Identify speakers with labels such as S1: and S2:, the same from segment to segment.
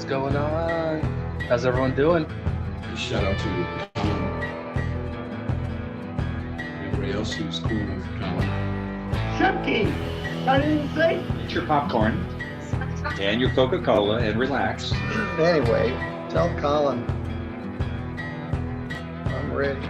S1: What's going on? How's everyone doing?
S2: Shout out to everybody else who's cool with Colin.
S3: Chunky, I didn't say.
S4: Get your popcorn and your Coca-Cola and relax.
S5: Anyway, tell Colin I'm ready.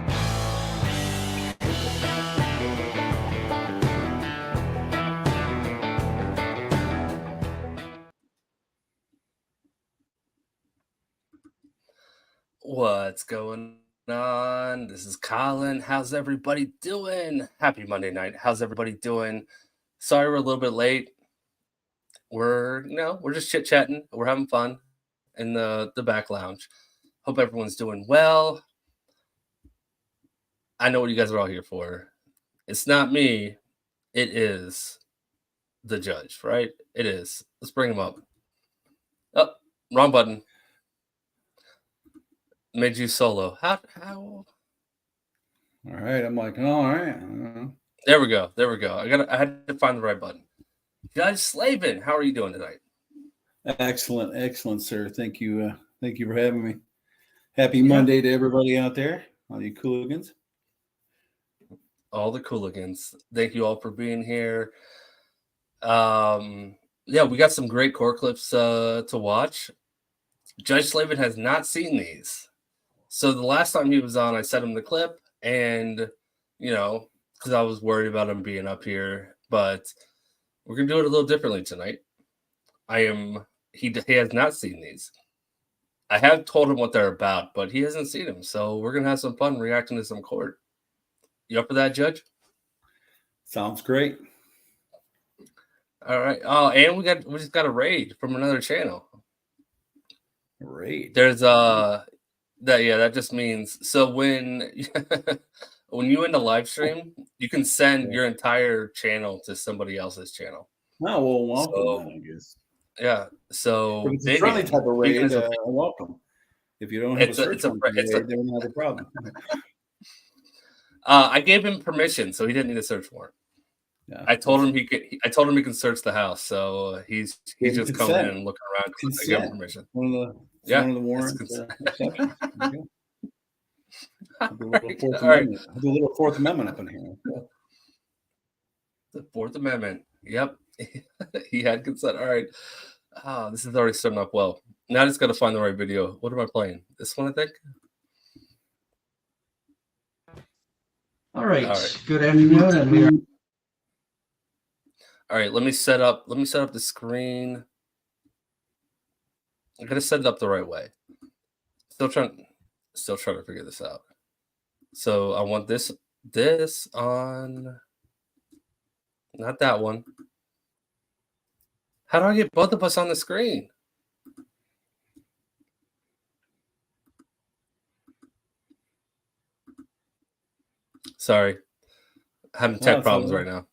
S1: What's going on? This is Colin. How's everybody doing? Happy Monday night. How's everybody doing? Sorry we're a little bit late. We're just chit-chatting. We're having fun in the back lounge. Hope everyone's doing well. I know what you guys are all here for. It's not me. It is the judge, right? It is. Let's bring him up. Oh, wrong button. Made you solo. How?
S2: All right. I'm like, oh, all right.
S1: There we go. I had to find the right button. Judge Slaven, how are you doing tonight?
S2: Excellent, sir. Thank you for having me. Happy Monday to everybody out there, all you cooligans.
S1: All the cooligans. Thank you all for being here. We got some great core clips to watch. Judge Slaven has not seen these. So the last time he was on, I sent him the clip, and because I was worried about him being up here, but we're gonna do it a little differently tonight. He has not seen these. I have told him what they're about, but he hasn't seen them. So we're gonna have some fun reacting to some court. You up for that, Judge?
S2: Sounds great.
S1: All right. Oh, and we just got a raid from another channel.
S2: Raid.
S1: There's that just means so when you end a live stream, you can send your entire channel to somebody else's channel.
S2: Oh, well, welcome, I guess.
S1: Yeah. So
S2: if it's a friendly type of raid, welcome. If you don't have a search warrant, they don't have a problem.
S1: I gave him permission, so he didn't need a search warrant. Yeah, I told him he can search the house, so he's just coming in and looking around. I gave him permission.
S2: One of the warrants.
S1: All right.
S2: Do a little Fourth Amendment up in here.
S1: The Fourth Amendment. Yep. He had consent. All right. This is already starting up well. Now I just got to find the right video. What am I playing? This one, I think.
S3: All right. Good afternoon, and we are.
S1: All right. Let me set up the screen. I gotta set it up the right way. Still trying to figure this out. So I want this on, not that one. How do I get both of us on the screen? Sorry, having tech problems right now.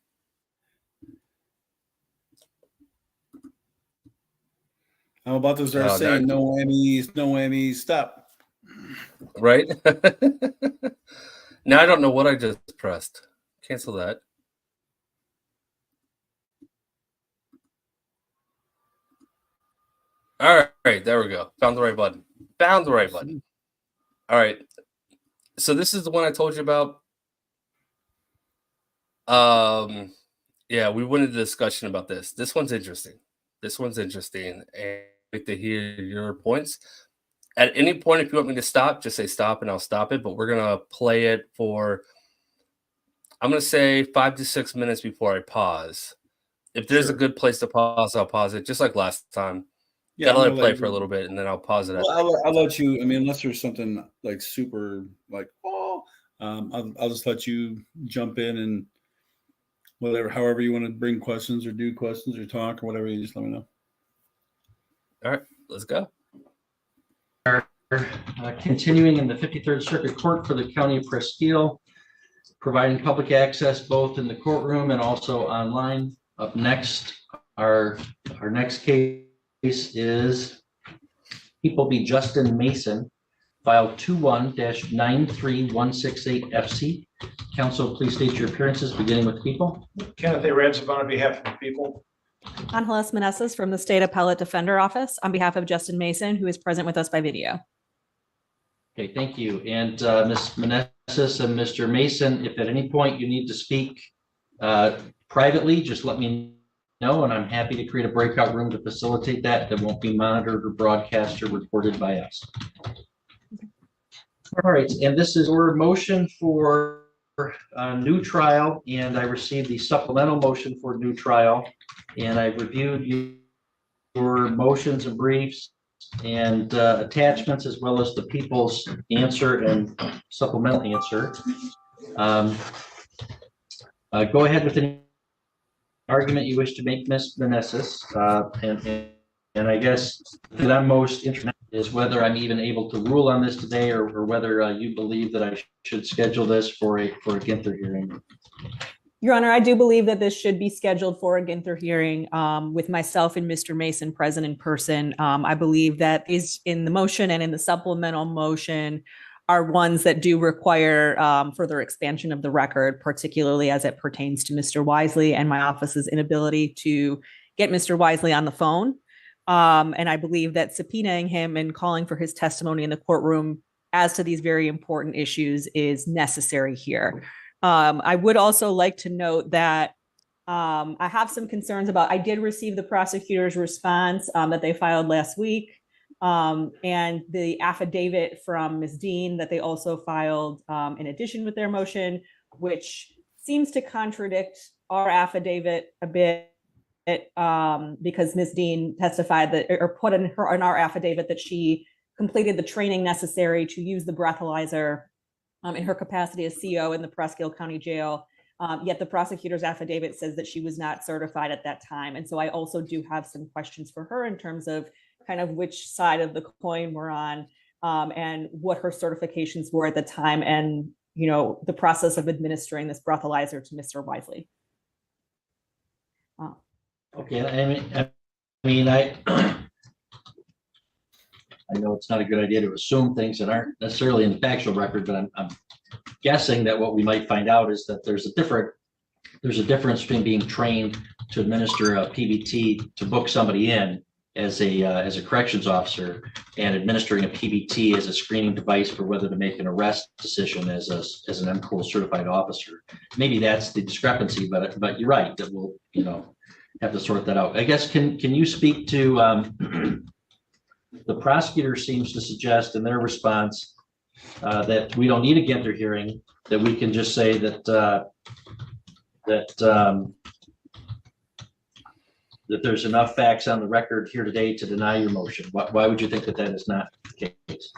S2: How about those that are saying no whammies, stop?
S1: Right? Now I don't know what I just pressed. Cancel that. All right, there we go. Found the right button. All right. So this is the one I told you about. We went into a discussion about this. This one's interesting. And I'd like to hear your points. At any point, if you want me to stop, just say stop and I'll stop it. But we're going to play it for, I'm going to say 5 to 6 minutes before I pause. If there's a good place to pause, I'll pause it, just like last time. Yeah, Gotta let it play for a little bit, and then I'll pause it.
S2: I'll let you, unless there's something like super, like, I'll just let you jump in and however you want to bring questions or do questions or talk or whatever, you just let me know.
S1: All right, let's go.
S3: Continuing in the 53rd Circuit Court for the County of Presque, providing public access both in the courtroom and also online. Up next, our next case is People v. Justin Mason, file 21-93168 FC. Counsel, please state your appearances, beginning with People.
S6: Kenneth A. Ransome on behalf of the people. Angeles Meneses from the State Appellate Defender Office on behalf of Justin Mason, who is present with us by video.
S3: Okay, thank you. And Ms. Meneses and Mr. Mason, if at any point you need to speak privately, just let me know, and I'm happy to create a breakout room to facilitate that. That won't be monitored or broadcast or recorded by us. All right, and this is our motion for a new trial, and I received the supplemental motion for new trial, and I reviewed your motions and briefs and attachments, as well as the people's answer and supplemental answer. Go ahead with any argument you wish to make, Ms. Meneses, and I guess that I'm most interested is whether I'm even able to rule on this today, or whether you believe that I should schedule this for a Ginther hearing.
S6: Your Honor, I do believe that this should be scheduled for a Ginther hearing with myself and Mr. Mason present in person. I believe that is in the motion and in the supplemental motion are ones that do require further expansion of the record, particularly as it pertains to Mr. Wisely and my office's inability to get Mr. Wisely on the phone. And I believe that subpoenaing him and calling for his testimony in the courtroom as to these very important issues is necessary here. I would also like to note that I have some concerns about, I did receive the prosecutor's response that they filed last week, and the affidavit from Ms. Dean that they also filed in addition with their motion, which seems to contradict our affidavit a bit. Because Ms. Dean testified that, or put in our affidavit, that she completed the training necessary to use the breathalyzer in her capacity as CO in the Presque Isle County Jail. Yet the prosecutor's affidavit says that she was not certified at that time. And so I also do have some questions for her in terms of kind of which side of the coin we're on, and what her certifications were at the time, and, you know, the process of administering this breathalyzer to Mr. Wisely.
S3: Okay, I mean, I know it's not a good idea to assume things that aren't necessarily in the factual record, but I'm guessing that what we might find out is that there's a difference between being trained to administer a PBT to book somebody in as a corrections officer, and administering a PBT as a screening device for whether to make an arrest decision as an MCOL certified officer. Maybe that's the discrepancy, but you're right that we'll, you know, have to sort that out. I guess, can you speak to the prosecutor seems to suggest in their response that we don't need a Ginther hearing, that we can just say that that there's enough facts on the record here today to deny your motion. Why would you think that is not the case?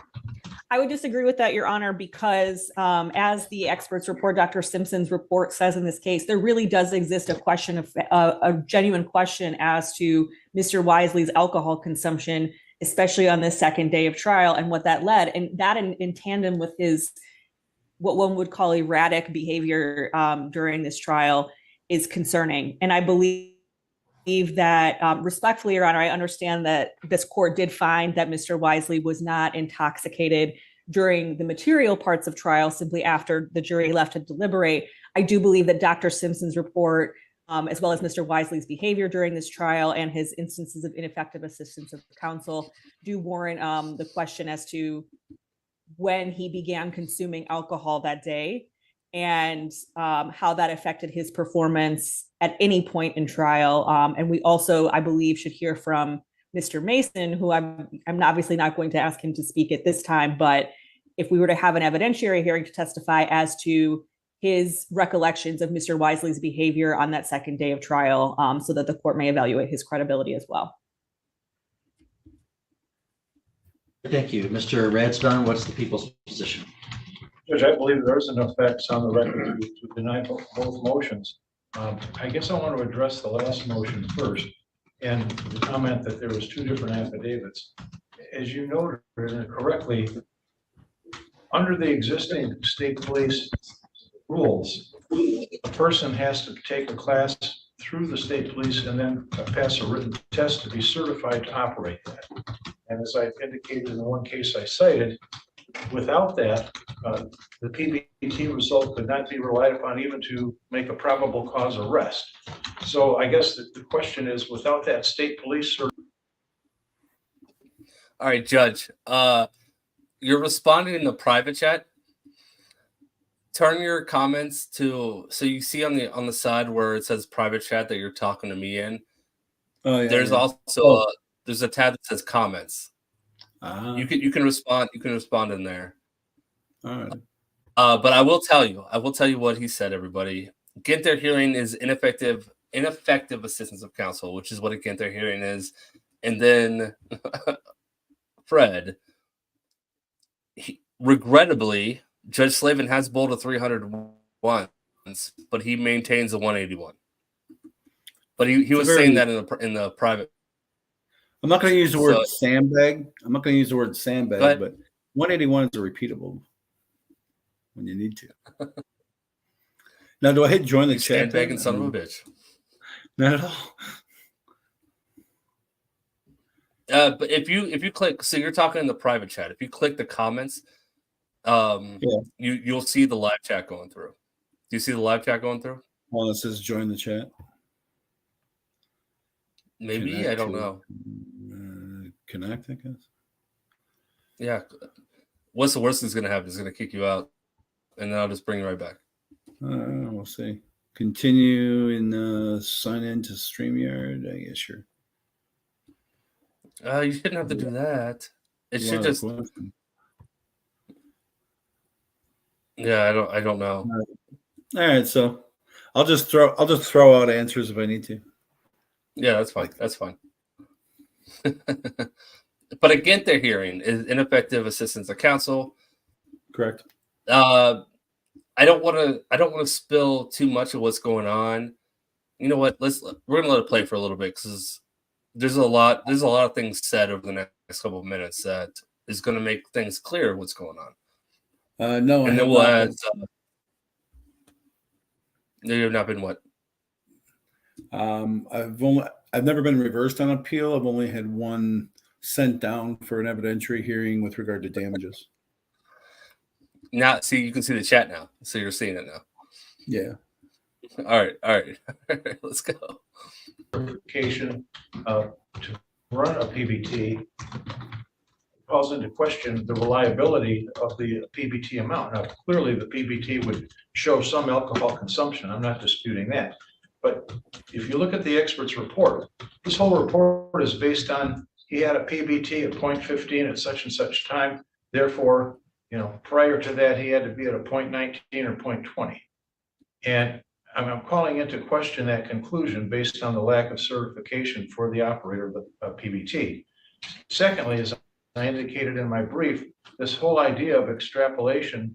S6: I would disagree with that, Your Honor, because as the experts report, Dr. Simpson's report says in this case, there really does exist a question of a genuine question as to Mr. Wisely's alcohol consumption, especially on the second day of trial, and what that led, and that in tandem with his, what one would call erratic behavior during this trial, is concerning. And I believe that respectfully, Your Honor, I understand that this court did find that Mr. Wisely was not intoxicated during the material parts of trial, simply after the jury left to deliberate. I do believe that Dr. Simpson's report, as well as Mr. Wisely's behavior during this trial and his instances of ineffective assistance of counsel, do warrant the question as to when he began consuming alcohol that day, and how that affected his performance at any point in trial. And we also, I believe, should hear from Mr. Mason, who I'm obviously not going to ask him to speak at this time, but if we were to have an evidentiary hearing to testify as to his recollections of Mr. Wisely's behavior on that second day of trial, so that the court may evaluate his credibility as well.
S3: Thank you. Mr. Radston, what's the people's position?
S7: Judge, I believe there's enough facts on the record to deny both motions. I guess I want to address the last motion first, and the comment that there was two different affidavits. As you noted correctly, under the existing state police rules, a person has to take a class through the state police and then pass a written test to be certified to operate that. And as I've indicated in the one case I cited, without that, the PBT result could not be relied upon even to make a probable cause arrest. So I guess the question is, without that state police or
S1: All right, Judge. You're responding in the private chat. Turn your comments to so you see on the side where it says private chat that you're talking to me in.
S2: Oh yeah.
S1: There's
S2: yeah.
S1: also there's a tab that says comments.
S2: Ah,
S1: You can respond. You can respond in there.
S2: all right.
S1: But I will tell you what he said. Everybody, Ginther hearing is ineffective assistance of counsel, which is what a Ginther hearing is. And then Fred, regrettably, Judge Slaven has bowled a 300 once, but he maintains a 181. But he was saying that in the private.
S2: I'm not going to use the word
S1: So-
S2: sandbag. I'm not going to use the word sandbag,
S1: But-
S2: but 181 is a repeatable when you need to. Now, do I hit join the chat?
S1: Sandbagging son of a bitch.
S2: Not at all.
S1: But if you click, so you're talking in the private chat. If you click the comments, you'll see the live chat going through. Do you see the live chat going through?
S2: Well, it says join the chat.
S1: Maybe
S2: Connect
S1: I don't
S2: to-
S1: know.
S2: Connect, I guess.
S1: Yeah. What's the worst that's going to happen? Is going to kick you out, and then I'll just bring you right back.
S2: We'll see. Continue and sign in to StreamYard. I guess sure.
S1: You shouldn't have to do that. It should
S2: Wow,
S1: just.
S2: cool.
S1: Yeah, I don't know.
S2: All right, so I'll just throw out answers if I need to.
S1: Yeah, that's fine. That's fine. But again, their hearing is ineffective assistance of counsel.
S2: Correct.
S1: I don't want to spill too much of what's going on. You know what? We're gonna let it play for a little bit because there's a lot of things said over the next couple of minutes that is going to make things clear what's going on.
S2: No,
S1: And then we'll add. You have not been what?
S2: I've never been reversed on appeal. I've only had one sent down for an evidentiary hearing with regard to damages.
S1: Now, see, you can see the chat now, so you're seeing it now.
S2: Yeah.
S1: All right, let's go.
S7: certification to run a PBT calls into question the reliability of the PBT amount. Now, clearly, the PBT would show some alcohol consumption. I'm not disputing that. But if you look at the expert's report, this whole report is based on he had a PBT at 0.15 at such and such time. Therefore, prior to that, he had to be at a 0.19 or 0.20. And I'm calling into question that conclusion based on the lack of certification for the operator of the PBT. Secondly, as I indicated in my brief, this whole idea of extrapolation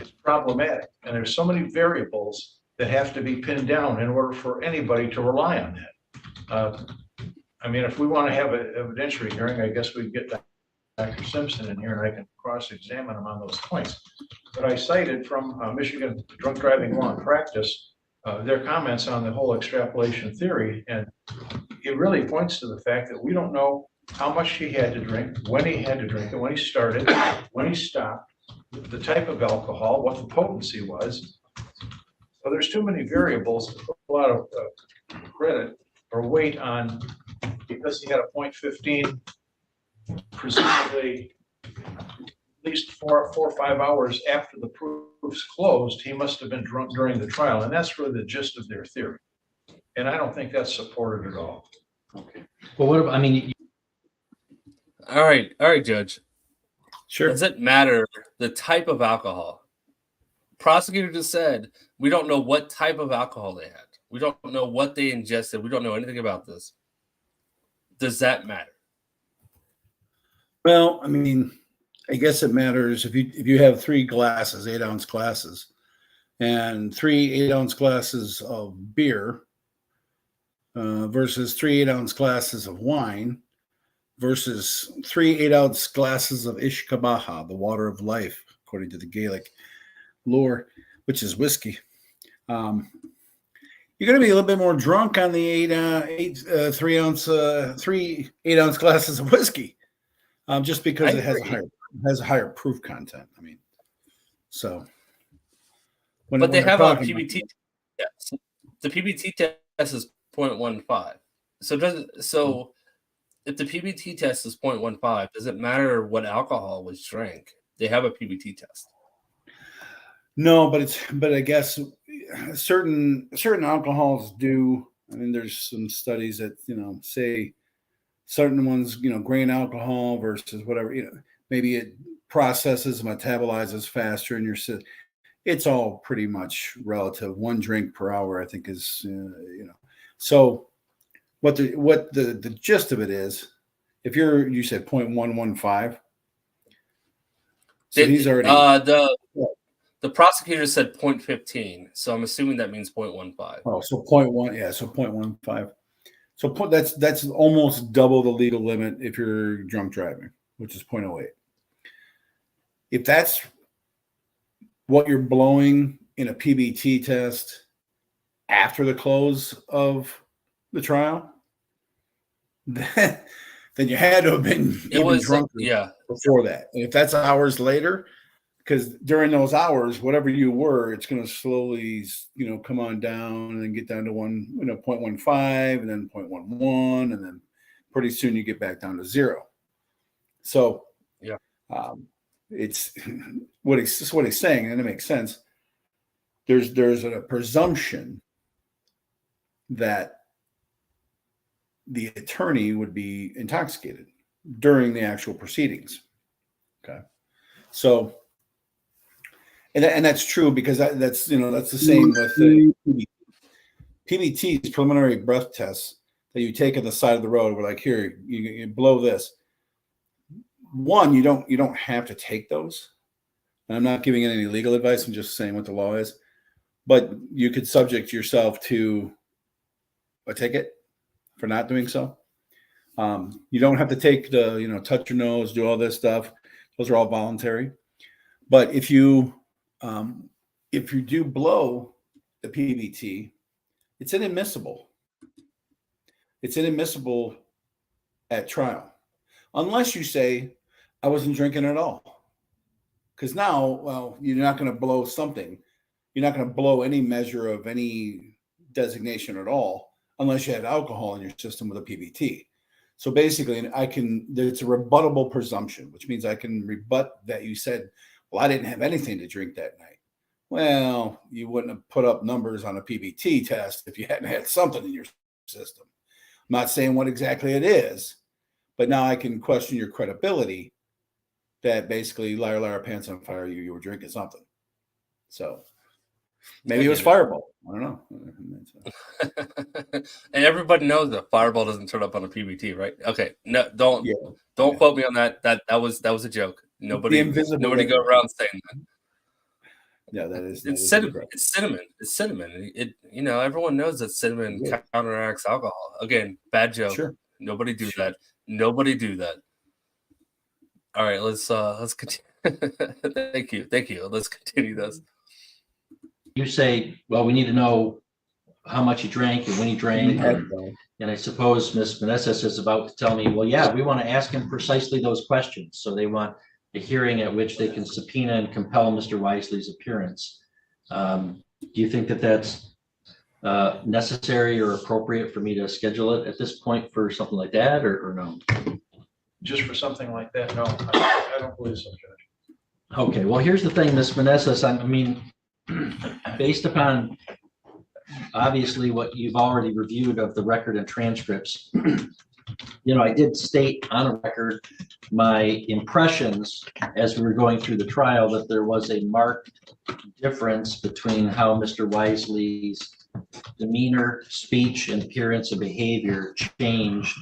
S7: is problematic. And there's so many variables that have to be pinned down in order for anybody to rely on that. If we want to have an evidentiary hearing, I guess we'd get Dr. Simpson in here and I can cross-examine him on those points. But I cited from Michigan Drunk Driving Law and Practice their comments on the whole extrapolation theory. And it really points to the fact that we don't know how much he had to drink, when he had to drink it, when he started, when he stopped, the type of alcohol, what the potency was. So there's too many variables to put a lot of credit or weight on because he had a 0.15, presumably at least 4 or 5 hours after the proofs closed, he must have been drunk during the trial. And that's really the gist of their theory. And I don't think that's supported at all.
S3: Okay. Well, what about,
S1: All right, Judge.
S2: Sure.
S1: Does it matter the type of alcohol? Prosecutor just said we don't know what type of alcohol they had. We don't know what they ingested. We don't know anything about this. Does that matter?
S2: Well, I guess it matters if you have 3 glasses, 8-ounce glasses, and 3 8-ounce glasses of beer versus 3 8-ounce glasses of wine versus 3 8-ounce glasses of Ishkabaha, the water of life, according to the Gaelic lore, which is whiskey. You're going to be a little bit more drunk on the 3 8-ounce glasses of whiskey, just because it has a higher has a higher proof content. I mean, so.
S1: But they
S2: they're
S1: have a
S2: talking about-
S1: PBT test. The PBT test is 0.15. So if the PBT test is 0.15, does it matter what alcohol was drank? They have a PBT test.
S2: No, but I guess certain alcohols do. I mean, there's some studies that say certain ones, grain alcohol versus whatever, maybe it processes, metabolizes faster in your system. It's all pretty much relative. 1 drink per hour, I think, is So what the gist of it is, if you said 0.115, so he's already
S1: the prosecutor said 0.15, so I'm assuming that means 0.15.
S2: Oh, so 0.1, yeah, so 0.15. So that's almost double the legal limit if you're drunk driving, which is 0.08. If that's what you're blowing in a PBT test after the close of the trial, then you had to have been drunker before that. And if that's hours later, because during those hours, whatever you were, it's going to slowly, come on down and then get down to 0.15 and then 0.11, and then pretty soon you get back down to 0. So, it's what he's saying, and it makes sense. There's a presumption that the attorney would be intoxicated during the actual proceedings. Okay, so. And that's true because that's the same with the PBT is preliminary breath tests that you take on the side of the road. We're like, here, you blow this. One, you don't have to take those. And I'm not giving any legal advice. I'm just saying what the law is. But you could subject yourself to a ticket for not doing so. You don't have to take the touch your nose, do all this stuff. Those are all voluntary. But if you do blow the PBT, it's inadmissible. It's inadmissible at trial, unless you say, I wasn't drinking at all. Because now, you're not going to blow something. You're not going to blow any measure of any designation at all, unless you had alcohol in your system with a PBT. So basically, it's a rebuttable presumption, which means I can rebut that you said, well, I didn't have anything to drink that night. Well, you wouldn't have put up numbers on a PBT test if you hadn't had something in your system. I'm not saying what exactly it is, but now I can question your credibility that basically, liar, liar, pants on fire, you were drinking something. So maybe it was Fireball. I don't know.
S1: And everybody knows that Fireball doesn't turn up on a PBT, right? Okay, no, don't quote me on that. That was a joke. Nobody go around saying that.
S2: Yeah, that is.
S1: It's cinnamon. It's cinnamon. It's cinnamon. Everyone knows that cinnamon counteracts alcohol. Again, bad joke.
S2: Sure.
S1: Nobody do that. Nobody do that. All right, let's continue. Thank you. Let's continue this.
S3: You say, well, we need to know how much he drank and when he drank. And I suppose Ms. Meneses is about to tell me, well, yeah, we want to ask him precisely those questions. So they want a hearing at which they can subpoena and compel Mr. Wisely's appearance. Do you think that that's necessary or appropriate for me to schedule it at this point for something like that, or no?
S7: Just for something like that, no, I don't believe so, Judge.
S3: Okay, well, here's the thing, Ms. Meneses, based upon obviously what you've already reviewed of the record and transcripts, I did state on a record my impressions as we were going through the trial that there was a marked difference between how Mr. Wisely's demeanor, speech, and appearance and behavior changed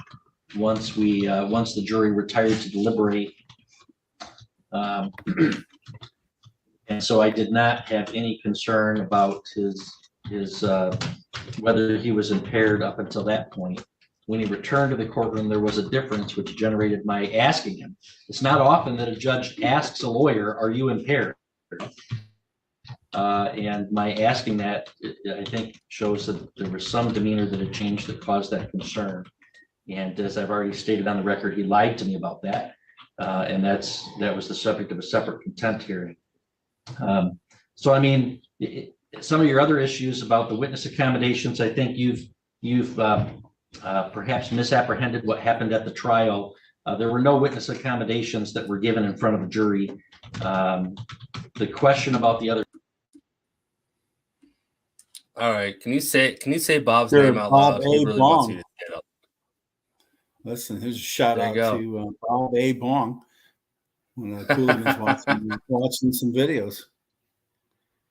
S3: once the jury retired to deliberate. And so I did not have any concern about his whether he was impaired up until that point. When he returned to the courtroom, there was a difference which generated my asking him. It's not often that a judge asks a lawyer, are you impaired? And my asking that, I think, shows that there was some demeanor that had changed that caused that concern. And as I've already stated on the record, he lied to me about that. And that was the subject of a separate contempt hearing. So, I mean, some of your other issues about the witness accommodations, I think you've perhaps misapprehended what happened at the trial. There were no witness accommodations that were given in front of a jury. The question about the other.
S1: All right. Can you say Bob's
S2: Sure,
S1: name out
S2: Bob
S1: loud? He
S2: A.
S1: really wants you
S2: Bong.
S1: to get up.
S2: Listen, here's a shout
S1: There
S2: out
S1: you go.
S2: to Bob A. Bong when Coolin is watching some videos.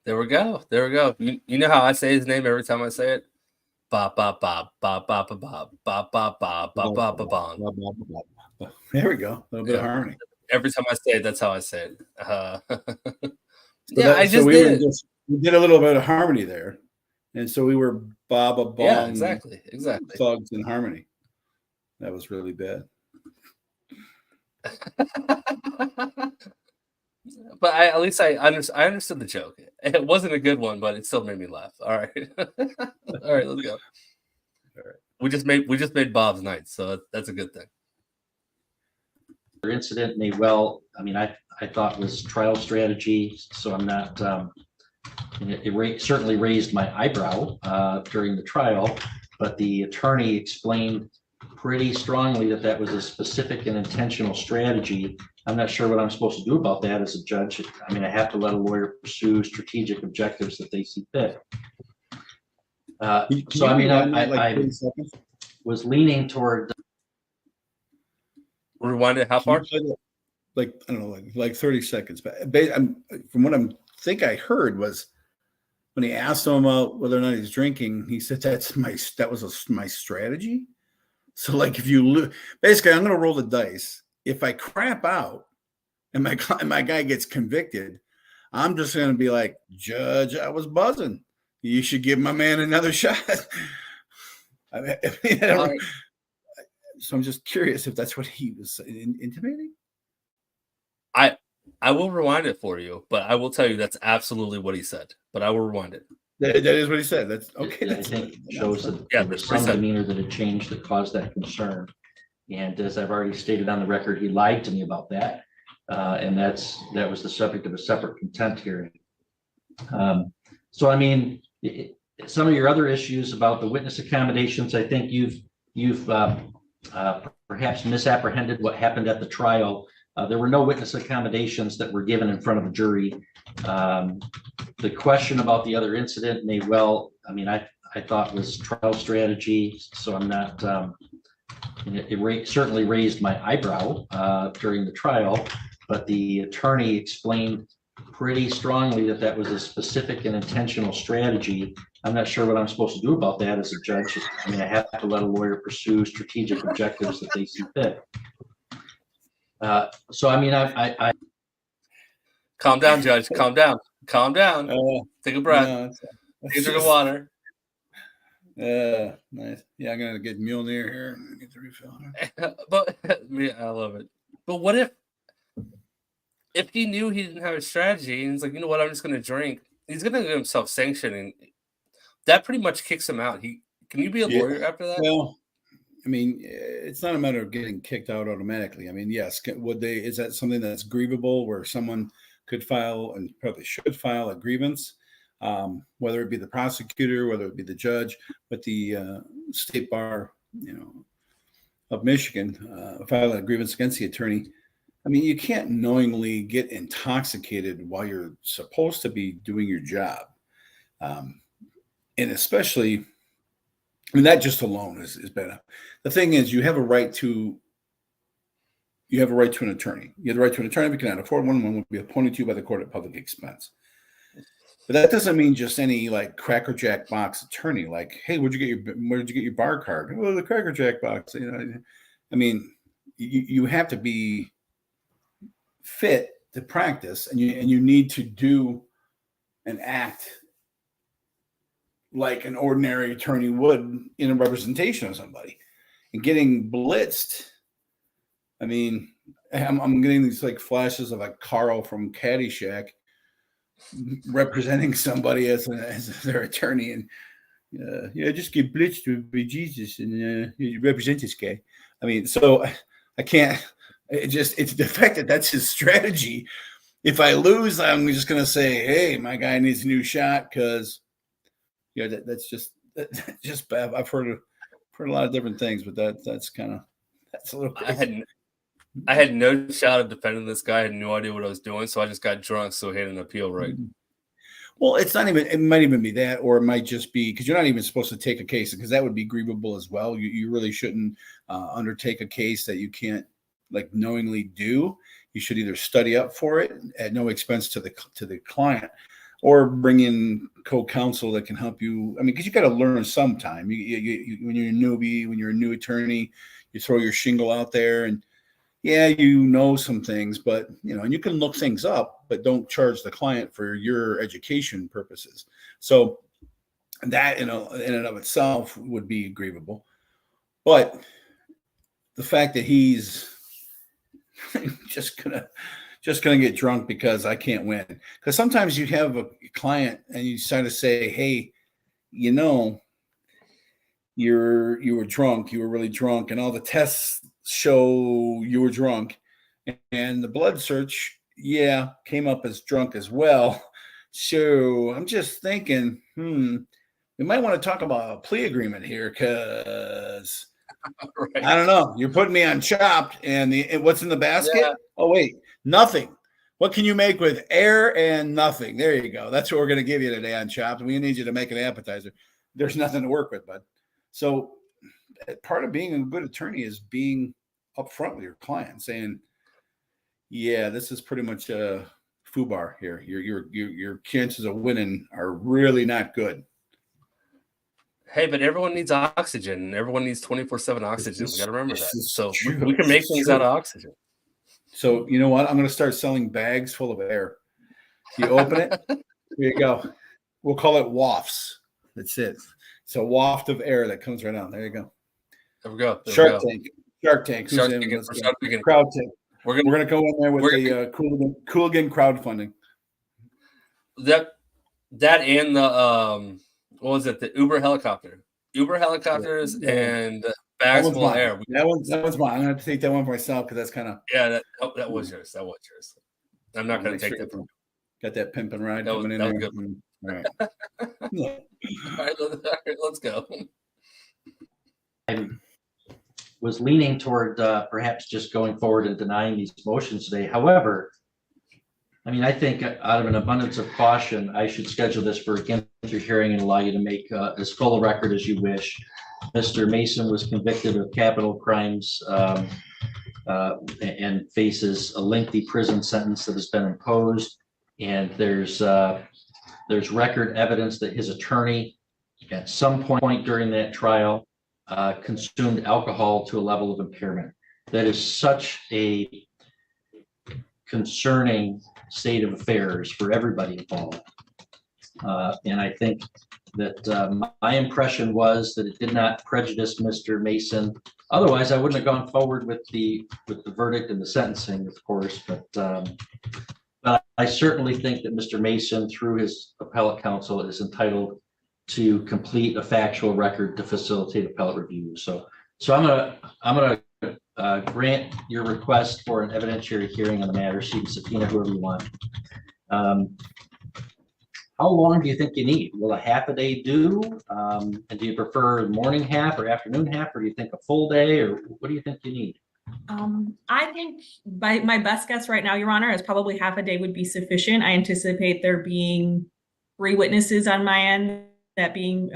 S1: There we go. There we go. You know how I say his name every time I say it? Bob, Bob, Bob, Bob, Bob, Bob, Bob, Bob, Bob, Bob, Bob, Bob, Bob.
S2: There we go. A little bit of harmony.
S1: Every time I say it, that's how I say it.
S2: So
S1: I just did.
S2: We did a little bit of harmony there, and so we were Bob a Bong.
S1: Yeah, exactly.
S2: Thugs in harmony. That was really bad.
S1: But at least I understood the joke. It wasn't a good one, but it still made me laugh. All right. All right, let's go. All right. We just made Bob's night, so that's a good thing.
S3: Incident may well, I mean, I thought was trial strategy, so I'm not, it certainly raised my eyebrow during the trial, but the attorney explained pretty strongly that was a specific and intentional strategy. I'm not sure what I'm supposed to do about that as a judge. I mean, I have to let a lawyer pursue strategic objectives that they see fit. So, I mean, I was leaning toward.
S1: Rewind it how far?
S2: Like, I don't know, like 30 seconds. But from what I heard was when he asked him about whether or not he's drinking, he said that was my strategy. So like if you basically, I'm going to roll the dice. If I crap out and my guy gets convicted, I'm just going to be like, Judge, I was buzzing. You should give my man another shot. So I'm just curious if that's what he was intimating.
S1: I will rewind it for you, but I will tell you that's absolutely what he said. But I will rewind it.
S2: That is what he said. That's okay.
S3: I think it shows that there was some demeanor that had changed that caused that concern. And as I've already stated on the record, he lied to me about that. And that was the subject of a separate contempt hearing. So, I mean, some of your other issues about the witness accommodations, I think you've perhaps misapprehended what happened at the trial. There were no witness accommodations that were given in front of a jury. The question about the other incident may well, I mean, I thought was trial strategy, so I'm not, it certainly raised my eyebrow during the trial, but the attorney explained pretty strongly that was a specific and intentional strategy. I'm not sure what I'm supposed to do about that as a judge. I mean, I have to let a lawyer pursue strategic objectives that they see fit. So, I mean, I
S1: calm down, Judge. Calm down. Take a breath. Take a drink of water.
S2: Nice. Yeah, I'm gonna get Mjolnir here and get the refill.
S1: But I love it. But what if he knew he didn't have a strategy and he's like, you know what, I'm just gonna drink. He's gonna get himself sanctioned, and that pretty much kicks him out. Can you be a lawyer after that?
S2: Well, I mean, it's not a matter of getting kicked out automatically. I mean, yes, is that something that's grievable where someone could file and probably should file a grievance, whether it be the prosecutor, whether it be the judge, but the state bar, of Michigan, file a grievance against the attorney. I mean, you can't knowingly get intoxicated while you're supposed to be doing your job. And especially, I mean, that just alone is bad. The thing is, you have a right to an attorney. You have the right to an attorney if you cannot afford one will be appointed to you by the court at public expense. But that doesn't mean just any like Cracker Jack box attorney. Like, hey, where'd you get your bar card? Well, the Cracker Jack box. I mean, you have to be fit to practice, and you need to do and act like an ordinary attorney would in a representation of somebody. And getting blitzed, I mean, I'm getting these like flashes of like Carl from Caddyshack representing somebody as their attorney, and just get blitzed with Jesus and you represent this guy. I mean, so I can't. It's the fact that that's his strategy. If I lose, I'm just going to say, hey, my guy needs a new shot because, that's just bad. I've heard a lot of different things, but that's a little crazy.
S1: I had no shot of defending this guy. I had no idea what I was doing, so I just got drunk. So he had an appeal right.
S2: Well, it's not even. It might even be that, or it might just be because you're not even supposed to take a case, because that would be grievable as well. You really shouldn't undertake a case that you can't knowingly do. You should either study up for it at no expense to the client, or bring in co-counsel that can help you. I mean, because you got to learn sometime. You when you're a newbie, when you're a new attorney, you throw your shingle out there, and you know some things, but and you can look things up, but don't charge the client for your education purposes. So that in and of itself would be grievable. But the fact that he's just gonna get drunk because I can't win. Because sometimes you have a client and you try to say, hey, you were drunk, you were really drunk, and all the tests show you were drunk, and the blood search came up as drunk as well. So I'm just thinking, we might want to talk about a plea agreement here, because
S1: Right.
S2: I don't know. You're putting me on Chopped, and what's in the basket? Yeah. Oh wait, nothing. What can you make with air and nothing? There you go. That's what we're going to give you today on Chopped. We need you to make an appetizer. There's nothing to work with, bud. So part of being a good attorney is being upfront with your client, saying, this is pretty much a foobar here. Your chances of winning are really not good.
S1: Hey, but everyone needs oxygen. Everyone needs 24/7 oxygen. We got to remember that. So
S2: true.
S1: we can make things out of oxygen.
S2: So you know what? I'm going to start selling bags full of air. You open it. Here you go. We'll call it wafts. That's it. It's a waft of air that comes right out. There you go.
S1: There we go.
S2: Shark Tank. Who's in? Crowd Tank. We're gonna go in there with the Coolin crowdfunding.
S1: That and the what was it? The Uber helicopters and bags full of air.
S2: That one's mine. I'm gonna have to take that one for myself, because that's kind of
S1: that was yours. That was yours. I'm not gonna take that from you.
S2: Got that pimp and ride
S1: coming in there. Good.
S2: All right.
S1: All right, let's go.
S3: I was leaning toward perhaps just going forward and denying these motions today. However, I mean, I think out of an abundance of caution, I should schedule this for a Ginther hearing and allow you to make as full a record as you wish. Mr. Mason was convicted of capital crimes and faces a lengthy prison sentence that has been imposed. And there's record evidence that his attorney at some point during that trial consumed alcohol to a level of impairment. That is such a concerning state of affairs for everybody involved. And I think that my impression was that it did not prejudice Mr. Mason. Otherwise, I wouldn't have gone forward with the verdict and the sentencing, of course. But I certainly think that Mr. Mason, through his appellate counsel, is entitled to complete a factual record to facilitate appellate review. So I'm gonna grant your request for an evidentiary hearing on the matter. So you can subpoena whoever you want. How long do you think you need? Will a half a day do? And do you prefer morning half or afternoon half, or do you think a full day, or what do you think you need?
S6: I think by my best guess right now, Your Honor, is probably half a day would be sufficient. I anticipate there being 3 witnesses on my end, that being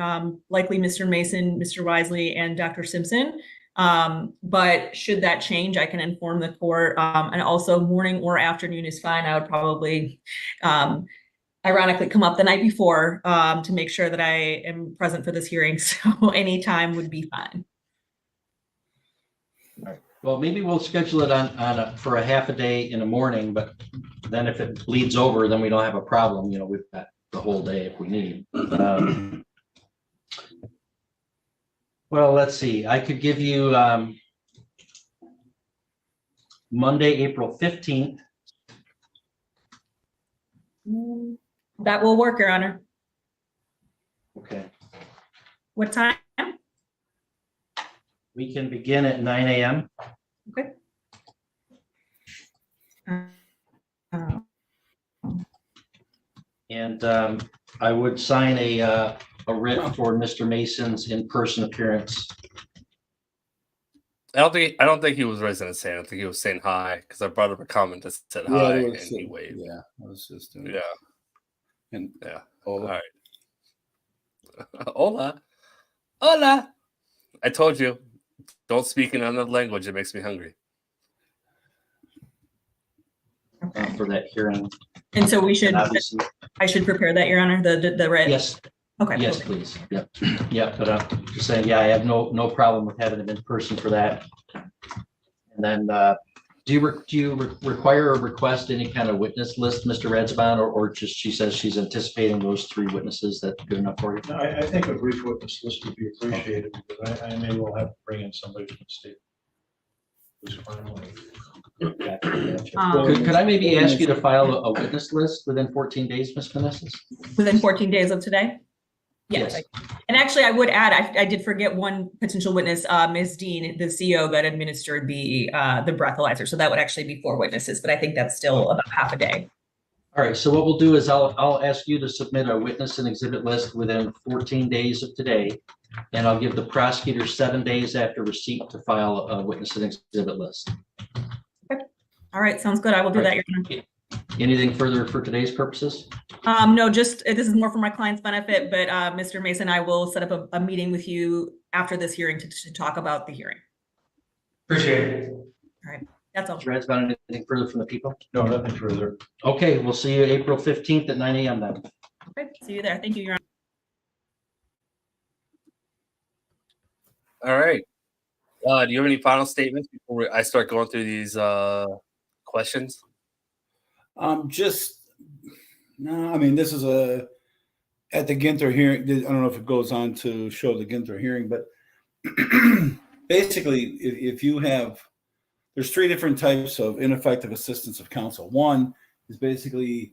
S6: likely Mr. Mason, Mr. Wisely, and Dr. Simpson. But should that change, I can inform the court. And also morning or afternoon is fine. I would probably ironically come up the night before to make sure that I am present for this hearing. So any time would be fine.
S3: All right. Well, maybe we'll schedule it for a half a day in the morning, but then if it bleeds over, then we don't have a problem. We've got the whole day if we need. Well, let's see. I could give you Monday, April 15th.
S6: That will work, Your Honor.
S3: Okay.
S6: What time?
S3: We can begin at 9 a.m.
S6: Okay. Uh,
S3: And I would sign a writ for Mr. Mason's in-person appearance.
S1: I don't think he was raising his hand. I think he was saying hi because I brought up a comment that said
S2: Yeah,
S1: hi
S2: there
S1: and
S2: was,
S1: he waved.
S2: yeah, I was just doing
S1: Yeah.
S2: And
S1: Yeah.
S2: all
S1: All right. Hola. Hola. I told you, don't speak in another language. It makes me hungry.
S3: For that hearing.
S6: And so we should,
S3: And obviously,
S6: I should prepare that, Your Honor, the writ?
S3: yes,
S6: Okay.
S3: yes,
S6: okay.
S3: please. Yep. Yeah, but I'm just saying, yeah, I have no problem with having it in person for that. And then, do you require or request any kind of witness list, Mr. Radsbon, or just she says she's anticipating those 3 witnesses? That's good enough for you?
S7: No, I think a brief witness list would be appreciated, because I may well have to bring in somebody from the state. Who's finally.
S3: Could I maybe ask you to file a witness list within 14 days, Ms. Meneses?
S6: Within 14 days of today? Yes.
S3: Yes.
S6: And actually, I would add, I did forget one potential witness, Ms. Dean, the CO that administered the breathalyzer. So that would actually be 4 witnesses, but I think that's still about half a day.
S3: All right, so what we'll do is I'll ask you to submit a witness and exhibit list within 14 days of today. And I'll give the prosecutor 7 days after receipt to file a witness and exhibit list.
S6: All right, sounds good. I will do that, Your Honor.
S3: Anything further for today's purposes?
S6: No, just this is more for my client's benefit, but Mr. Mason, I will set up a meeting with you after this hearing to talk about the hearing.
S3: Appreciate it.
S6: That's all.
S3: Mr. Radsbon, anything further from the people?
S7: No, nothing further.
S3: Okay, we'll see you April 15th at 9 a.m. then.
S6: Okay, see you there. Thank you, Your Honor.
S1: All right. Do you have any final statements before I start going through these questions?
S2: No, I mean, this is at the Ginther hearing. I don't know if it goes on to show the Ginther hearing, but basically, if you have, there's 3 different types of ineffective assistance of counsel. One is basically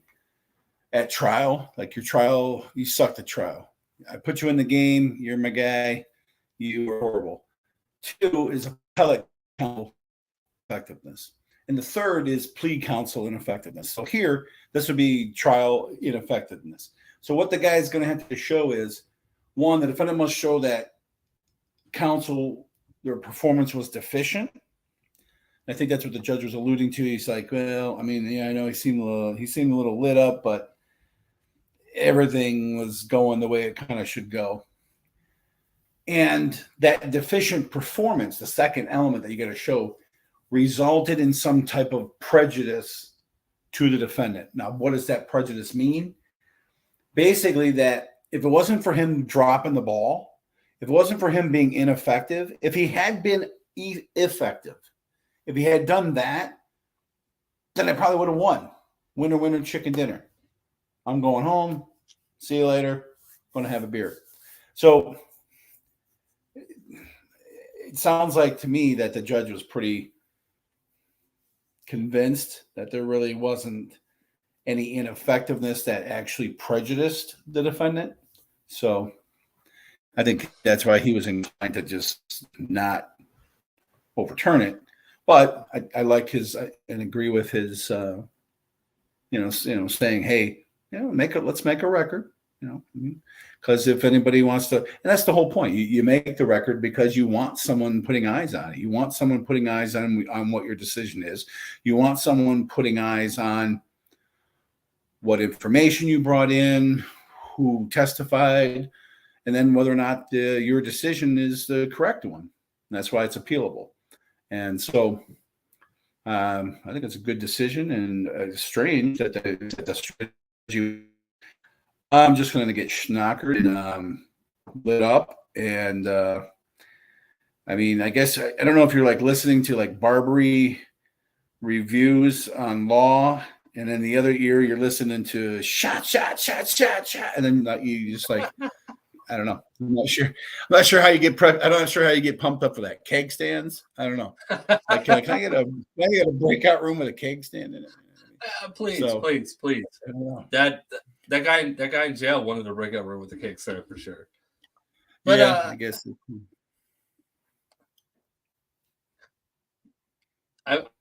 S2: at trial, like your trial, you sucked at trial. I put you in the game, you're my guy, you were horrible. 2 is appellate counsel effectiveness. And the 3rd is plea counsel ineffectiveness. So here, this would be trial ineffectiveness. So what the guy is going to have to show is, 1, the defendant must show that counsel, their performance was deficient. I think that's what the judge was alluding to. He's like, well, I mean, yeah, I know he seemed a little lit up, but everything was going the way it kind of should go. And that deficient performance, the second element that you got to show, resulted in some type of prejudice to the defendant. Now, what does that prejudice mean? Basically, that if it wasn't for him dropping the ball, if it wasn't for him being ineffective, if he had been effective, if he had done that, then I probably would have won. Winner, winner, chicken dinner. I'm going home. See you later. Going to have a beer. So it sounds like to me that the judge was pretty convinced that there really wasn't any ineffectiveness that actually prejudiced the defendant. So I think that's why he was inclined to just not overturn it. But I like his and agree with his, saying, hey, let's make a record, because if anybody wants to, and that's the whole point. You make the record because you want someone putting eyes on it. You want someone putting eyes on what your decision is. You want someone putting eyes on what information you brought in, who testified, and then whether or not your decision is the correct one. And that's why it's appealable. And so I think it's a good decision, and strange that the strategy. I'm just going to get schnockered and lit up. And I mean, I guess I don't know if you're like listening to like Barbary reviews on law, and then the other ear you're listening to shot, and then you just like. I don't know. I'm not sure how you get I'm not sure how you get pumped up for that. Keg stands? I don't know. Like, can I get a breakout room with a keg stand in it?
S1: Please. That guy in jail wanted a breakout room with a keg stand for sure. But
S2: yeah, I guess.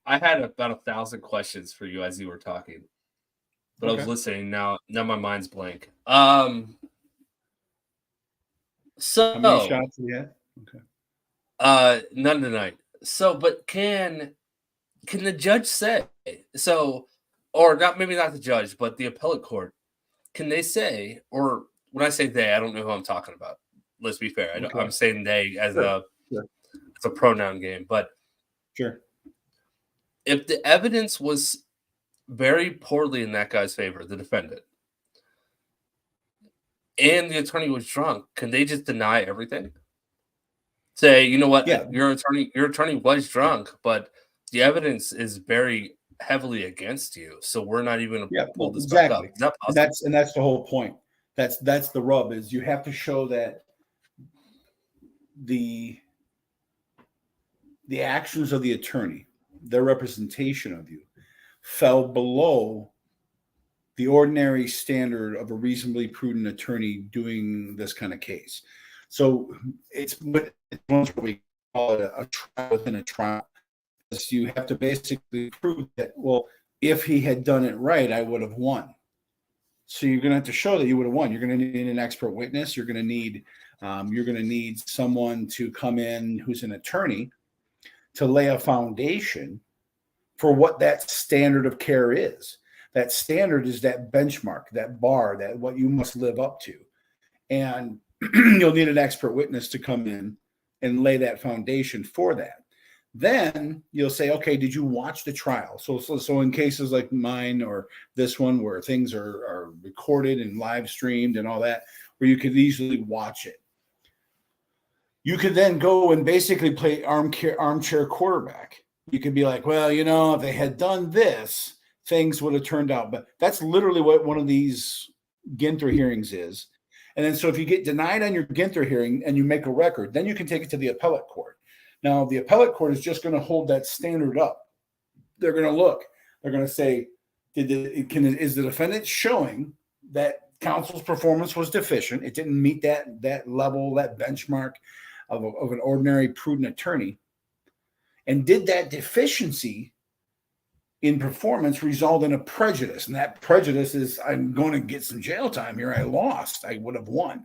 S1: I had about 1,000 questions for you as you were talking, but I was
S2: Okay.
S1: listening. Now my mind's blank.
S2: How many
S1: So
S2: shots do you have? Okay.
S1: none tonight. So, but can the judge say so, or not? Maybe not the judge, but the appellate court. Can they say, or when I say they, I don't know who I'm talking about. Let's be fair.
S2: Okay.
S1: I'm saying they as
S2: Sure.
S1: it's a pronoun game, but
S2: Sure.
S1: if the evidence was very poorly in that guy's favor, the defendant, and the attorney was drunk, can they just deny everything? Say, you know what,
S2: Yeah.
S1: your attorney was drunk, but the evidence is very heavily against you, so we're not even going
S2: Yeah.
S1: to pull
S2: Well,
S1: this back up.
S2: exactly.
S1: Is that
S2: And
S1: possible?
S2: that's the whole point. That's the rub, is you have to show that the actions of the attorney, their representation of you, fell below the ordinary standard of a reasonably prudent attorney doing this kind of case. So it's what we call it a trial within a trial. You have to basically prove that, well, if he had done it right, I would have won. So you're going to have to show that you would have won. You're going to need an expert witness. You're going to need someone to come in who's an attorney to lay a foundation for what that standard of care is. That standard is that benchmark, that bar, that what you must live up to. And you'll need an expert witness to come in and lay that foundation for that. Then you'll say, okay, did you watch the trial? So in cases like mine or this one where things are recorded and live streamed and all that, where you could easily watch it, you could then go and basically play armchair quarterback. You could be like, well, if they had done this, things would have turned out. But that's literally what one of these Ginther hearings is. And then so if you get denied on your Ginther hearing and you make a record, then you can take it to the appellate court. Now, the appellate court is just going to hold that standard up. They're going to look. They're going to say, is the defendant showing that counsel's performance was deficient? It didn't meet that level, that benchmark of an ordinary prudent attorney. And did that deficiency in performance result in a prejudice? And that prejudice is, I'm going to get some jail time here. I lost. I would have won.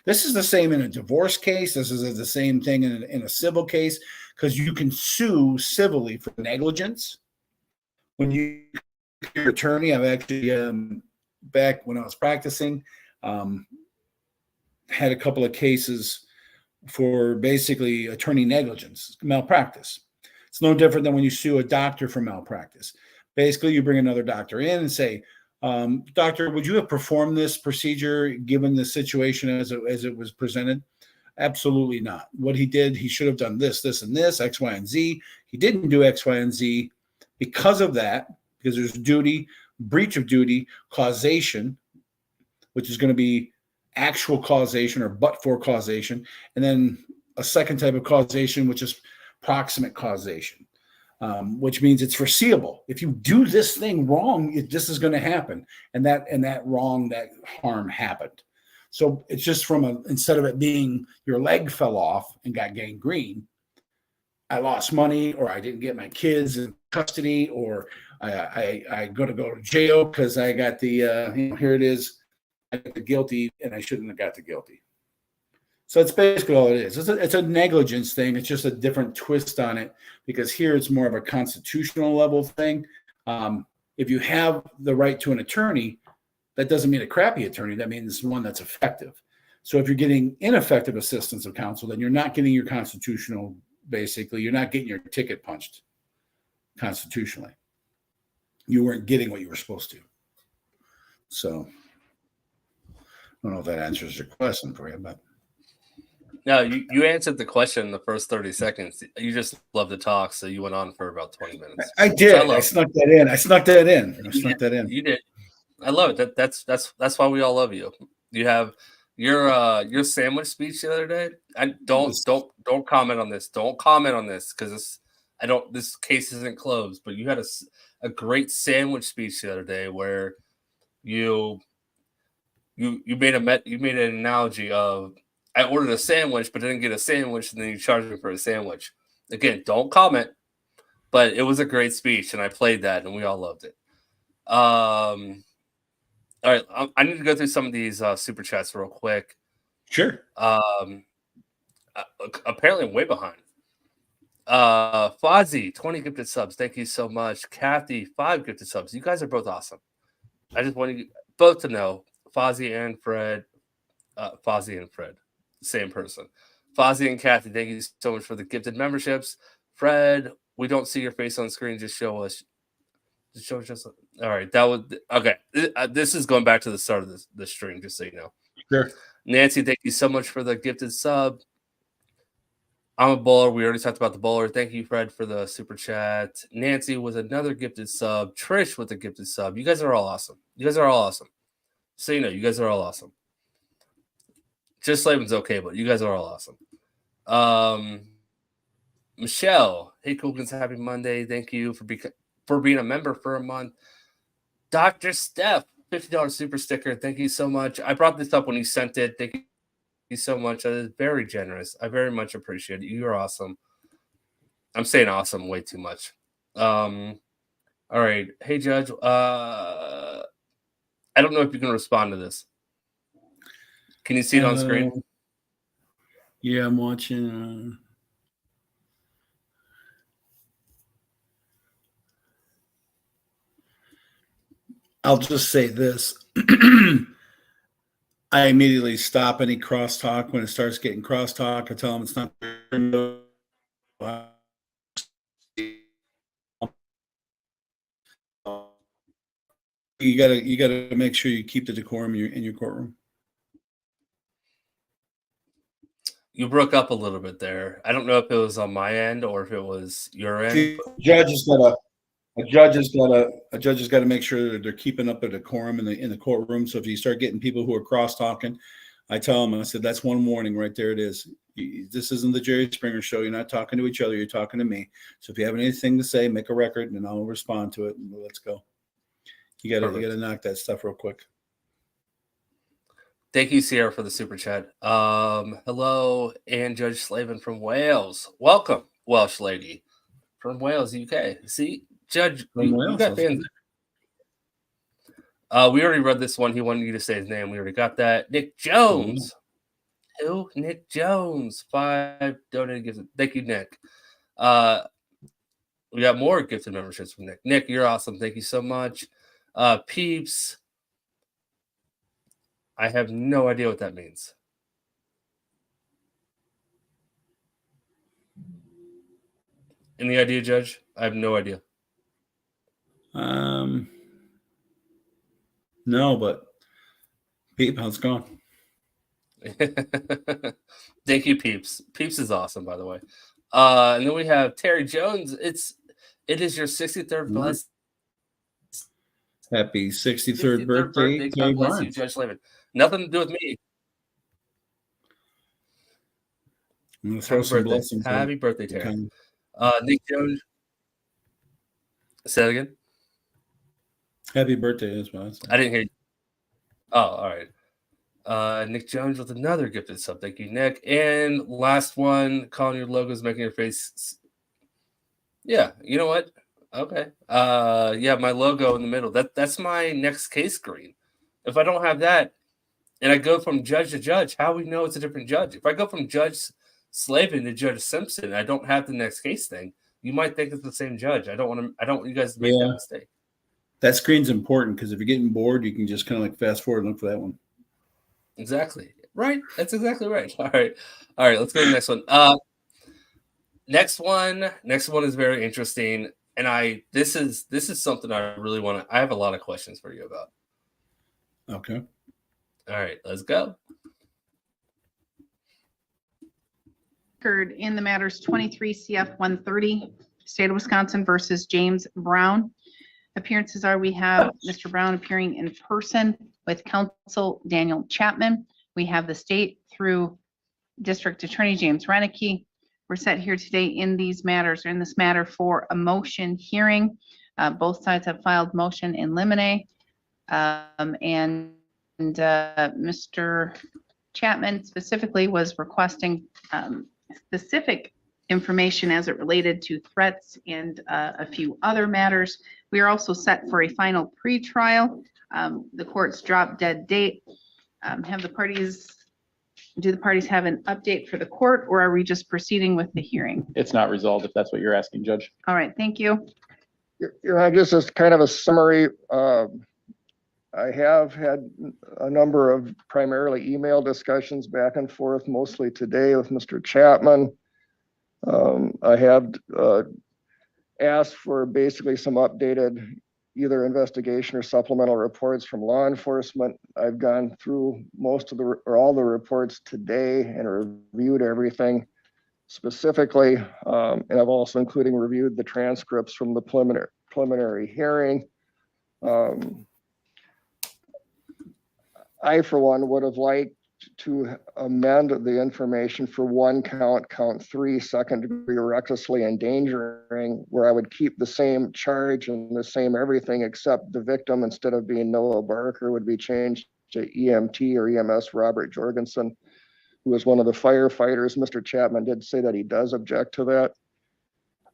S2: This is the same in a divorce case. This is the same thing in a civil case, because you can sue civilly for negligence. When you're an attorney, I've actually, back when I was practicing, had a couple of cases for basically attorney negligence, malpractice. It's no different than when you sue a doctor for malpractice. Basically, you bring another doctor in and say, doctor, would you have performed this procedure given the situation as it was presented? Absolutely not. What he did, he should have done this, this, and this, X, Y, and Z. He didn't do X, Y, and Z. Because of that, because there's duty, breach of duty, causation, which is going to be actual causation or but-for causation, and then a second type of causation, which is proximate causation, which means it's foreseeable. If you do this thing wrong, this is going to happen, and that harm happened. So it's just instead of it being your leg fell off and got gangrene, I lost money, or I didn't get my kids in custody, or I got to go to jail because I got here it is, I got the guilty and I shouldn't have got the guilty. So it's basically all it is. It's a negligence thing. It's just a different twist on it, because here it's more of a constitutional level thing. If you have the right to an attorney, that doesn't mean a crappy attorney. That means one that's effective. So if you're getting ineffective assistance of counsel, then you're not getting your constitutional, basically, you're not getting your ticket punched constitutionally. You weren't getting what you were supposed to. So I don't know if that answers your question for you, but.
S1: No, you answered the question in the first 30 seconds. You just love to talk, so you went on for about 20 minutes.
S2: I did.
S1: I
S2: snuck that in. I snuck that in.
S1: You did. I love it. That's why we all love you. You have your sandwich speech the other day. I don't comment on this. Don't comment on this, because this case isn't closed. But you had a great sandwich speech the other day where you made an analogy of, I ordered a sandwich but didn't get a sandwich, and then you charged me for a sandwich. Again, don't comment. but it was a great speech, and I played that, and we all loved it. All right, I need to go through some of these super chats real quick.
S2: Sure.
S1: Apparently, I'm way behind. Fozzie, 20 gifted subs. Thank you so much. Kathy, 5 gifted subs. You guys are both awesome. I just want you both to know Fozzie and Fred, same person. Fozzie and Kathy, thank you so much for the gifted memberships. Fred, we don't see your face on screen. Just show us. Just show us. All right, that was okay. This is going back to the start of the stream, just so you know.
S2: Sure.
S1: Nancy, thank you so much for the gifted sub. I'm a bowler. We already talked about the bowler. Thank you, Fred, for the super chat. Nancy with another gifted sub. Trish with a gifted sub. You guys are all awesome. You guys are all awesome. So you know, you guys are all awesome. Just Slaven's okay, but you guys are all awesome. Michelle, hey, Coolins, happy Monday. Thank you for being a member for a month. Dr. Steph, $50 super sticker. Thank you so much. I brought this up when you sent it. Thank you so much. That is very generous. I very much appreciate it. You're awesome. I'm saying awesome way too much. All right. Hey, Judge. I don't know if you can respond to this. Can you see it on screen?
S2: Yeah, I'm watching. I'll just say this. I immediately stop any crosstalk when it starts getting crosstalk. I tell them it's not. You gotta make sure you keep the decorum in your courtroom.
S1: You broke up a little bit there. I don't know if it was on my end or if it was your end.
S2: A judge has got to make sure that they're keeping up a decorum in the courtroom. So if you start getting people who are cross talking, I tell them, I said, that's one warning right there. It is. This isn't the Jerry Springer show. You're not talking to each other. You're talking to me. So if you have anything to say, make a record and I'll respond to it. And let's go. You gotta knock that stuff real quick.
S1: Thank you, Sierra, for the super chat. Hello, and Judge Slaven from Wales. Welcome, Welsh lady from Wales, UK. See, Judge, you got fans. We already read this one. He wanted you to say his name. We already got that. Nick Jones. Who? Nick Jones. 5 donated gifts. Thank you, Nick. We got more gifted memberships from Nick. Nick, you're awesome. Thank you so much. Peeps. I have no idea what that means. Any idea, Judge? I have no idea.
S2: No, but Peep, how's it going?
S1: Thank you, Peeps. Peeps is awesome, by the way. And then we have Terry Jones. It is your 63rd blessed.
S2: Happy 63rd birthday.
S1: God bless you, Judge Slaven. Nothing to do with me.
S2: I'm gonna throw some blessings.
S1: Happy birthday, Terry. Nick Jones. Say that again.
S2: Happy birthday as well.
S1: I didn't hear you. Oh, all right. Nick Jones with another gifted sub. Thank you, Nick. And last one, Colin, your logo is making your face. Yeah, you know what? Okay. Yeah, my logo in the middle. That's my next case screen. If I don't have that, and I go from judge to judge, how we know it's a different judge? If I go from Judge Slaven to Judge Simpson, I don't have the next case thing. You might think it's the same judge. I don't want you guys to make that mistake.
S2: That screen's important because if you're getting bored, you can just kind of like fast forward and look for that one.
S1: Exactly. Right. That's exactly right. All right. Let's go to the next one. Next one is very interesting. And this is something I really want to. I have a lot of questions for you about.
S2: Okay.
S1: All right, let's go.
S8: In the matters 23 CF 130, State of Wisconsin versus James Brown. Appearances are we have Mr. Brown appearing in person with counsel Daniel Chapman. We have the state through District Attorney James Renicky. We're set here today in these matters, or in this matter, for a motion hearing. Both sides have filed motion in limine. And Mr. Chapman specifically was requesting specific information as it related to threats and a few other matters. We are also set for a final pretrial. The court's drop dead date. Do the parties have an update for the court, or are we just proceeding with the hearing?
S9: It's not resolved, if that's what you're asking, Judge.
S8: All right, thank you.
S5: Just as kind of a summary, I have had a number of primarily email discussions back and forth, mostly today with Mr. Chapman. I have asked for basically some updated either investigation or supplemental reports from law enforcement. I've gone through most of all the reports today and reviewed everything specifically. And I've also reviewed the transcripts from the preliminary hearing. I, for one, would have liked to amend the information for one count 3, second degree recklessly endangering, where I would keep the same charge and the same everything, except the victim, instead of being Noah Barker, would be changed to EMT or EMS Robert Jorgensen, who was one of the firefighters. Mr. Chapman did say that he does object to that.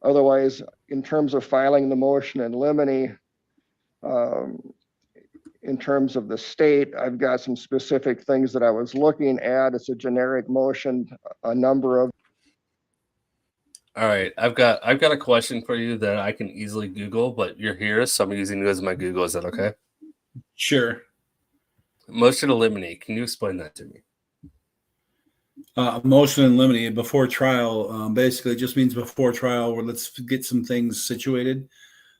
S5: Otherwise, in terms of filing the motion in limine, in terms of the state, I've got some specific things that I was looking at. It's a generic motion, a number of.
S1: All right, I've got a question for you that I can easily Google, but you're here, so I'm using you as my Google. Is that okay?
S2: Sure.
S1: Motion to eliminate. Can you explain that to me?
S2: Motion in limine before trial basically just means before trial, where let's get some things situated.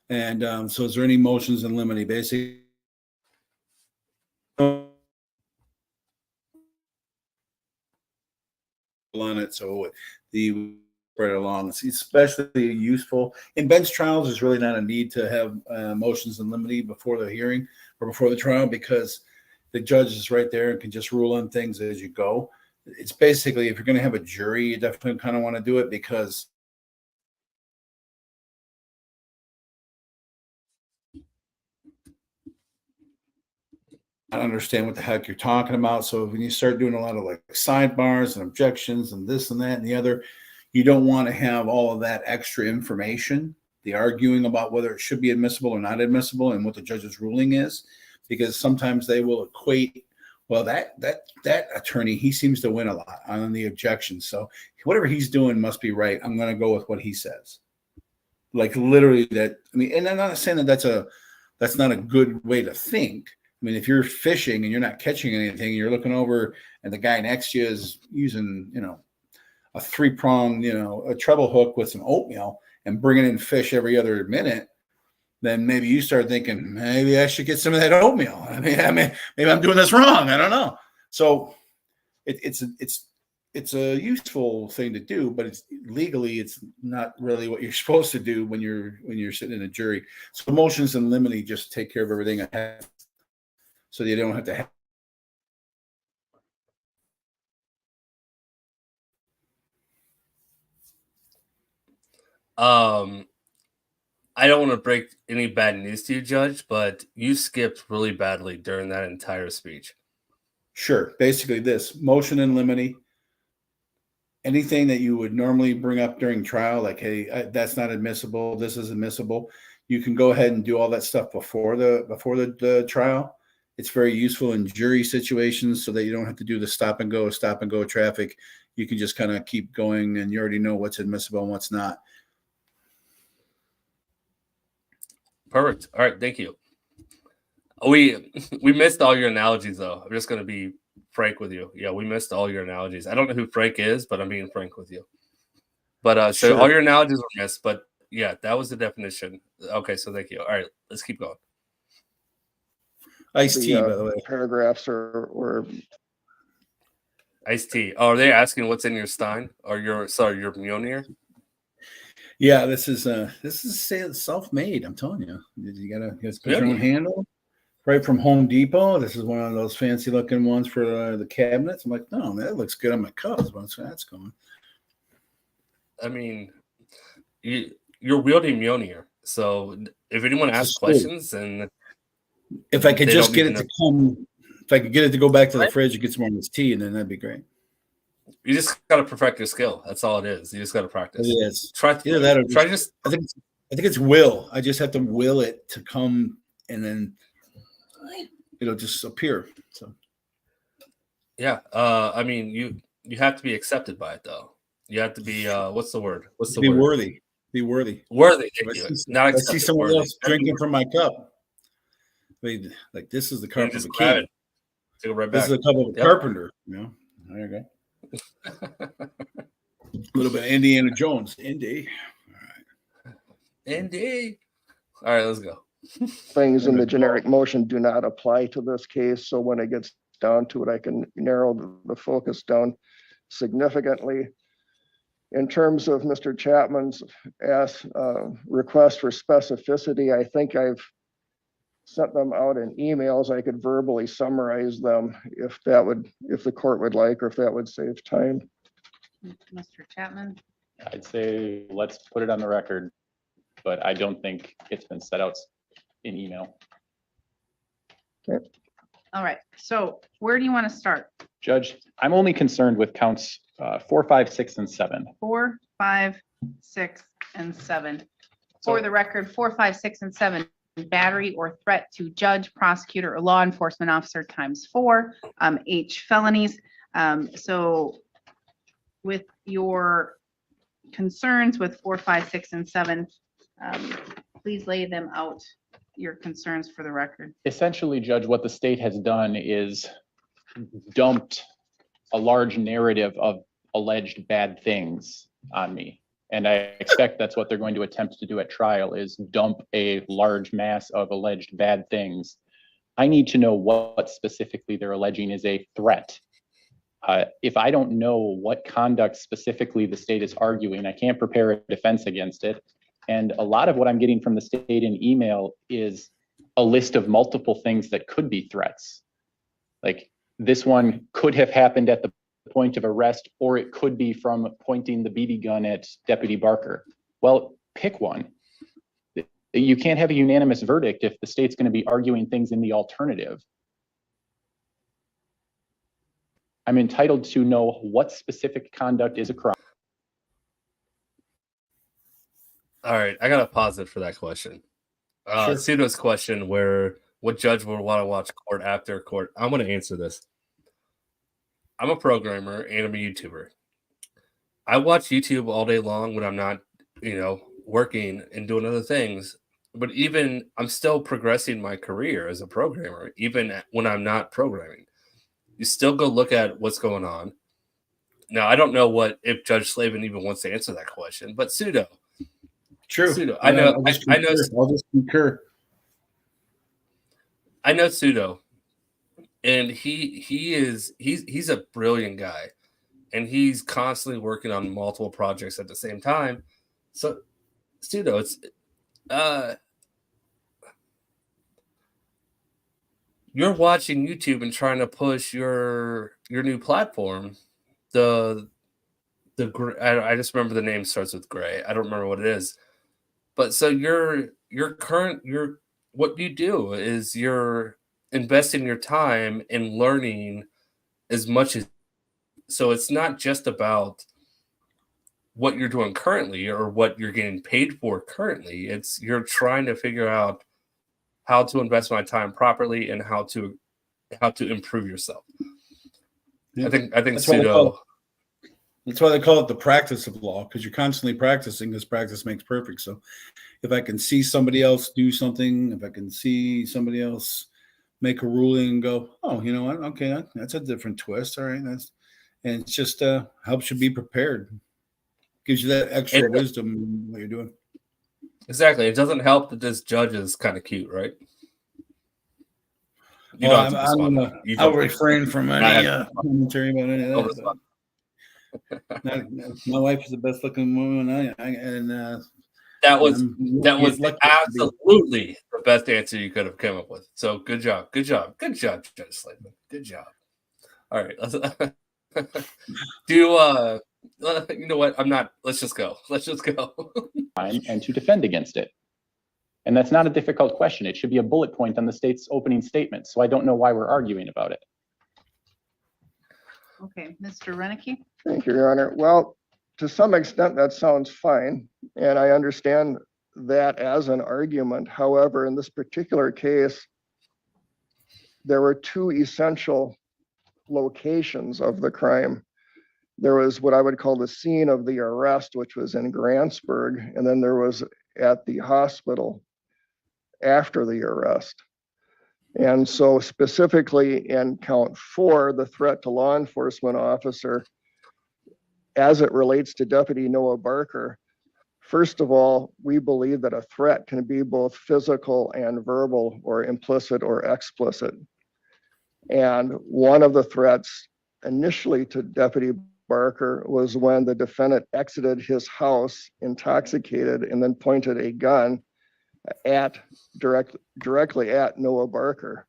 S2: And so is there any motions in limine? Basically, on it, so the right along, it's especially useful in bench trials. There's really not a need to have motions in limine before the hearing or before the trial, because the judge is right there and can just rule on things as you go. It's basically, if you're going to have a jury, you definitely kind of want to do it, because I don't understand what the heck you're talking about. So when you start doing a lot of like sidebars and objections and this and that and the other, you don't want to have all of that extra information, the arguing about whether it should be admissible or not admissible and what the judge's ruling is, because sometimes they will equate, well, that attorney, he seems to win a lot on the objections, so whatever he's doing must be right. I'm going to go with what he says. Like literally that. I mean, and I'm not saying that that's not a good way to think. I mean, if you're fishing and you're not catching anything, you're looking over and the guy next to you is using, a 3-prong, a treble hook with some oatmeal and bringing in fish every other minute, then maybe you start thinking, maybe I should get some of that oatmeal. I mean, maybe I'm doing this wrong. I don't know. So it's a useful thing to do, but it's legally, it's not really what you're supposed to do when you're sitting in a jury. So motions in limine just take care of everything ahead, so you don't have to have.
S1: I don't want to break any bad news to you, Judge, but you skipped really badly during that entire speech.
S2: Sure. Basically this motion in limine, anything that you would normally bring up during trial, like, hey, that's not admissible, this is admissible, you can go ahead and do all that stuff before the trial. It's very useful in jury situations so that you don't have to do the stop and go traffic. You can just kind of keep going and you already know what's admissible and what's not.
S1: Perfect. All right. Thank you. We missed all your analogies, though. I'm just going to be frank with you. Yeah, we missed all your analogies. I don't know who Frank is, but I'm being frank with you. But so
S2: Sure.
S1: all your analogies were missed. But yeah, that was the definition. Okay, so thank you. All right, let's keep going.
S2: Iced tea, by the way.
S5: Paragraphs or
S1: Iced tea. Oh, are they asking what's in your Stein or your Mjolnir?
S2: Yeah, this is self-made. I'm telling you, you gotta put your own handle. Right from Home Depot. This is one of those fancy looking ones for the cabinets. I'm like, no, man, that looks good on my cups. What's that's going?
S1: I mean, you're wielding Mjolnir. So if anyone asks questions, and
S2: if I could just get it to come, if I could get it to go back to the fridge and get some more of this tea, and then that'd be great.
S1: You just got to perfect your skill. That's all it is. You just got to practice.
S2: It is.
S1: Try
S2: Either that or
S1: try just.
S2: I think it's will. I just have to will it to come, and then it'll just appear. So
S1: Yeah. I mean, you have to be accepted by it, though. You have to be. What's the word? What's the
S2: be
S1: word?
S2: worthy. Be worthy.
S1: Worthy.
S2: I see someone else drinking from my cup. I mean, like this is the cup of a king.
S1: Take it right
S2: This
S1: back.
S2: is a cup of a carpenter. You know, there you go. A little bit of Indiana Jones. Indy. All right.
S1: Indy. All right, let's go.
S5: Things in the generic motion do not apply to this case. So when it gets down to it, I can narrow the focus down significantly. In terms of Mr. Chapman's request for specificity, I think I've sent them out in emails. I could verbally summarize them if the court would like, or if that would save time.
S8: Mr. Chapman?
S9: I'd say let's put it on the record, but I don't think it's been set out in email.
S5: Okay.
S8: All right, so where do you want to start?
S9: Judge, I'm only concerned with counts 4, 5, 6, and 7.
S8: 4, 5, 6, and 7. For the record, 4, 5, 6, and 7, battery or threat to judge, prosecutor, or law enforcement officer ×4, H felonies. So with your concerns with 4, 5, 6, and 7, please lay them out, your concerns for the record.
S9: Essentially, Judge, what the state has done is dumped a large narrative of alleged bad things on me. And I expect that's what they're going to attempt to do at trial, is dump a large mass of alleged bad things. I need to know what specifically they're alleging is a threat. If I don't know what conduct specifically the state is arguing, I can't prepare a defense against it. And a lot of what I'm getting from the state in email is a list of multiple things that could be threats. Like this one could have happened at the point of arrest, or it could be from pointing the BB gun at Deputy Barker. Well, pick one. You can't have a unanimous verdict if the state's going to be arguing things in the alternative. I'm entitled to know what specific conduct is a crime.
S1: All right, I got to pause it for that question.
S2: Sure.
S1: Pseudo's question, where what judge would want to watch court after court? I'm going to answer this. I'm a programmer and I'm a YouTuber. I watch YouTube all day long when I'm not, working and doing other things. But even I'm still progressing my career as a programmer, even when I'm not programming. You still go look at what's going on. Now, I don't know if Judge Slaven even wants to answer that question, but Pseudo.
S2: True.
S1: Pseudo. I know.
S2: I'll just concur.
S1: I know Pseudo, and he's a brilliant guy, and he's constantly working on multiple projects at the same time. So, Pseudo, it's you're watching YouTube and trying to push your new platform. I just remember the name starts with Gray. I don't remember what it is. But so what you do is you're investing your time in learning as much as, so it's not just about what you're doing currently or what you're getting paid for currently. It's you're trying to figure out how to invest my time properly and how to improve yourself.
S2: Yeah.
S1: I think
S2: That's
S1: Pseudo.
S2: That's why they call it the practice of law, because you're constantly practicing, because practice makes perfect. So if I can see somebody else do something, if I can see somebody else make a ruling and go, oh, you know what? Okay, that's a different twist. All right. And it just helps you be prepared. Gives you that extra wisdom in what you're doing.
S1: Exactly. It doesn't help that this judge is kind of cute, right?
S2: I'll refrain from any commentary about any of that. My wife is the best looking woman.
S1: That was absolutely the best answer you could have come up with. So good job, Judge Slaven. Good job. All right, you know what? Let's just go.
S9: And to defend against it. And that's not a difficult question. It should be a bullet point on the state's opening statement. So I don't know why we're arguing about it.
S8: Okay, Mr. Renicky?
S5: Thank you, Your Honor. Well, to some extent, that sounds fine, and I understand that as an argument. However, in this particular case, there were two essential locations of the crime. There was what I would call the scene of the arrest, which was in Grantsburg, and then there was at the hospital after the arrest. And so specifically in count 4, the threat to law enforcement officer, as it relates to Deputy Noah Barker, first of all, we believe that a threat can be both physical and verbal, or implicit or explicit. And one of the threats initially to Deputy Barker was when the defendant exited his house intoxicated and then pointed a gun directly at Noah Barker.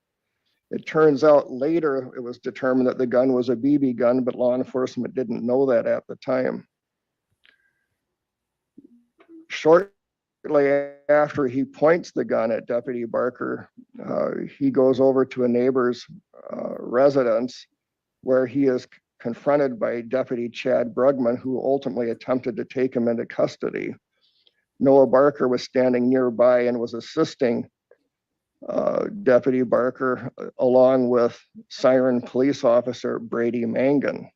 S5: It turns out later it was determined that the gun was a BB gun, but law enforcement didn't know that at the time. Shortly after he points the gun at Deputy Barker, he goes over to a neighbor's residence where he is confronted by Deputy Chad Brugman, who ultimately attempted to take him into custody. Noah Barker was standing nearby and was assisting Deputy Barker along with Siren Police Officer Brady Mangan.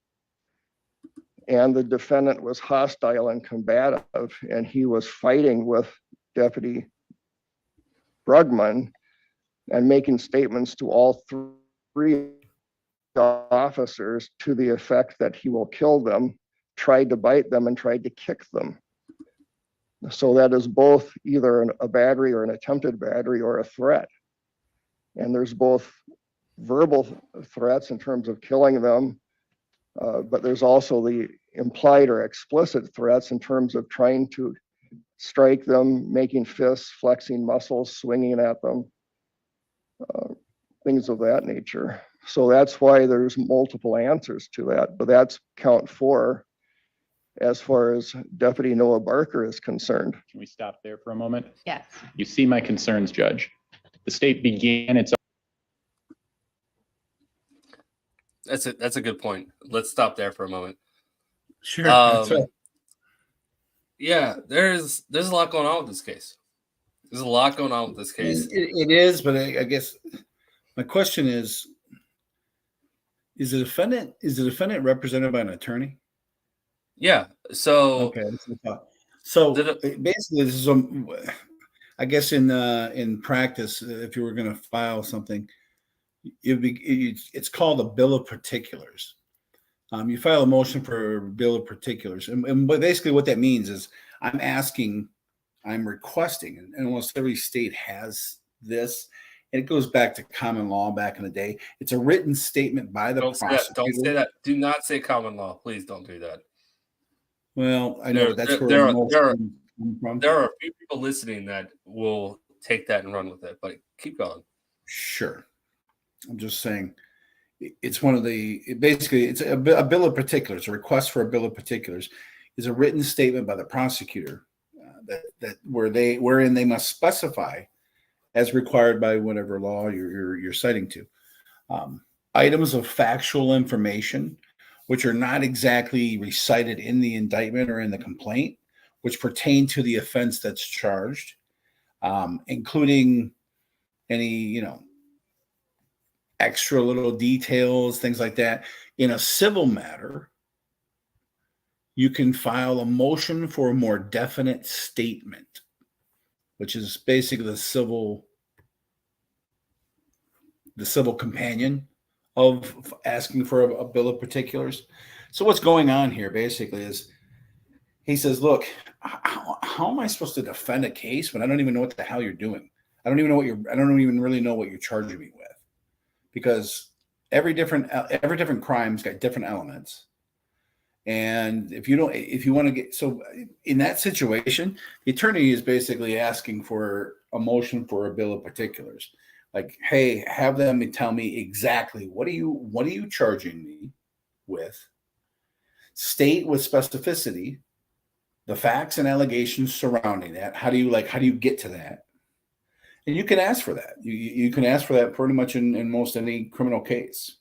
S5: And the defendant was hostile and combative, and he was fighting with Deputy Brugman and making statements to all three officers to the effect that he will kill them, tried to bite them, and tried to kick them. So that is both either a battery or an attempted battery or a threat. And there's both verbal threats in terms of killing them, but there's also the implied or explicit threats in terms of trying to strike them, making fists, flexing muscles, swinging at them, things of that nature. So that's why there's multiple answers to that, but that's count 4 as far as Deputy Noah Barker is concerned.
S9: Can we stop there for a moment?
S8: Yes.
S9: You see my concerns, Judge. The state began its
S1: That's a good point. Let's stop there for a moment.
S2: Sure. That's right.
S1: Yeah, there's a lot going on with this case. There's a lot going on with this case.
S2: It is, but I guess my question is the defendant represented by an attorney?
S1: Yeah. So
S2: Okay. So
S1: Did it-
S2: basically, this is I guess in practice, if you were going to file something, it's called a bill of particulars. You file a motion for a bill of particulars, and basically what that means is I'm requesting, and almost every state has this, and it goes back to common law back in the day. It's a written statement by the prosecutor.
S1: Don't say that. Do not say common law. Please don't do that.
S2: Well, I know that's where
S1: there
S2: most
S1: are
S2: things come from.
S1: there are a few people listening that will take that and run with it, but keep going.
S2: Sure. I'm just saying it's one of basically it's a bill of particulars. A request for a bill of particulars is a written statement by the prosecutor wherein they must specify, as required by whatever law you're citing to, items of factual information which are not exactly recited in the indictment or in the complaint, which pertain to the offense that's charged, including any, extra little details, things like that. In a civil matter, you can file a motion for a more definite statement, which is basically the civil companion of asking for a bill of particulars. So what's going on here basically is he says, look, how am I supposed to defend a case when I don't even know what the hell you're doing? I don't even really know what you're charging me with, because every different crime's got different elements. And if you want to get, so in that situation, the attorney is basically asking for a motion for a bill of particulars. Like, hey, have them tell me exactly what are you charging me with? State with specificity the facts and allegations surrounding that. How do you get to that? And you can ask for that. You can ask for that pretty much in most any criminal case.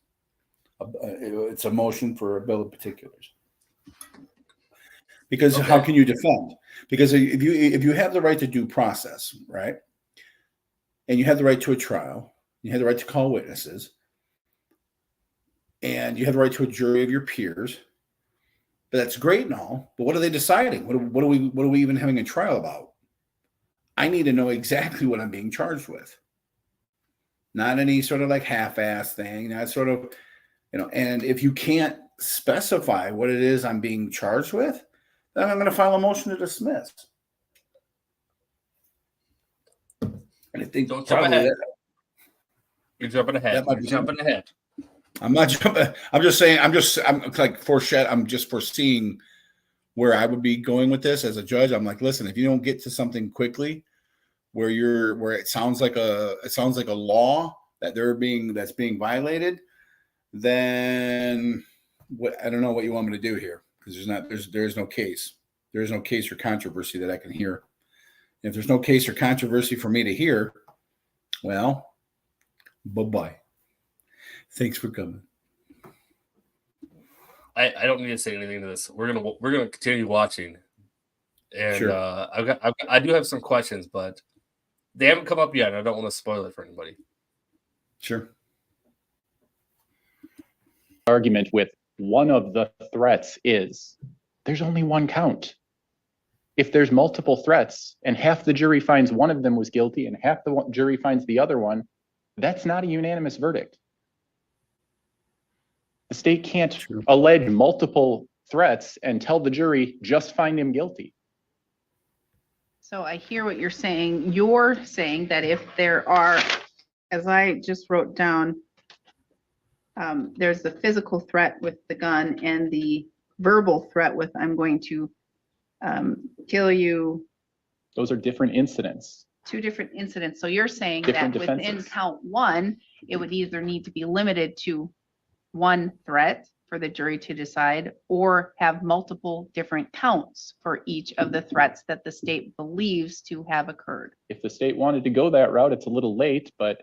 S2: It's a motion for a bill of particulars. Because
S1: Okay.
S2: how can you defend? Because if you have the right to due process, right, and you have the right to a trial, you have the right to call witnesses, and you have the right to a jury of your peers. But that's great and all. But what are they deciding? What are we even having a trial about? I need to know exactly what I'm being charged with. Not any sort of like half-ass thing. Not sort of, and if you can't specify what it is I'm being charged with, then I'm going to file a motion to dismiss. And I think
S1: Don't jump ahead. You're jumping ahead.
S2: That might
S1: You're
S2: be-
S1: jumping ahead.
S2: I'm not jumping. I'm just saying. I'm like I'm just foreseeing where I would be going with this as a judge. I'm like, listen, if you don't get to something quickly, where it sounds like a law that's being violated, then I don't know what you want me to do here, because there's no case. There is no case or controversy that I can hear. If there's no case or controversy for me to hear, well, bye-bye. Thanks for coming.
S1: I don't need to say anything to this. We're gonna continue watching, and
S2: Sure.
S1: I do have some questions, but they haven't come up yet. And I don't want to spoil it for anybody.
S2: Sure.
S9: Argument with one of the threats is there's only one count. If there's multiple threats and half the jury finds one of them was guilty and half the jury finds the other one, that's not a unanimous verdict. The state can't
S2: True.
S9: allege multiple threats and tell the jury just find him guilty.
S8: So I hear what you're saying. You're saying that if there are, as I just wrote down, there's the physical threat with the gun and the verbal threat with I'm going to kill you.
S9: Those are different incidents.
S8: Two different incidents. So you're saying
S9: Different
S8: that within
S9: defenses.
S8: count one, it would either need to be limited to one threat for the jury to decide, or have multiple different counts for each of the threats that the state believes to have occurred.
S9: If the state wanted to go that route, it's a little late, but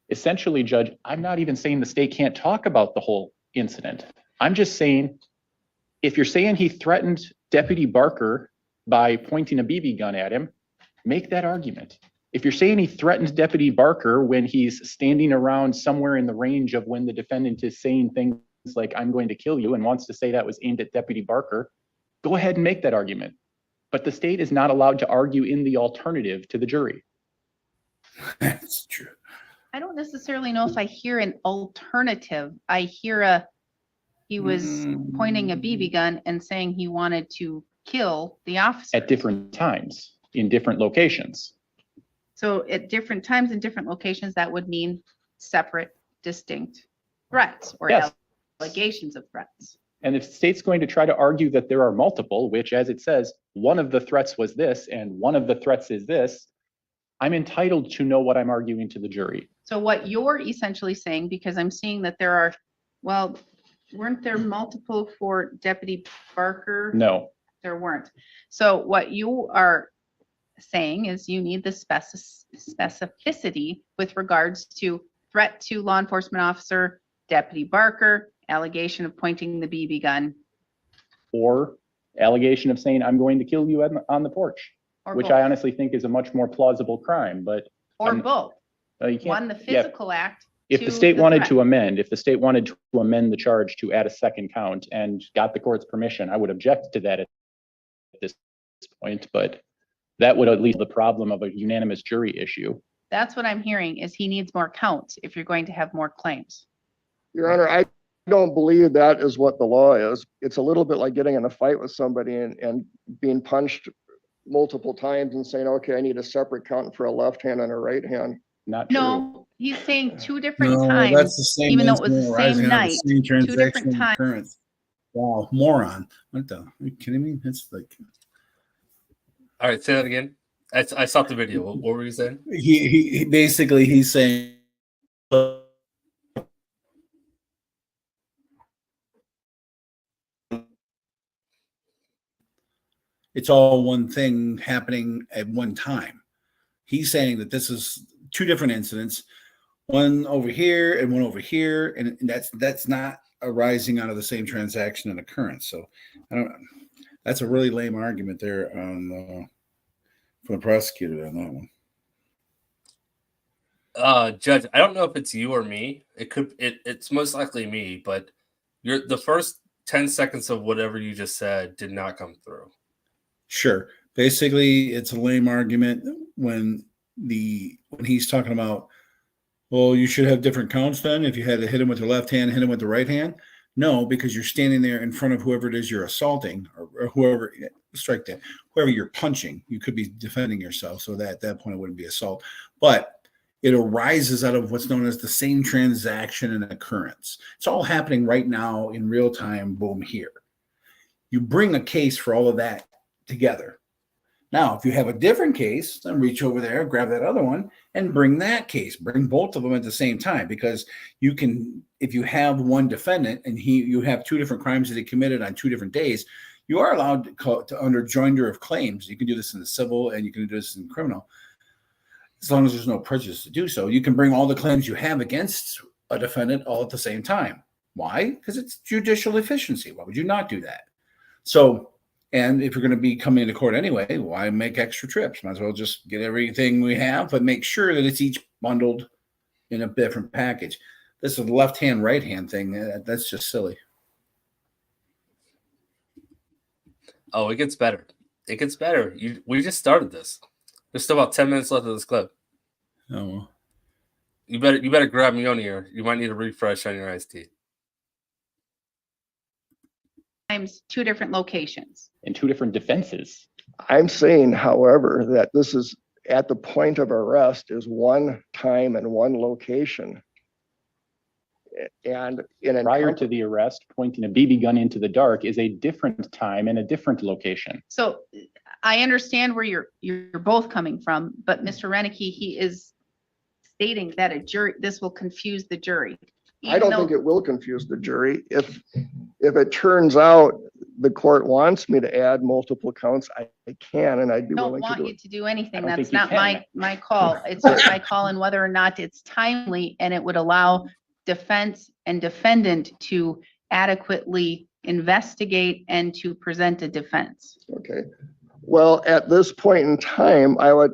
S9: essentially, Judge, I'm not even saying the state can't talk about the whole incident. I'm just saying, if you're saying he threatened Deputy Barker by pointing a BB gun at him, make that argument. If you're saying he threatened Deputy Barker when he's standing around somewhere in the range of when the defendant is saying things like, I'm going to kill you, and wants to say that was aimed at Deputy Barker, go ahead and make that argument. But the state is not allowed to argue in the alternative to the jury.
S2: That's true.
S8: I don't necessarily know if I hear an alternative. I hear he was pointing a BB gun and saying he wanted to kill the officer.
S9: At different times, in different locations.
S8: So at different times in different locations, that would mean separate, distinct threats or
S9: Yes.
S8: allegations of threats.
S9: And if the state's going to try to argue that there are multiple, which as it says, one of the threats was this and one of the threats is this, I'm entitled to know what I'm arguing to the jury.
S8: So what you're essentially saying, because I'm seeing that there are, well, weren't there multiple for Deputy Barker?
S9: No,
S8: There weren't. So what you are saying is you need the specificity with regards to threat to law enforcement officer, Deputy Barker, allegation of pointing the BB gun.
S9: or allegation of saying, I'm going to kill you on the porch,
S8: Or
S9: which
S8: both.
S9: I honestly think is a much more plausible crime, but
S8: Or
S9: I'm-
S8: both.
S9: you can't.
S8: One, the
S9: yeah,
S8: physical act.
S9: If
S8: to
S9: the state
S8: the
S9: wanted
S8: threat.
S9: to amend, if the state wanted to amend the charge to add a second count and got the court's permission, I would object to that at this point, but that would at least the problem of a unanimous jury issue.
S8: That's what I'm hearing is he needs more counts if you're going to have more claims.
S5: Your Honor, I don't believe that is what the law is. It's a little bit like getting in a fight with somebody and being punched multiple times and saying, okay, I need a separate count for a left hand and a right hand.
S9: Not true.
S8: No, he's saying two different
S2: No,
S8: times.
S2: that's the same.
S8: even though it was the
S2: incident
S8: same
S2: arising out of
S8: night,
S2: same
S8: two different
S2: transaction
S8: times.
S2: occurrence. Wow, moron! What the? Are you kidding me? It's like
S1: All right, say that again. I stopped the video. What were you saying?
S2: he basically he's saying. It's all one thing happening at one time. He's saying that this is two different incidents. one over here and one over here, and that's not arising out of the same transaction and occurrence. So I don't. That's a really lame argument there on from the prosecutor on that one.
S1: Judge, I don't know if it's you or me. It's most likely me, but the first 10 seconds of whatever you just said did not come through.
S2: Sure. Basically, it's a lame argument when he's talking about, well, you should have different counts then if you had to hit him with the left hand, hit him with the right hand. No, because you're standing there in front of whoever it is you're assaulting, or whoever, strike that, whoever you're punching. You could be defending yourself, so that at that point it wouldn't be assault. But it arises out of what's known as the same transaction and occurrence. It's all happening right now in real time, boom, here. You bring a case for all of that together. Now, if you have a different case, then reach over there, grab that other one, and bring that case. Bring both of them at the same time, because you can, if you have one defendant and you have two different crimes that he committed on 2 different days, you are allowed to under joinder of claims. You can do this in the civil and you can do this in criminal, as long as there's no prejudice to do so. You can bring all the claims you have against a defendant all at the same time. Why? Because it's judicial efficiency. Why would you not do that? So, and if you're going to be coming into court anyway, why make extra trips? Might as well just get everything we have, but make sure that it's each bundled in a different package. This is a left hand, right hand thing. That's just silly.
S1: Oh, it gets better. It gets better. We just started this. There's still about 10 minutes left of this clip.
S2: Oh, well.
S1: You better grab me on here. You might need a refresh on your iced tea.
S8: Times 2 different locations.
S9: And 2 different defenses.
S5: I'm saying, however, that this is at the point of arrest is one time and one location. And in
S9: Prior to the arrest, pointing a BB gun into the dark is a different time and a different location.
S8: So I understand where you're both coming from, but Mr. Renicky, he is stating that this will confuse the jury.
S5: I don't think it will confuse the jury. If it turns out the court wants me to add multiple counts, I can, and I'd be willing to do it.
S8: I don't want you to do anything.
S9: I don't
S8: That's
S9: think you
S8: not my call. It's just my call on whether or not it's timely, and it would allow defense and defendant to adequately investigate and to present a defense.
S5: Okay. Well, at this point in time, I would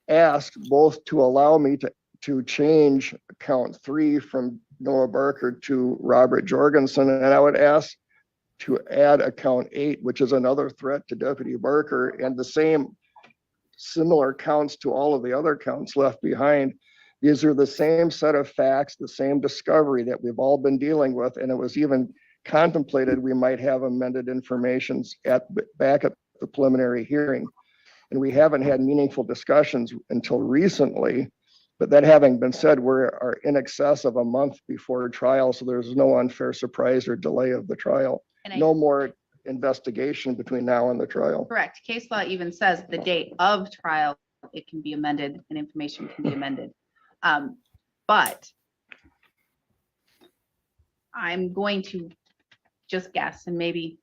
S5: ask both to allow me to change count 3 from Noah Barker to Robert Jorgensen, and I would ask to add a count 8, which is another threat to Deputy Barker, and the same similar counts to all of the other counts left behind. These are the same set of facts, the same discovery that we've all been dealing with, and it was even contemplated we might have amended information back at the preliminary hearing. And we haven't had meaningful discussions until recently. But that having been said, we are in excess of a month before trial, so there's no unfair surprise or delay of the trial. No more investigation between now and the trial.
S8: Correct. Case law even says the date of trial, it can be amended and information can be amended. But I'm going to just guess, and maybe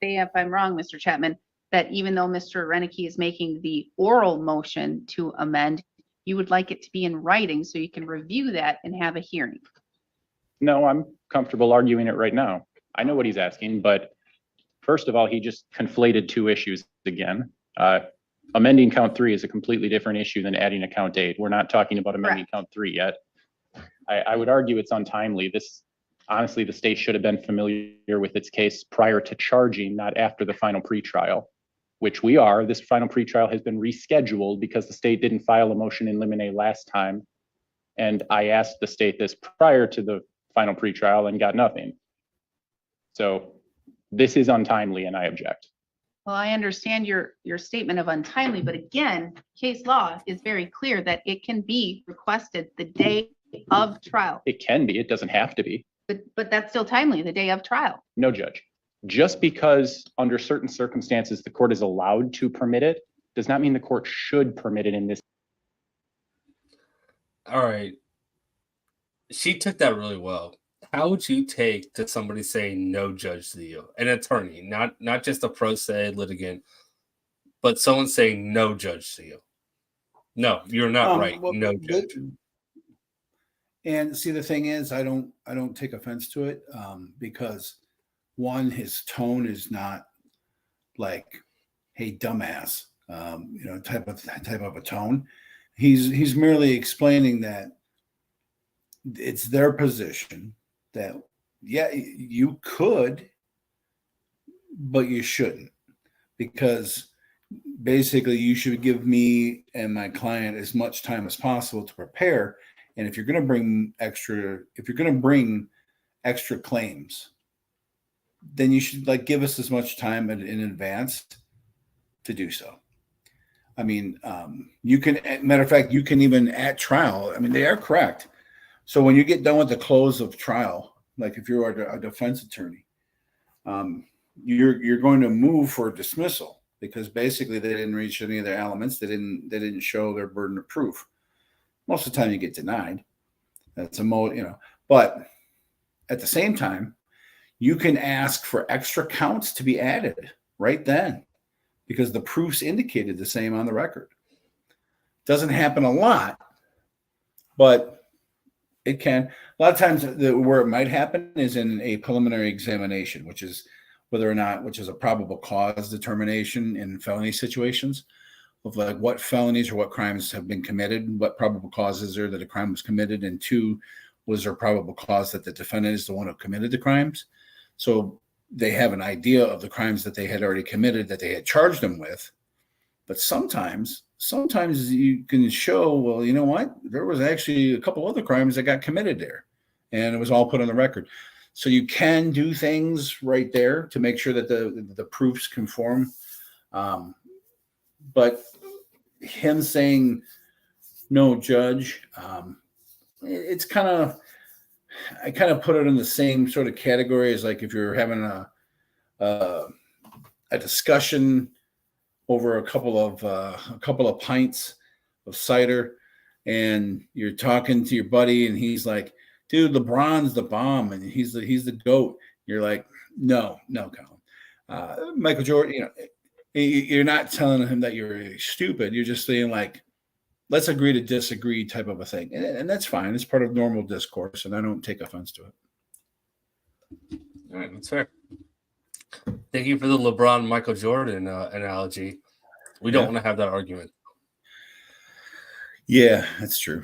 S8: say if I'm wrong, Mr. Chapman, that even though Mr. Renicky is making the oral motion to amend, you would like it to be in writing so you can review that and have a hearing.
S9: No, I'm comfortable arguing it right now. I know what he's asking, but first of all, he just conflated 2 issues again. Amending count 3 is a completely different issue than adding a count 8. We're not talking about amending count 3 yet. I would argue it's untimely. Honestly, the state should have been familiar with its case prior to charging, not after the final pretrial, which we are. This final pretrial has been rescheduled because the state didn't file a motion in limine last time. And I asked the state this prior to the final pretrial and got nothing. So this is untimely and I object.
S8: Well, I understand your statement of untimely, but again, case law is very clear that it can be requested the day of trial.
S9: It can be, it doesn't have to be.
S8: But that's still timely, the day of trial.
S9: No, Judge. Just because under certain circumstances the court is allowed to permit it does not mean the court should permit it in this.
S1: All right. She took that really well. How would you take to somebody saying no, Judge Theo, an attorney, not just a pro se litigant, but someone saying no, Judge Theo? No, you're not right.
S2: Well,
S1: No, Judge.
S2: And see, the thing is, I don't take offense to it, because one, his tone is not like, "Hey, dumbass," type of a tone. He's merely explaining that it's their position that, yeah, you could, but you shouldn't, because basically you should give me and my client as much time as possible to prepare. And if you're going to bring extra claims, then you should give us as much time in advance to do so. I mean, you can, matter of fact, you can even at trial. I mean, they are correct. So when you get done with the close of trial, like if you're a defense attorney, you're going to move for dismissal, because basically they didn't reach any of their elements. They didn't show their burden of proof. Most of the time you get denied. That's but at the same time, you can ask for extra counts to be added right then, because the proofs indicated the same on the record. Doesn't happen a lot, but it can. A lot of times where it might happen is in a preliminary examination, which is a probable cause determination in felony situations of what felonies or what crimes have been committed, what probable causes are that a crime was committed, and two, was there probable cause that the defendant is the one who committed the crimes. So they have an idea of the crimes that they had already committed, that they had charged them with. But sometimes you can show, well, you know what? There was actually a couple other crimes that got committed there, and it was all put on the record. So you can do things right there to make sure that the proofs conform. But him saying, "No, Judge," it's I kind of put it in the same sort of category as if you're having a discussion over a couple of pints of cider, and you're talking to your buddy, and he's like, "Dude, LeBron's the bomb, and he's the GOAT." You're like, "No, Colin. Michael Jordan." You're not telling him that you're stupid. You're just saying let's agree to disagree type of a thing. And that's fine. It's part of normal discourse, and I don't take offense to it.
S1: All right, that's fair. Thank you for the LeBron Michael Jordan analogy. We don't want to have that argument.
S2: Yeah, that's true.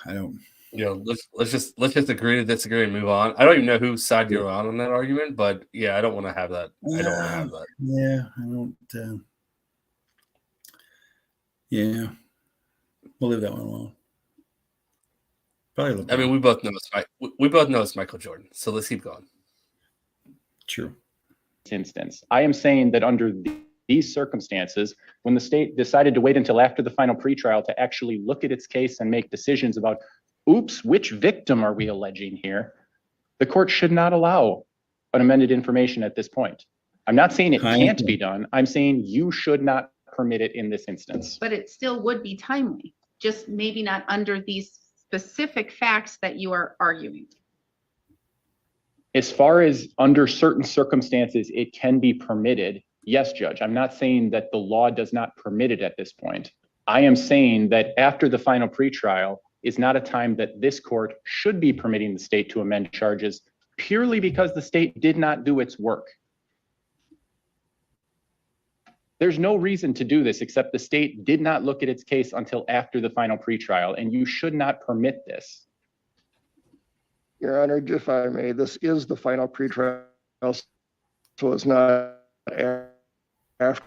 S2: I don't.
S1: Let's just agree to disagree and move on. I don't even know whose side you're on that argument, but yeah, I don't want to have that. I don't want to have that.
S2: Yeah, I don't. Yeah, we'll leave that one alone. Probably.
S1: I mean, we both know it's Michael Jordan, so let's keep going.
S2: True.
S9: Instance, I am saying that under these circumstances, when the state decided to wait until after the final pretrial to actually look at its case and make decisions about, oops, which victim are we alleging here? The court should not allow an amended information at this point. I'm not saying it can't be done. I'm saying you should not permit it in this instance.
S8: But it still would be timely, just maybe not under these specific facts that you are arguing.
S9: As far as under certain circumstances, it can be permitted. Yes, Judge. I'm not saying that the law does not permit it at this point. I am saying that after the final pretrial is not a time that this court should be permitting the state to amend charges purely because the state did not do its work. There's no reason to do this except the state did not look at its case until after the final pretrial, and you should not permit this.
S5: Your Honor, if I may, this is the final pretrial, so it's not after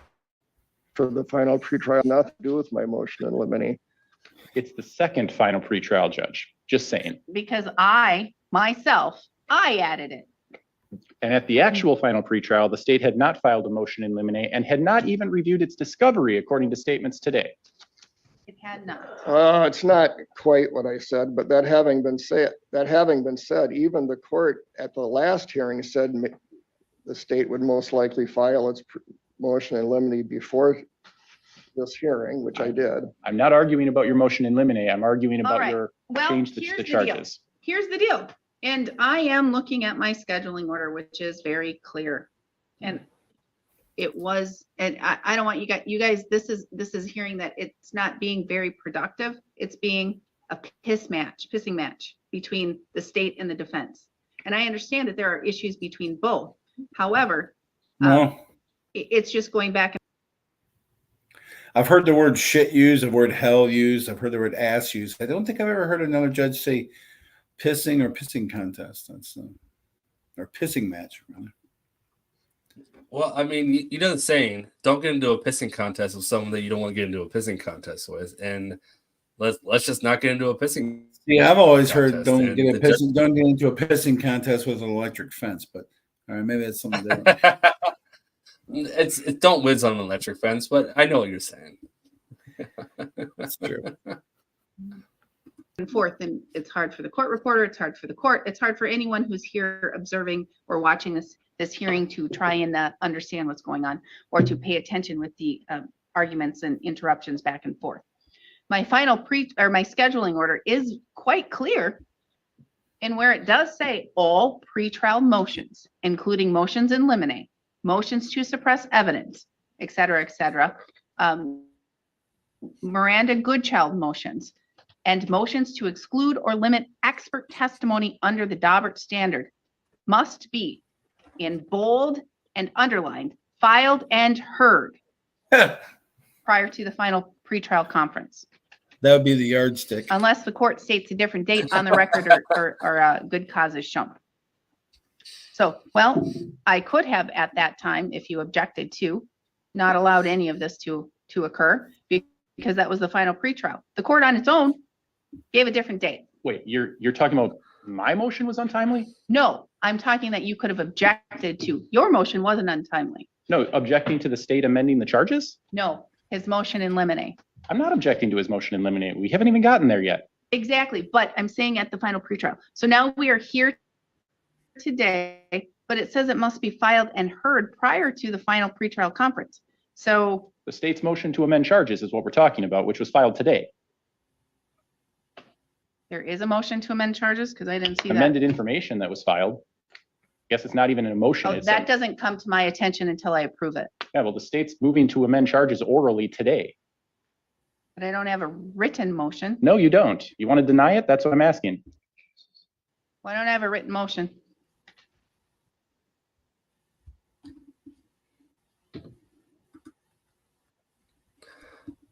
S5: the final pretrial, nothing to do with my motion in limine.
S9: It's the second final pretrial, Judge. Just saying.
S8: Because I added it.
S9: And at the actual final pretrial, the state had not filed a motion in limine and had not even reviewed its discovery, according to statements today.
S8: It had not.
S5: It's not quite what I said, but that having been said, even the court at the last hearing said the state would most likely file its motion in limine before this hearing, which I did.
S9: I'm not arguing about your motion in limine. I'm arguing about your change to the charges.
S8: Here's the deal. And I am looking at my scheduling order, which is very clear. And it was, and I don't want you guys, this is hearing that it's not being very productive. It's being a pissing match between the state and the defense. And I understand that there are issues between both. However,
S2: No,
S8: it's just going back.
S2: I've heard the word shit used, the word hell used. I've heard the word ass used. I don't think I've ever heard another judge say pissing or pissing contest. That's or pissing match. Rather.
S1: Well, I mean, you know the saying, don't get into a pissing contest with someone that you don't want to get into a pissing contest with. And let's just not get into a pissing.
S2: Yeah, I've always heard
S1: contest.
S2: don't
S1: And
S2: get
S1: the
S2: don't get into a pissing contest with an electric fence. But all right, maybe that's something different.
S1: It's don't whiz on an electric fence, but I know what you're saying.
S2: That's true.
S8: And forth, and it's hard for the court reporter, it's hard for the court, it's hard for anyone who's here observing or watching this hearing to try and understand what's going on, or to pay attention with the arguments and interruptions back and forth. My final my scheduling order is quite clear, and where it does say all pretrial motions, including motions in limine, motions to suppress evidence, et cetera, Miranda Goodchild motions, and motions to exclude or limit expert testimony under the Daubert standard must be in bold and underlined, filed and heard prior to the final pretrial conference.
S2: That would be the yardstick.
S8: Unless the court states a different date on the record or a good cause is shown. So, well, I could have at that time, if you objected to, not allowed any of this to occur because that was the final pretrial. The court on its own gave a different date.
S9: Wait, you're talking about my motion was untimely?
S8: No, I'm talking that you could have objected to. Your motion wasn't untimely.
S9: No, objecting to the state amending the charges?
S8: No, his motion in limine.
S9: I'm not objecting to his motion in limine. We haven't even gotten there yet.
S8: Exactly, but I'm saying at the final pretrial. So now we are here today, but it says it must be filed and heard prior to the final pretrial conference. So
S9: The state's motion to amend charges is what we're talking about, which was filed today.
S8: there is a motion to amend charges because I didn't see that.
S9: Amended information that was filed. Guess it's not even an emotion.
S8: Oh,
S9: It's
S8: that doesn't come to my attention until I approve it.
S9: yeah, well, the state's moving to amend charges orally today.
S8: But I don't have a written motion.
S9: No, you don't. You want to deny it? That's what I'm asking.
S8: Why don't I have a written motion?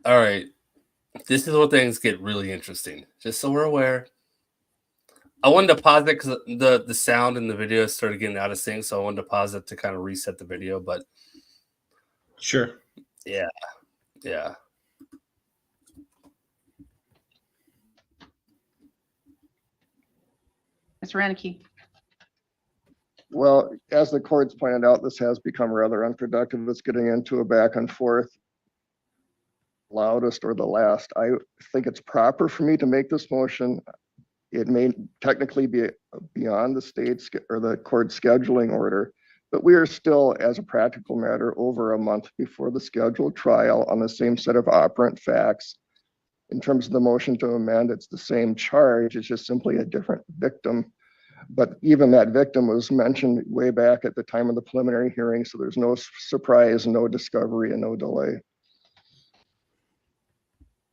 S1: All right. This is where things get really interesting. Just so we're aware. I wanted to pause it because the sound in the video started getting out of sync. So I wanted to pause it to kind of reset the video. But
S2: Sure.
S1: yeah.
S8: Mr. Renicky.
S5: Well, as the court's pointed out, this has become rather unproductive. It's getting into a back and forth. Loudest or the last. I think it's proper for me to make this motion. It may technically be beyond the state's or the court scheduling order, but we are still, as a practical matter, over a month before the scheduled trial on the same set of operant facts. In terms of the motion to amend, it's the same charge. It's just simply a different victim. But even that victim was mentioned way back at the time of the preliminary hearing, so there's no surprise, no discovery, and no delay.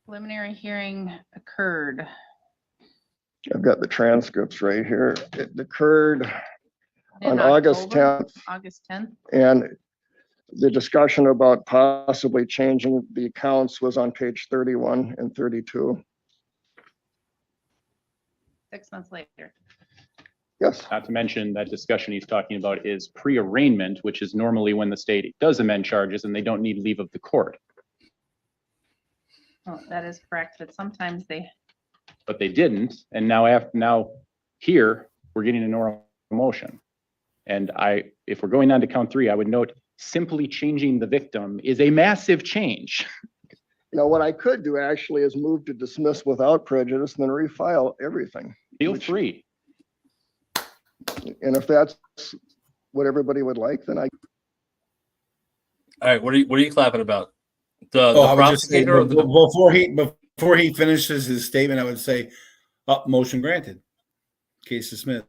S8: Preliminary hearing occurred.
S5: I've got the transcripts right here. It occurred
S8: in
S5: on August
S8: October,
S5: 10th,
S8: August 10th.
S5: and the discussion about possibly changing the accounts was on page 31 and 32.
S8: 6 months later.
S5: Yes,
S9: Not to mention that discussion he's talking about is pre-arraignment, which is normally when the state does amend charges and they don't need leave of the court.
S8: Oh, that is correct, but sometimes they,
S9: But they didn't, and now here, we're getting an oral motion. And if we're going on to count 3, I would note simply changing the victim is a massive change.
S5: you know, what I could do actually is move to dismiss without prejudice and then refile everything.
S9: Feel free.
S5: And if that's what everybody would like, then I,
S1: All right. What are you clapping about? The
S2: I would just say,
S1: prosecutor or the
S2: before he finishes his statement, I would say, motion granted. Case dismissed.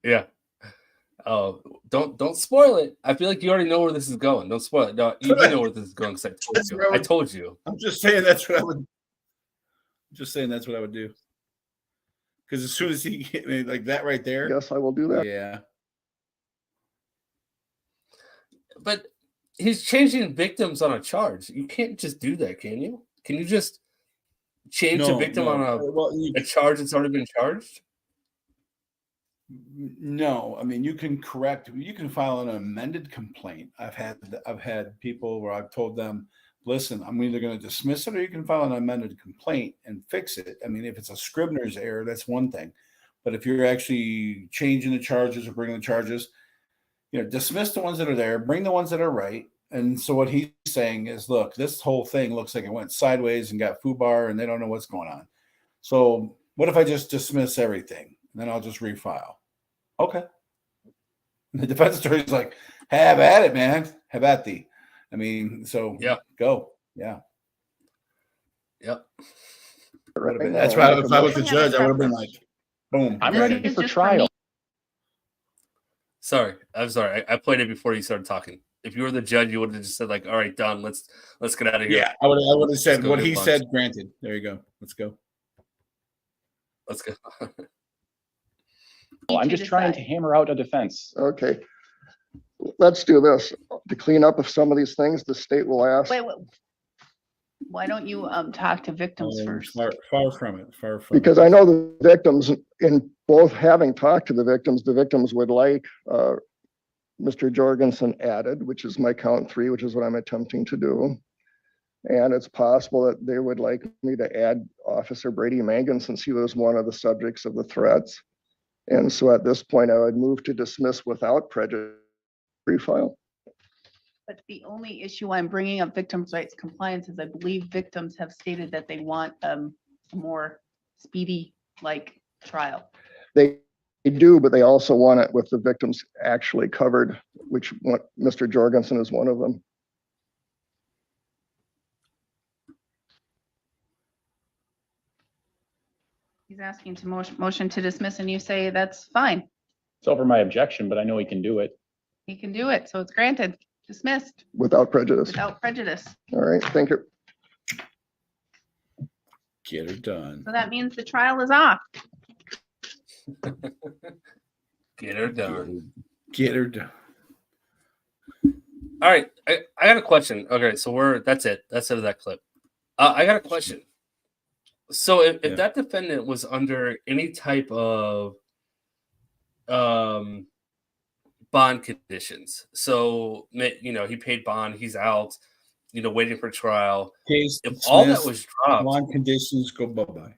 S1: Yeah. Oh, don't spoil it. I feel like you already know where this is going. Don't spoil it. No, you know where this is going because I told you.
S2: I'm just saying that's what I would. Just saying that's what I would do. Because as soon as he hit me like that right there,
S5: Yes, I will do that.
S2: yeah.
S1: But he's changing victims on a charge. You can't just do that, can you? Can you just change a victim on a charge that's already been charged?
S2: No, I mean you can file an amended complaint. I've had people where I've told them, listen, I'm either going to dismiss it or you can file an amended complaint and fix it. I mean, if it's a Scribner's error, that's one thing. But if you're actually changing the charges or bringing the charges, dismiss the ones that are there, bring the ones that are right. And so what he's saying is, look, this whole thing looks like it went sideways and got FUBAR and they don't know what's going on. So what if I just dismiss everything and then I'll just refile? Okay. And the defense attorney's like, have at it, man. Have at thee. I mean, so
S1: yeah,
S2: go. Yeah.
S1: Yep.
S2: That's why if I was the judge, I would have been like, boom.
S9: I'm ready for trial.
S1: Sorry. I'm sorry. I played it before you started talking. If you were the judge, you would have just said like, all right, done. Let's get out of here.
S2: Yeah, I would have said what he said, granted. There you go. Let's go.
S1: Let's go.
S9: Well, I'm just trying to hammer out a defense.
S5: Okay. Let's do this. To clean up of some of these things, the state will ask.
S8: Wait, why don't you talk to victims first?
S2: Far from it.
S5: Because I know the victims, in both having talked to the victims would like Mr. Jorgensen added, which is my count 3, which is what I'm attempting to do. And it's possible that they would like me to add Officer Brady Mangan since he was one of the subjects of the threats. And so at this point, I would move to dismiss without prejudice refile.
S8: But the only issue I'm bringing up victims' rights compliance is I believe victims have stated that they want a more speedy trial.
S5: They do, but they also want it with the victims actually covered, which Mr. Jorgensen is one of them.
S8: He's asking to motion to dismiss, and you say that's fine.
S9: It's over my objection, but I know he can do it.
S8: He can do it, so it's granted. Dismissed.
S5: Without prejudice.
S8: Without prejudice.
S5: All right, thank you.
S2: Get her done.
S8: So that means the trial is off.
S1: Get her done.
S2: Get her done.
S1: All right, I got a question. Okay, so that's it. That's it of that clip. I got a question. So if that defendant was under any type of bond conditions, so he paid bond, he's out, waiting for trial.
S2: Case
S1: if all that was dropped,
S2: bond conditions go bye-bye.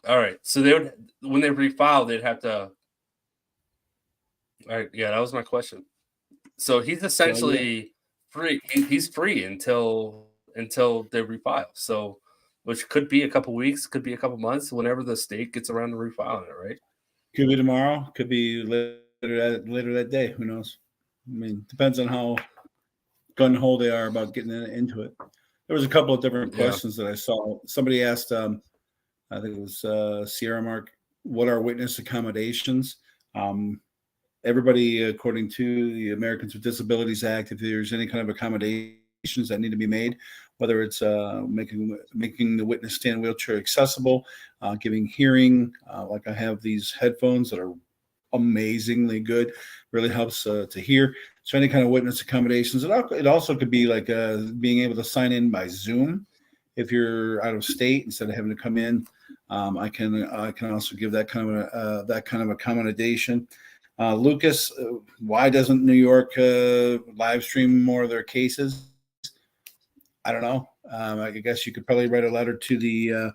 S1: All right, so they would, when they refile, they'd have to. All right, yeah, that was my question. So he's essentially free. He's free until they refile. So, which could be a couple weeks, could be a couple months, whenever the state gets around to refiling it, right?
S2: Could be tomorrow. Could be later that day. Who knows? I mean, depends on how gun ho they are about getting into it. There was a couple of different questions that I saw. Somebody asked, I think it was Sierra Mark, what are witness accommodations? Everybody, according to the Americans with Disabilities Act, if there's any kind of accommodations that need to be made, whether it's making the witness stand wheelchair accessible, giving hearing, like I have these headphones that are amazingly good, really helps to hear. So any kind of witness accommodations. It also could be like being able to sign in by Zoom if you're out of state instead of having to come in. I can also give that kind of accommodation. Lucas, why doesn't New York live stream more of their cases? I don't know. I guess you could probably write a letter to the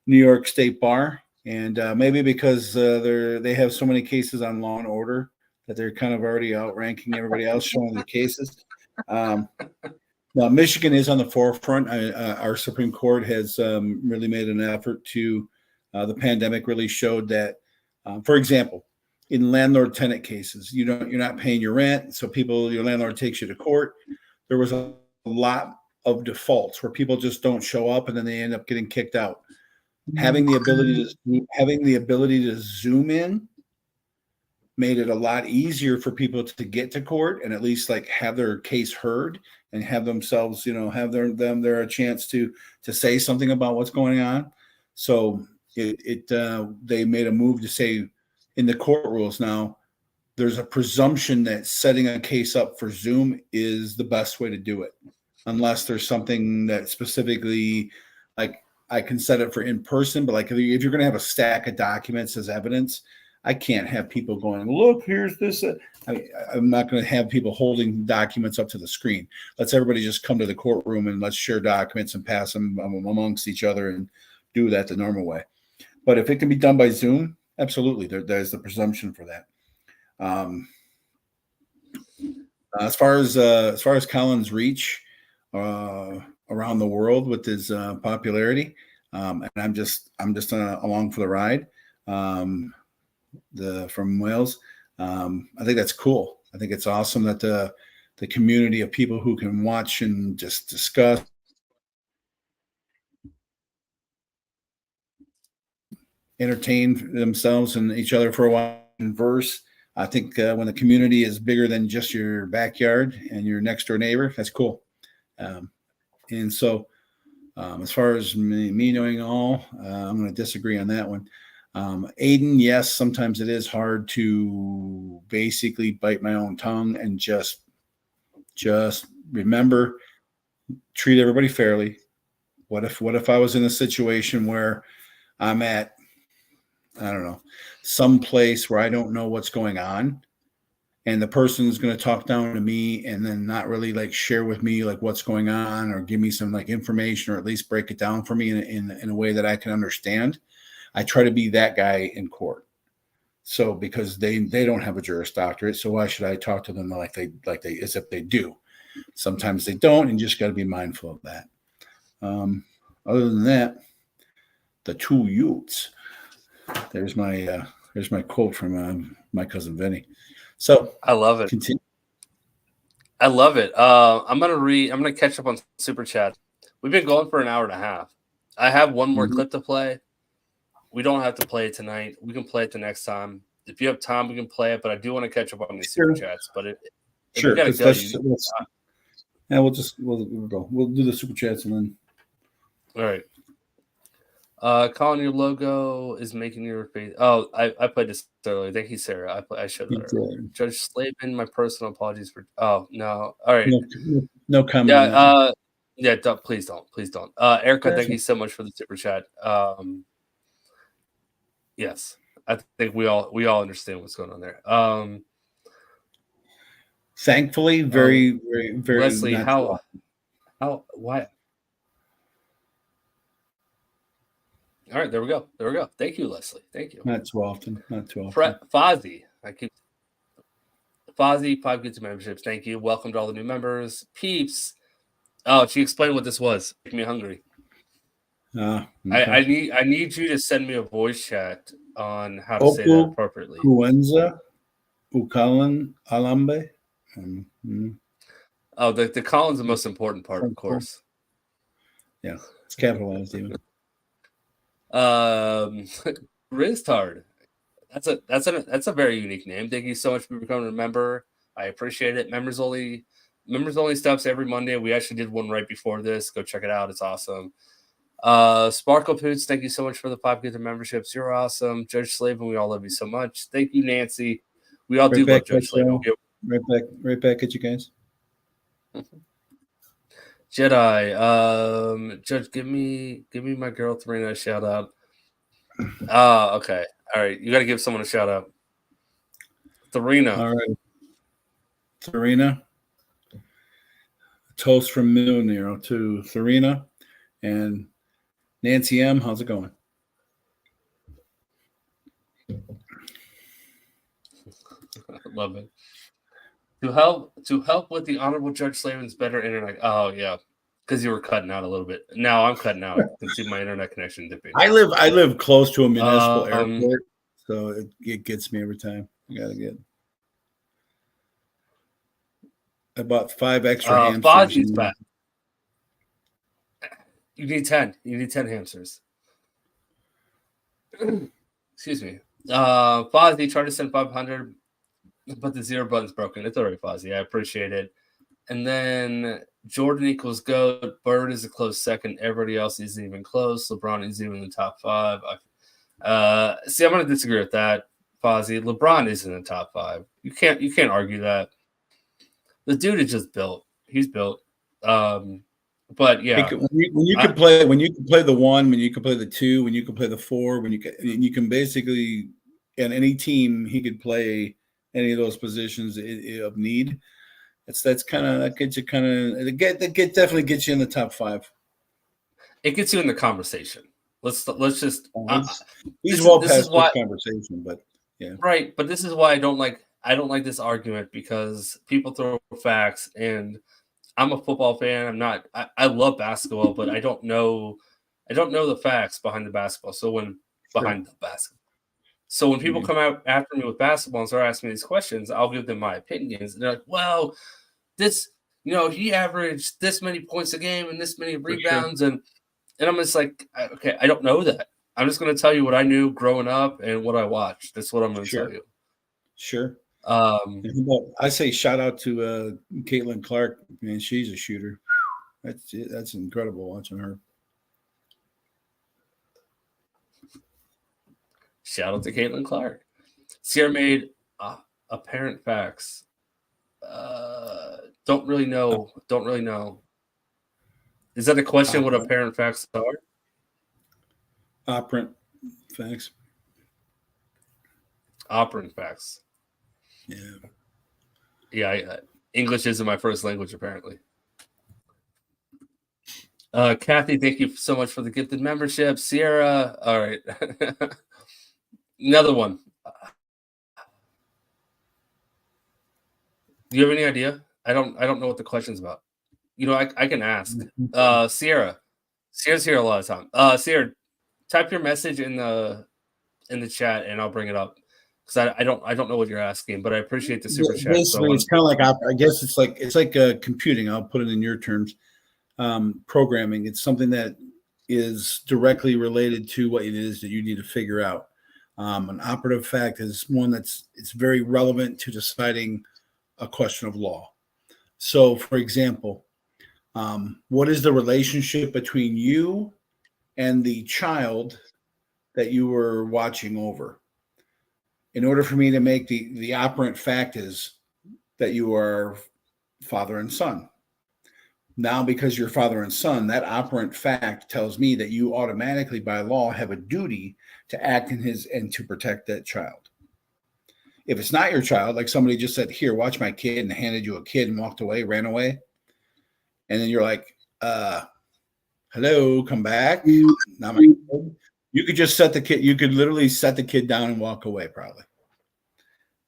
S2: New York State Bar, and maybe because they have so many cases on Law and Order that they're kind of already outranking everybody else showing the cases. Now, Michigan is on the forefront. Our Supreme Court has really made an effort to. The pandemic really showed that, for example, in landlord-tenant cases, you're not paying your rent, so your landlord takes you to court. There was a lot of defaults where people just don't show up and then they end up getting kicked out. Having the ability to zoom in made it a lot easier for people to get to court and at least like have their case heard and have themselves, have their a chance to say something about what's going on. So they made a move to say in the court rules now, there's a presumption that setting a case up for Zoom is the best way to do it, unless there's something that specifically, like I can set it for in person, but like if you're going to have a stack of documents as evidence, I can't have people going, look, here's this. I'm not going to have people holding documents up to the screen. Let's everybody just come to the courtroom and let's share documents and pass them amongst each other and do that the normal way. But if it can be done by Zoom, absolutely, there's the presumption for that. As far as Colin's reach around the world with his popularity, and I'm just along for the ride. From Wales, I think that's cool. I think it's awesome that the community of people who can watch and just discuss, entertain themselves and each other for a while, converse. I think when the community is bigger than just your backyard and your next door neighbor, that's cool. And so as far as me knowing all, I'm going to disagree on that one. Aiden, yes, sometimes it is hard to basically bite my own tongue and just remember, treat everybody fairly. What if I was in a situation where I'm at, I don't know, some place where I don't know what's going on, and the person is going to talk down to me and then not really like share with me like what's going on or give me some like information or at least break it down for me in a way that I can understand. I try to be that guy in court. So because they don't have a Juris Doctorate, so why should I talk to them like they as if they do? Sometimes they don't, and you just got to be mindful of that. Other than that, the two Utes. There's my quote from my cousin Vinny. So
S1: I love it.
S2: Continue.
S1: I love it. I'm gonna catch up on super chat. We've been going for an hour and a half. I have one more clip to play. We don't have to play it tonight. We can play it the next time. If you have time, we can play it. But I do want to catch up on these super chats. But
S2: sure,
S1: gotta go,
S2: we'll go. We'll do the super chats and then.
S1: All right. Colin, your logo is making your face. Oh, I played this earlier. Thank you, Sarah. I showed that earlier. Judge Slaven, my personal apologies for. Oh no. All right.
S2: No comment.
S1: Yeah. Please don't. Erica, thank you so much for the super chat. Yes, I think we all understand what's going on there.
S2: Thankfully, very
S1: Leslie, why? All right, there we go. Thank you, Leslie. Thank you.
S2: Not too often.
S1: Fozzie, Fozzie, 5 gifted memberships. Thank you. Welcome to all the new members. Oh, she explained what this was. Make me hungry.
S2: Okay.
S1: I need you to send me a voice chat on how to say that appropriately.
S2: Cuenza, Colin Alambe.
S1: Oh, the Colin's the most important part, of course.
S2: Yeah, it's capitalized even.
S1: Riztard. That's a very unique name. Thank you so much for becoming a member. I appreciate it. Members only stuffs every Monday. We actually did one right before this. Go check it out. It's awesome. Sparkle Poots, thank you so much for the 5 gifted memberships. You're awesome. Judge Slaven, we all love you so much. Thank you, Nancy. We all do love Judge Slaven.
S2: Right back at you guys.
S1: Jedi, Judge, give me my girl Therina a shout out. Okay. All right. You got to give someone a shout out. Therina.
S2: All right. Therina. Toast from Nero to Therina and Nancy M. How's it going?
S1: Love it. To help with the Honorable Judge Slaven's better internet. Oh yeah, because you were cutting out a little bit. Now I'm cutting out. I can see my internet connection dipping.
S2: I live close to a municipal airport, so it gets me every time. I gotta get. I bought 5 extra hamsters.
S1: Fozzie's back. You need 10. You need 10 hamsters. Excuse me. Fozzie, try to send 500. but the 0 button's broken. It's all right, Fozzie. I appreciate it. And then Jordan equals GOAT. Bird is a close second. Everybody else isn't even close. LeBron isn't even in the top 5. See, I'm going to disagree with that, Fozzie. LeBron isn't in the top 5. You can't argue that. The dude is just built. He's built. But yeah,
S2: when you can play the 1, when you can play the 2, when you can play the 4, when you can basically, in any team, he could play any of those positions of need. That definitely gets you in the top 5.
S1: It gets you in the conversation. Let's just.
S2: He's well past this conversation, but yeah,
S1: right. But this is why I don't like this argument, because people throw facts, and I'm a football fan. I'm not. I love basketball, but I don't know the facts behind the basketball. So when people come out after me with basketball and start asking me these questions, I'll give them my opinions. And they're like, well, this, he averaged this many points a game and this many rebounds. And I'm just like, okay, I don't know that. I'm just going to tell you what I knew growing up and what I watched. That's what I'm going to tell you.
S2: Sure. I say shout out to Caitlin Clark. Man, she's a shooter. That's incredible watching her.
S1: Shout out to Caitlin Clark. Sierra made apparent facts. Don't really know. Is that a question? What apparent facts are?
S2: Operant facts.
S1: Operant facts. Yeah. English isn't my first language, apparently. Kathy, thank you so much for the gifted membership. Sierra, all right. Another one. Do you have any idea? I don't know what the question's about. I can ask. Sierra's here a lot of time. Sierra, type your message in the chat and I'll bring it up, because I don't know what you're asking, but I appreciate the super chat.
S2: Basically, it's kind of like, I guess it's like computing. I'll put it in your terms. Programming. It's something that is directly related to what it is that you need to figure out. An operative fact is one it's very relevant to deciding a question of law. So, for example, what is the relationship between you and the child that you were watching over? In order for me to make the operant fact is that you are father and son. Now, because you're father and son, that operant fact tells me that you automatically, by law, have a duty to act and to protect that child. If it's not your child, like somebody just said, here, watch my kid, and handed you a kid and walked away, ran away, and then you're like, hello, come back. Not my kid. You could just you could literally set the kid down and walk away, probably.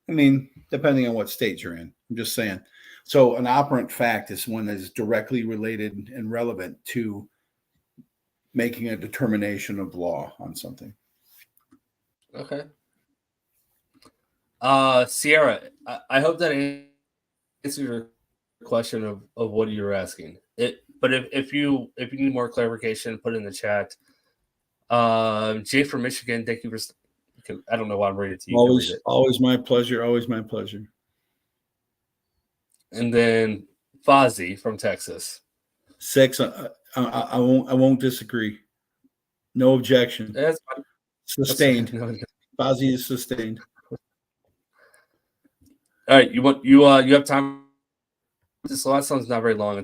S2: I mean, depending on what state you're in. I'm just saying. So an operant fact is one that is directly related and relevant to making a determination of law on something.
S1: Okay. Sierra, I hope that answers your question of what you were asking. But if you need more clarification, put it in the chat. Jay from Michigan, thank you for. I don't know why I'm reading it to you.
S2: Always my pleasure. Always my pleasure.
S1: And then Fozzie from Texas.
S2: 6. I won't disagree. No objection.
S1: That's fine.
S2: Sustained. Fozzie is sustained.
S1: All right, you have time. This last one's not very long.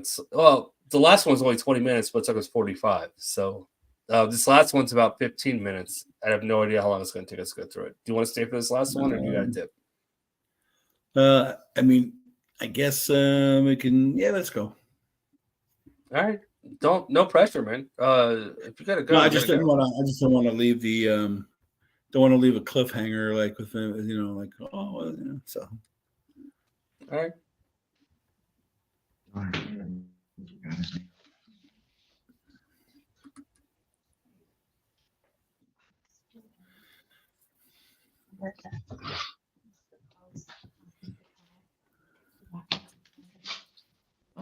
S1: The last one's only 20 minutes, but it took us 45. So this last one's about 15 minutes. I have no idea how long it's going to take us to go through it. Do you want to stay for this last one, or do you got a tip?
S2: I mean, I guess we can. Yeah, let's go.
S1: All right. No pressure, man. If you gotta go,
S2: no, I just don't want to leave the don't want to leave a cliffhanger, like with like so.
S1: All right.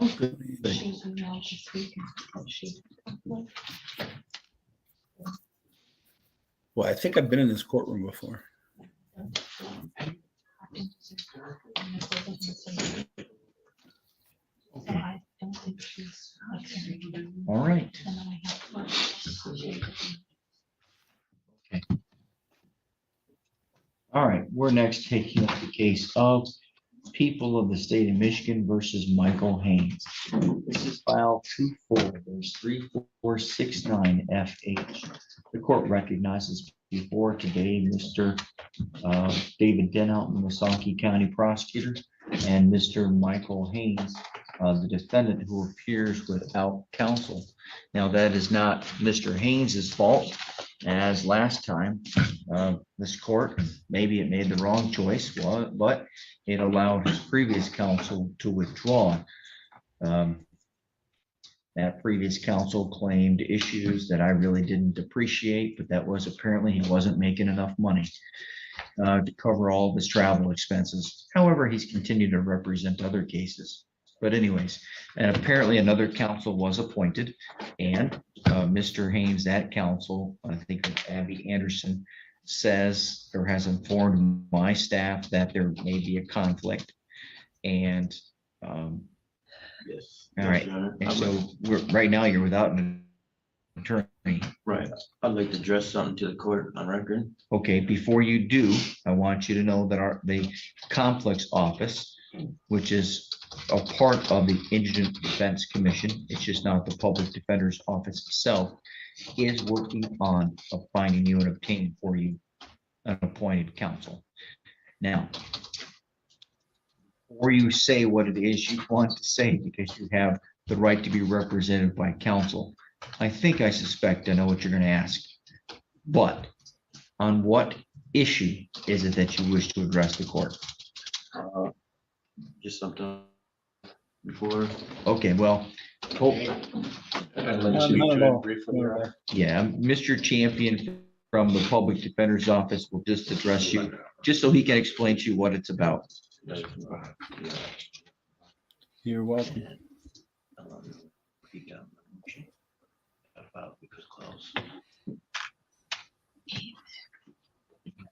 S2: Oh, good. Well, I think I've been in this courtroom before.
S3: Okay. All right. Okay. All right, we're next taking up the case of People of the State of Michigan versus Michael Haynes. This is file 24-3469FH. The court recognizes before today Mr. David Denhout, Missaukee County Prosecutor, and Mr. Michael Haynes, the defendant who appears without counsel. Now, that is not Mr. Haynes's fault. As last time, this court, maybe it made the wrong choice, but it allowed his previous counsel to withdraw. That previous counsel claimed issues that I really didn't appreciate, but that was apparently he wasn't making enough money to cover all of his travel expenses. However, he's continued to represent other cases. But anyways, and apparently another counsel was appointed, and Mr. Haynes, that counsel, I think Abby Anderson, says or has informed my staff that there may be a conflict. And
S10: Yes.
S3: all right, and so right now you're without an attorney.
S10: Right. I'd like to address something to the court on record.
S3: Okay, before you do, I want you to know that the conflicts office, which is a part of the Indigent Defense Commission, it's just not the public defender's office itself, is working on finding you and obtaining for you an appointed counsel. Now, before you say what it is you want to say, because you have the right to be represented by counsel, I suspect I know what you're going to ask. But on what issue is it that you wish to address the court?
S10: Just something before.
S3: Okay, well, yeah, Mr. Champion from the Public Defender's Office will just address you, just so he can explain to you what it's about.
S2: You're welcome.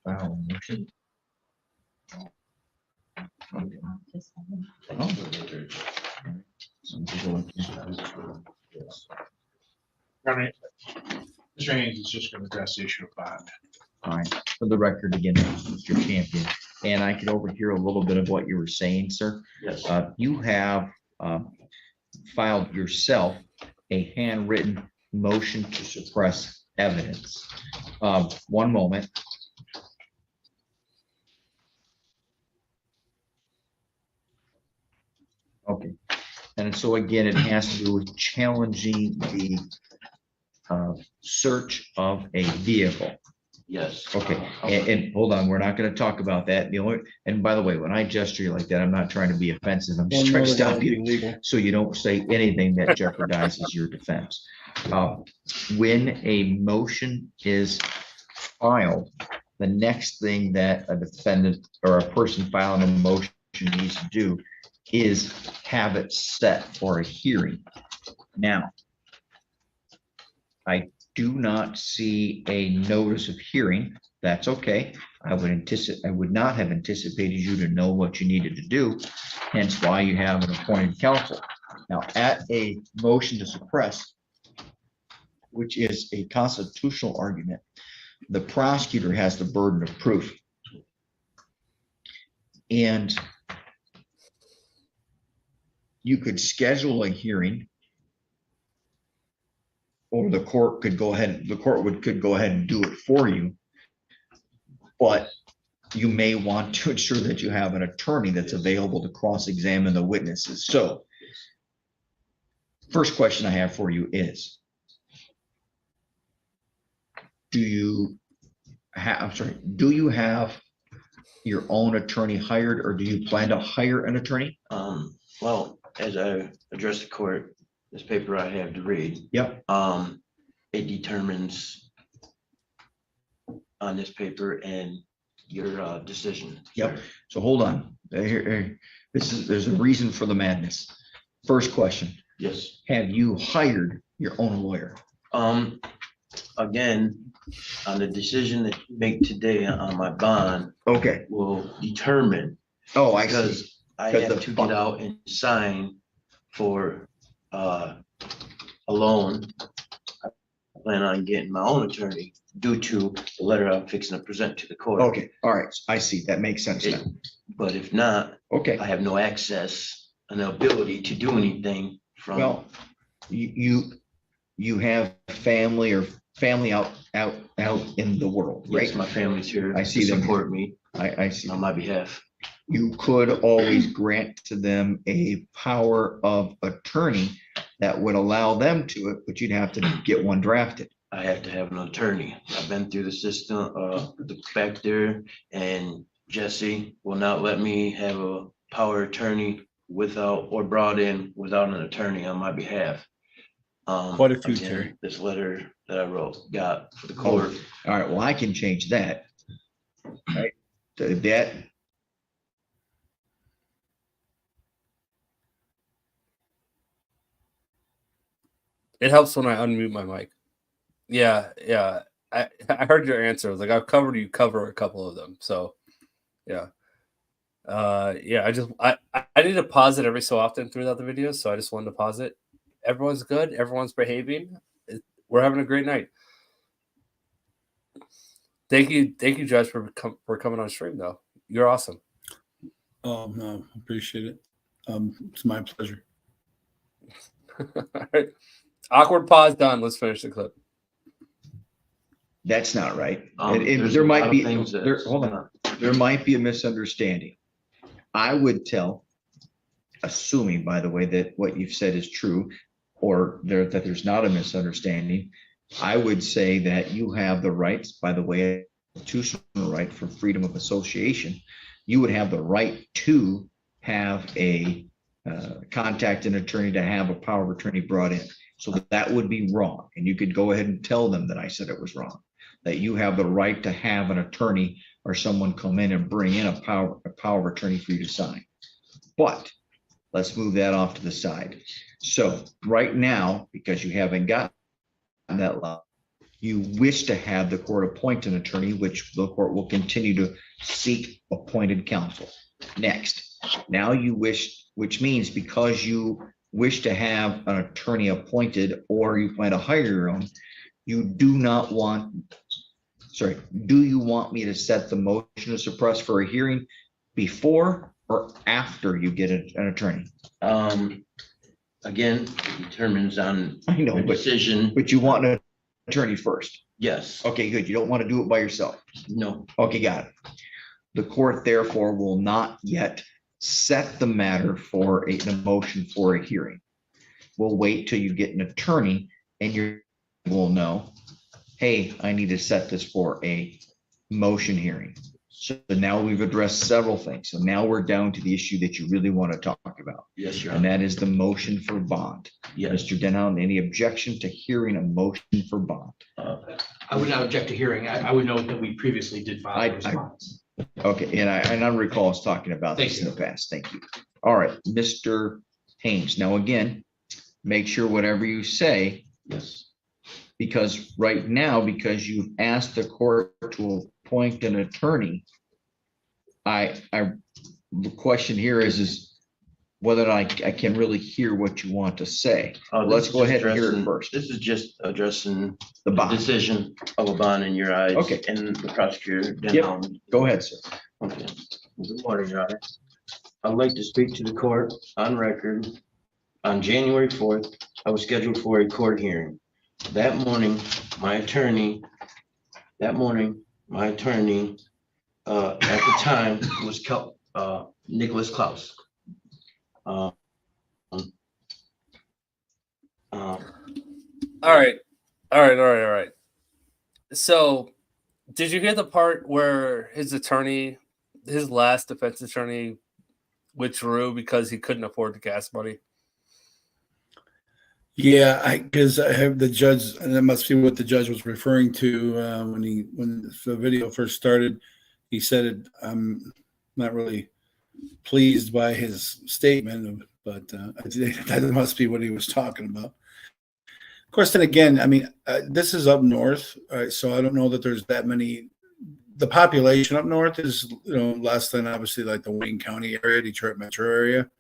S3: Wow, motion.
S11: Mr. Haynes is just going to address the issue of bond.
S3: All right, for the record again, Mr. Champion, and I could overhear a little bit of what you were saying, sir.
S10: Yes.
S3: You have filed yourself a handwritten motion to suppress evidence. One moment. Okay, and so again, it has to do with challenging the search of a vehicle.
S10: Yes.
S3: Okay, and hold on, we're not going to talk about that. And by the way, when I gesture like that, I'm not trying to be offensive. I'm just trying to stop you so you don't say anything that jeopardizes your defense. When a motion is filed, the next thing that a defendant or a person filing a motion needs to do is have it set for a hearing. Now, I do not see a notice of hearing. That's okay. I would not have anticipated you to know what you needed to do, hence why you have an appointed counsel. Now, at a motion to suppress, which is a constitutional argument, the prosecutor has the burden of proof. And you could schedule a hearing, or the court could go ahead, could go ahead and do it for you. But you may want to ensure that you have an attorney that's available to cross-examine the witnesses. So, first question I have for you is, do you have your own attorney hired, or do you plan to hire an attorney?
S10: Well, as I address the court, this paper I have to read.
S3: Yep.
S10: It determines on this paper and your decision.
S3: Yep. So hold on. There's a reason for the madness. First question.
S10: Yes.
S3: Have you hired your own lawyer?
S10: Again, on the decision that you make today on my bond
S3: Okay.
S10: will determine
S12: Oh, I see.
S10: Because I
S12: Because
S10: have
S12: the
S10: to
S12: fund-
S10: get out and sign for a loan. I plan on getting my own attorney due to the letter I'm fixing to present to the court.
S12: Okay, all right, I see. That makes sense now.
S10: But if not,
S12: Okay,
S10: I have no access and the ability to do anything from.
S12: well, you have family out in the world, right?
S10: Yes, my family's here
S12: I see
S10: to
S12: them.
S10: support me
S12: I see.
S10: on my behalf.
S12: You could always grant to them a power of attorney that would allow them to it, but you'd have to get one drafted.
S10: I have to have an attorney. I've been through the system, the back there, and Jesse will not let me have a power attorney without, or brought in without an attorney on my behalf.
S2: Quite a few,
S10: again,
S2: Terry.
S10: This letter that I wrote, got for the court.
S12: All right, well, I can change that. Right, that.
S1: It helps when I unmute my mic. Yeah. I heard your answer. I was like, I've covered you cover a couple of them. So yeah. I need to pause it every so often throughout the videos. So I just wanted to pause it. Everyone's good. Everyone's behaving. We're having a great night. Thank you, Judge, for coming on stream though. You're awesome.
S2: Oh, no, appreciate it. It's my pleasure.
S1: All right. Awkward pause done. Let's finish the clip.
S12: That's not right.
S10: There's
S12: There
S10: a
S12: might
S10: lot
S12: be
S10: of things that-
S12: hold on. There might be a misunderstanding. I would tell, assuming by the way that what you've said is true, or that there's not a misunderstanding, I would say that you have the rights, by the way, constitutional right for freedom of association. You would have the right to have a contact an attorney, to have a power of attorney brought in. So that would be wrong. And you could go ahead and tell them that I said it was wrong, that you have the right to have an attorney or someone come in and bring in a power of attorney for you to sign. But let's move that off to the side. So right now, because you haven't gotten that law, you wish to have the court appoint an attorney, which the court will continue to seek appointed counsel. Next, now you wish, which means because you wish to have an attorney appointed or you plan to hire your own, you do not want, sorry, do you want me to set the motion to suppress for a hearing before or after you get an attorney?
S10: Again, it determines on
S12: I know,
S10: the
S12: but
S10: decision.
S12: you want an attorney first.
S10: Yes,
S12: Okay, good. You don't want to do it by yourself.
S10: no,
S12: Okay, got it. The court therefore will not yet set the matter for a motion for a hearing. We'll wait till you get an attorney and you will know, hey, I need to set this for a motion hearing. So now we've addressed several things. So now we're down to the issue that you really want to talk about.
S10: yes, Your
S12: And
S10: Honor.
S12: that is the motion for bond.
S10: Yes.
S12: Mr. Denhouse, any objection to hearing a motion for bond?
S11: I would not object to hearing. I would note that we previously did file
S12: I-
S11: a response.
S12: Okay, and I recall us talking about this in the past. Thank you. All right, Mr. Haynes. Now, again, make sure whatever you say,
S10: Yes,
S12: because right now, because you've asked the court to appoint an attorney, the question here is whether or not I can really hear what you want to say.
S10: this
S12: Let's
S10: is
S12: go
S10: just
S12: ahead and hear it
S10: addressing-
S12: first.
S10: This is just addressing
S12: The
S10: the
S12: bond.
S10: decision of a bond in your eyes.
S12: Okay.
S10: And the prosecutor.
S12: Yep. Go ahead, sir.
S10: Okay. Good morning, Your Honor. I'd like to speak to the court on record. On January 4th, I was scheduled for a court hearing. That morning, my attorney, at the time was Nicholas Klaus.
S1: All right. So, did you hear the part where his last defense attorney, withdrew because he couldn't afford the gas money?
S2: Yeah, because I have the judge, and that must be what the judge was referring to when the video first started. He said, I'm not really pleased by his statement, but that must be what he was talking about. Of course, then again, I mean, this is up north, so I don't know that there's that many the population up north is, less than obviously like the Wayne County area, Detroit metro area.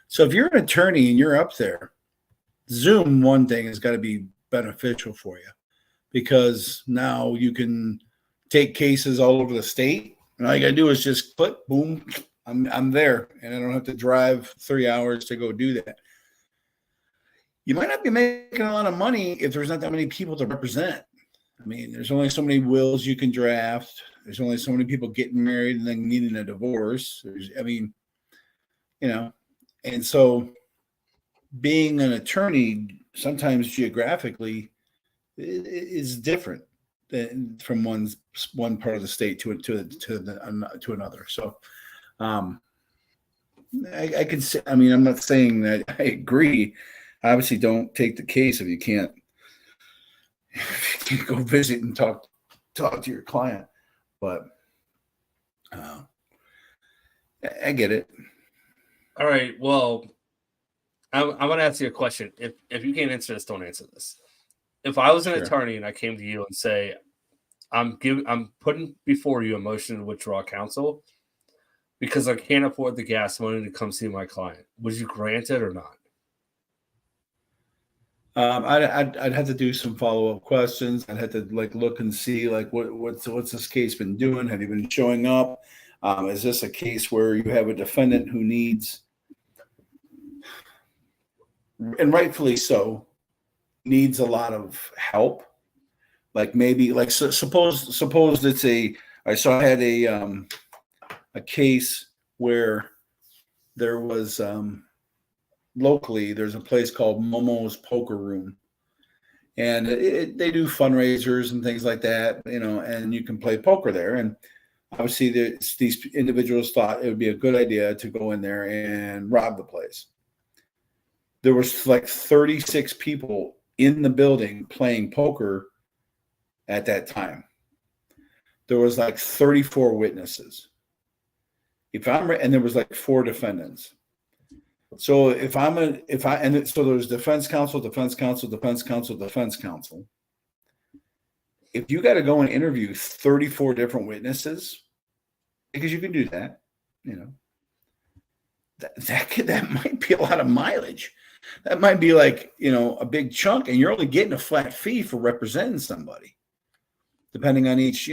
S2: So if you're an attorney and you're up there, Zoom, one thing, has got to be beneficial for you, because now you can take cases all over the state, and all you got to do is just click, boom, I'm there, and I don't have to drive 3 hours to go do that. You might not be making a lot of money if there's not that many people to represent. I mean, there's only so many wills you can draft. There's only so many people getting married and then needing a divorce. And so being an attorney sometimes geographically is different than from one part of the state to another. So I can say, I mean, I'm not saying that I agree. Obviously, don't take the case if you can't go visit and talk to your client. But I get it.
S1: All right. Well, I want to ask you a question. If you can't answer this, don't answer this. If I was an attorney and I came to you and say, I'm putting before you a motion to withdraw counsel because I can't afford the gas money to come see my client, would you grant it or not?
S2: I'd have to do some follow-up questions. I'd have to look and see what's this case been doing? Have you been showing up? Is this a case where you have a defendant who needs, and rightfully so, needs a lot of help? Suppose it's I had a case where there was locally, there's a place called Momo's Poker Room, and they do fundraisers and things like that, and you can play poker there. And obviously these individuals thought it would be a good idea to go in there and rob the place. There was 36 people in the building playing poker at that time. There was 34 witnesses. And there was 4 defendants. So so there's defense counsel. If you got to go and interview 34 different witnesses, because you can do that, that might be a lot of mileage. That might be a big chunk, and you're only getting a flat fee for representing somebody, depending on each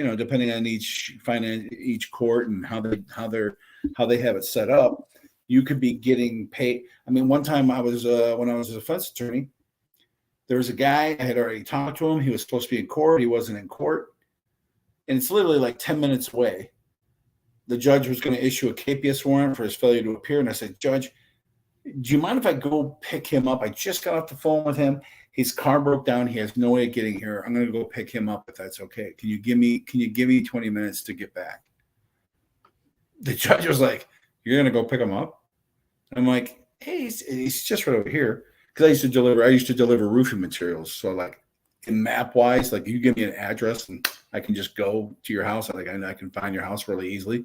S2: court and how they have it set up. You could be getting paid. I mean, one time when I was a defense attorney, there was a guy, I had already talked to him. He was supposed to be in court. He wasn't in court. And it's literally 10 minutes away. The judge was going to issue a capias warrant for his failure to appear. And I said, Judge, do you mind if I go pick him up? I just got off the phone with him. His car broke down. He has no way of getting here. I'm going to go pick him up if that's okay. Can you give me 20 minutes to get back? The judge was like, you're going to go pick him up? I'm like, hey, he's just right over here. Because I used to deliver roofing materials. So in map wise, you give me an address and I can just go to your house. I can find your house really easily.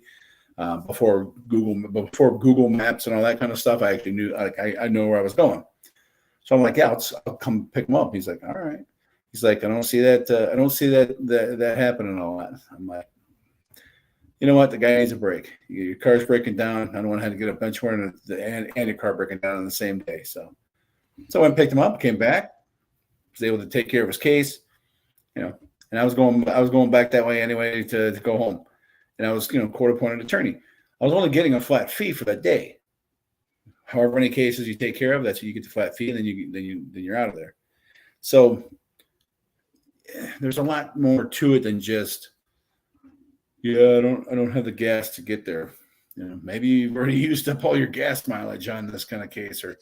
S2: Before Google Maps and all that kind of stuff, I actually knew, I know where I was going. So I'm like, yeah, I'll come pick him up. He's like, all right. He's like, I don't see that happening and all that. I'm like, you know what? The guy needs a break. Your car's breaking down. I don't want to have to get a bench warrant and your car breaking down on the same day. So I went and picked him up, came back, was able to take care of his case, and I was going back that way anyway to go home. And I was, court-appointed attorney. I was only getting a flat fee for that day. However many cases you take care of, that's what you get the flat fee, and then you're out of there. So there's a lot more to it than just, I don't have the gas to get there. Maybe you've already used up all your gas mileage on this kind of case, or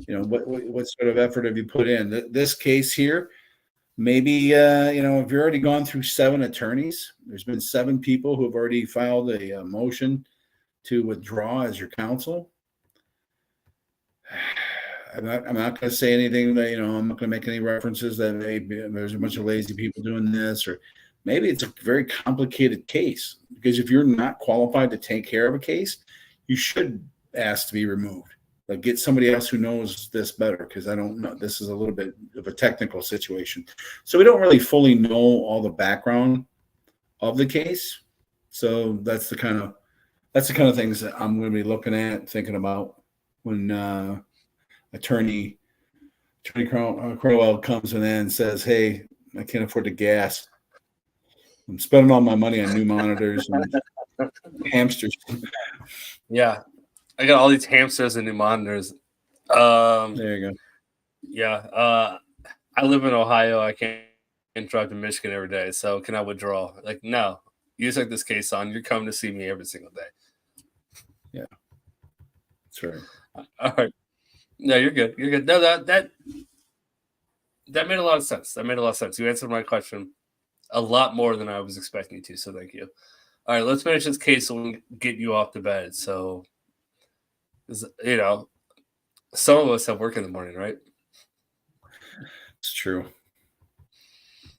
S2: what sort of effort have you put in? This case here, maybe if you're already gone through 7 attorneys, there's been 7 people who have already filed a motion to withdraw as your counsel. I'm not going to say anything that, I'm not going to make any references that maybe there's a bunch of lazy people doing this, or maybe it's a very complicated case, because if you're not qualified to take care of a case, you should ask to be removed. Get somebody else who knows this better, because I don't know. This is a little bit of a technical situation. So we don't really fully know all the background of the case. So that's the kind of things that I'm going to be looking at, thinking about when attorney Crowell comes in and says, "Hey, I can't afford the gas. I'm spending all my money on new monitors and hamsters."
S1: Yeah, I got all these hamsters and new monitors.
S2: There you go.
S1: Yeah, I live in Ohio. I can't drive to Michigan every day, so can I withdraw? Like, no. You took this case on. You're coming to see me every single day.
S2: Yeah, that's right.
S1: All right. No, you're good. You're good. No, that made a lot of sense. That made a lot of sense. You answered my question a lot more than I was expecting you to, so thank you. All right, let's finish this case so we can get you off the bed. So, you know, some of us have work in the morning, right?
S2: It's true.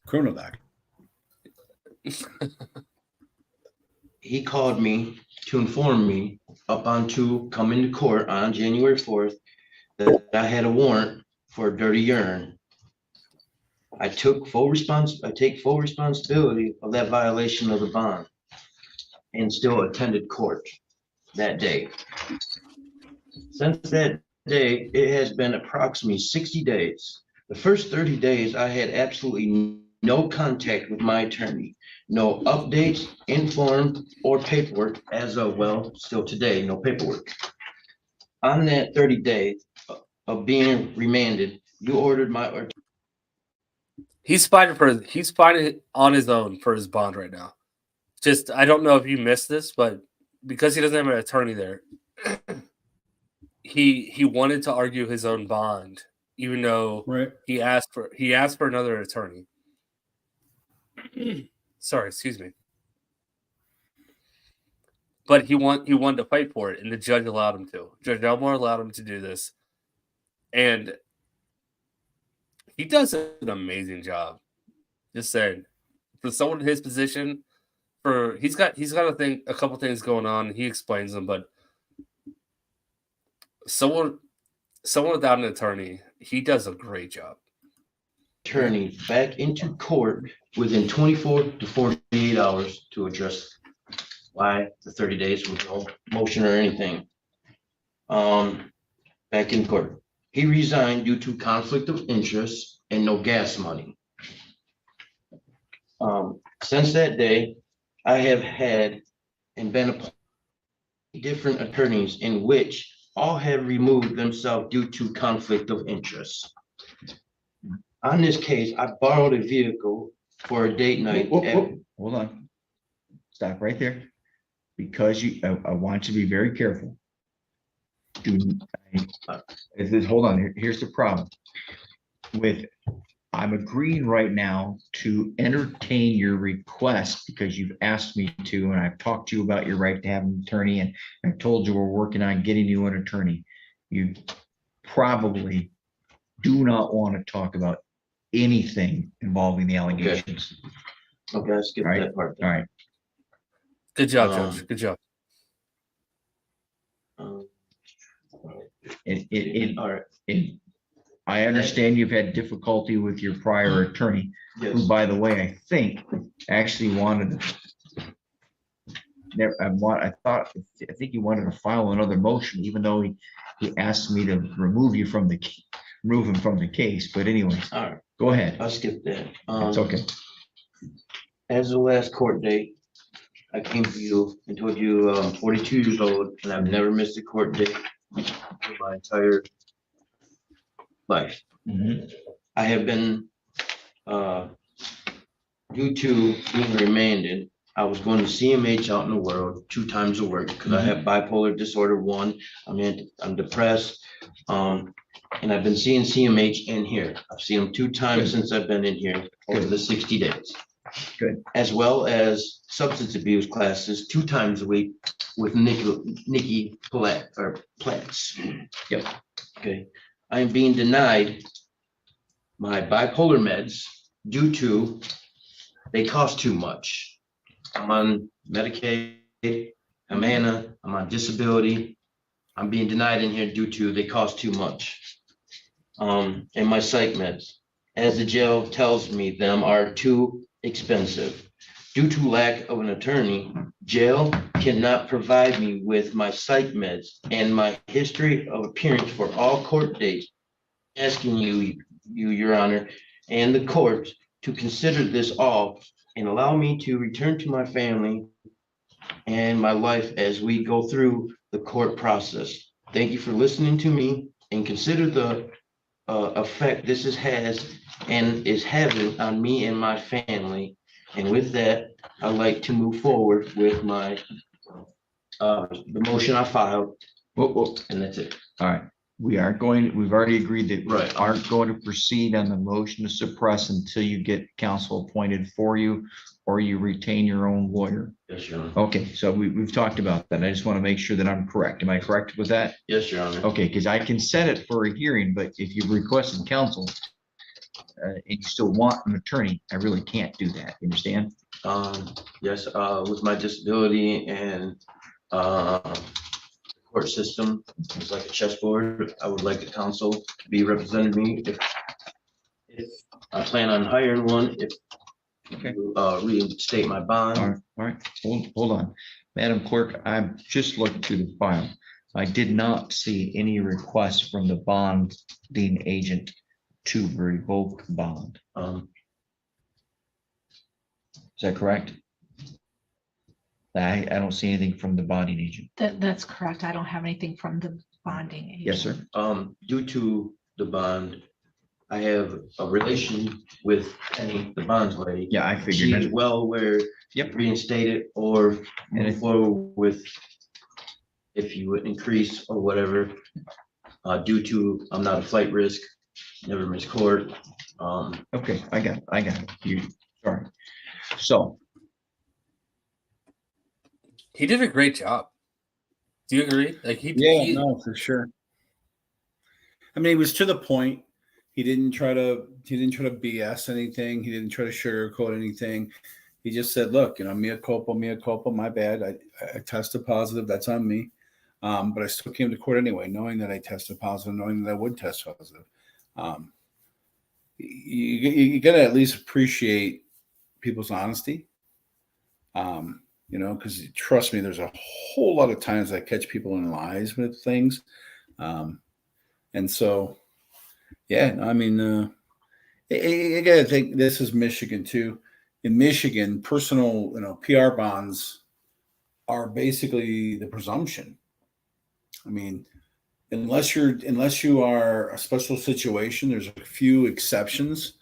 S2: Criminal doc.
S10: He called me to inform me up onto coming to court on January 4th that I had a warrant for dirty urine. I take full responsibility of that violation of the bond and still attended court that day. Since that day, it has been approximately 60 days. The first 30 days, I had absolutely no contact with my attorney, no updates, informed, or paperwork as of, well, still today, no paperwork. On that 30 days of being remanded, you ordered my...
S1: He's fighting on his own for his bond right now. Just, I don't know if you missed this, but because he doesn't have an attorney there, he wanted to argue his own bond, even though he asked for another attorney. Sorry, excuse me. But he wanted to fight for it, and the judge allowed him to. Judge Elmore allowed him to do this, and he does an amazing job. Just saying, for someone in his position, he's got a couple things going on. He explains them, but someone without an attorney, he does a great job.
S10: Attorney back into court within 24 to 48 hours to address why the 30 days with no motion or anything. Back in court. He resigned due to conflict of interest and no gas money. Since that day, I have had and been appointed different attorneys in which all have removed themselves due to conflict of interest. On this case, I borrowed a vehicle for a date night.
S12: Hold on. Stop right there. Because I want you to be very careful. Hold on. Here's the problem. I'm agreeing right now to entertain your request because you've asked me to, and I've talked to you about your right to have an attorney, and I've told you we're working on getting you an attorney. You probably do not want to talk about anything involving the allegations.
S10: Okay, I skipped that part.
S12: All right.
S1: Good job, Judge. Good job.
S12: I understand you've had difficulty with your prior attorney, who, by the way, I think actually wanted. I think he wanted to file another motion, even though he asked me to remove him from the case. But anyways,
S10: all right,
S12: go ahead.
S10: I'll skip that.
S12: It's okay.
S10: As the last court date, I came to you and told you I'm 42 years old and I've never missed a court date in my entire life. I have been, due to being remanded, I was going to CMH out in the world 2 times a week because I have bipolar disorder 1. I'm depressed. And I've been seeing CMH in here. I've seen them 2 times since I've been in here over the 60 days.
S12: Good.
S10: As well as substance abuse classes 2 times a week with Nikki Plants.
S12: Yep.
S10: Okay. I am being denied my bipolar meds due to they cost too much. I'm on Medicaid, Humana, I'm on disability. I'm being denied in here due to they cost too much. And my psych meds, as the jail tells me, them are too expensive. due to lack of an attorney, jail cannot provide me with my psych meds and my history of appearance for all court dates. Asking you, Your Honor, and the court to consider this all and allow me to return to my family and my life as we go through the court process. Thank you for listening to me and consider the effect this has and is having on me and my family. And with that, I'd like to move forward with my the motion I filed,
S12: Whoa.
S10: and that's it.
S12: All right. We've already agreed that we
S10: Right.
S12: aren't going to proceed on the motion to suppress until you get counsel appointed for you or you retain your own lawyer.
S10: Yes, Your Honor.
S12: Okay, so we've talked about that. I just want to make sure that I'm correct. Am I correct with that?
S10: Yes, Your Honor.
S12: Okay, because I can set it for a hearing, but if you've requested counsel and you still want an attorney, I really can't do that. You understand?
S10: Yes, with my disability and court system, it's like a chessboard. I would like the counsel to be representing me if I plan on hiring one, if
S12: Okay.
S10: you reinstate my bond.
S12: All right. Hold on. Madam Clerk, I'm just looking through the file. I did not see any requests from the bonding agent to revoke bond. Is that correct? I don't see anything from the bonding agent.
S13: That's correct. I don't have anything from the bonding agent.
S12: Yes, sir.
S10: Due to the bond, I have a relation with Penny, the bonds lady.
S12: Yeah, I
S10: She's
S12: figured that.
S10: well aware,
S12: Yep.
S10: reinstate it or
S12: And
S10: move forward with if you would increase or whatever. Due to, I'm not a flight risk, never miss court.
S12: Okay, I got it. Sorry. So,
S1: He did a great job. Do you agree? Like
S2: No, for sure. I mean, he was to the point. He didn't try to BS anything. He didn't try to sugarcoat anything. He just said, look, mea culpa, my bad. I tested positive. That's on me. But I still came to court anyway, knowing that I tested positive, knowing that I would test positive. You got to at least appreciate people's honesty. Because trust me, there's a whole lot of times I catch people in lies with things. And so, yeah, I mean, you got to think this is Michigan too. In Michigan, personal, PR bonds are basically the presumption. I mean, unless you are a special situation, there's a few exceptions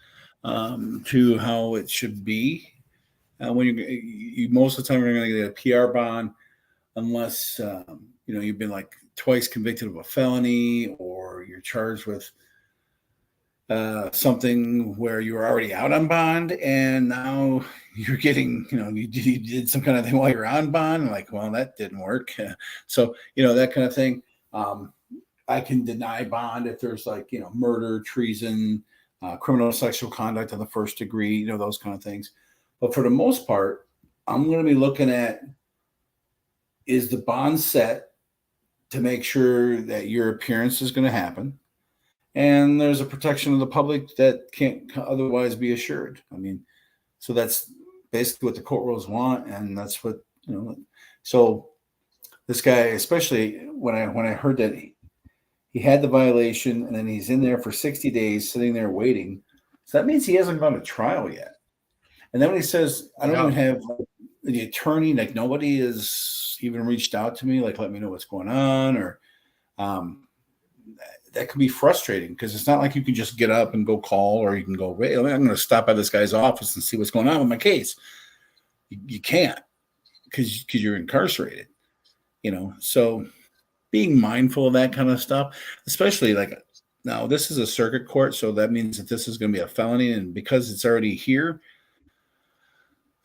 S2: to how it should be. When you most of the time you're going to get a PR bond, unless you've been like twice convicted of a felony or you're charged with something where you were already out on bond and now you're getting, you did some kind of thing while you're on bond. Like, well, that didn't work. So, that kind of thing. I can deny bond if there's like, murder, treason, criminal sexual conduct of the first degree, those kind of things. But for the most part, I'm going to be looking at, is the bond set to make sure that your appearance is going to happen? And there's a protection of the public that can't otherwise be assured. I mean, so that's basically what the court rules want. And that's what, so this guy, especially when I heard that he had the violation and then he's in there for 60 days sitting there waiting. So that means he hasn't gone to trial yet. And then when he says, I don't even have the attorney, like nobody has even reached out to me, like, let me know what's going on, or that can be frustrating because it's not like you can just get up and go call, or you can go, wait, I'm going to stop by this guy's office and see what's going on with my case. You can't because you're incarcerated, so being mindful of that kind of stuff, especially like now this is a circuit court. So that means that this is going to be a felony. And because it's already here,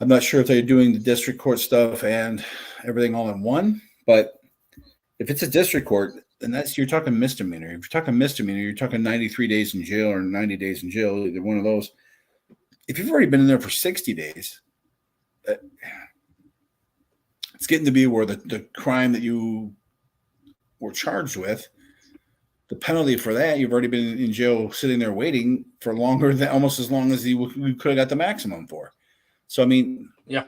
S2: I'm not sure if they're doing the district court stuff and everything all in one, but if it's a district court, then you're talking misdemeanor. If you're talking misdemeanor, you're talking 93 days in jail or 90 days in jail, either one of those. If you've already been in there for 60 days, it's getting to be where the crime that you were charged with, the penalty for that, you've already been in jail sitting there waiting for longer than almost as long as you could have got the maximum for. So, I mean,
S1: yeah,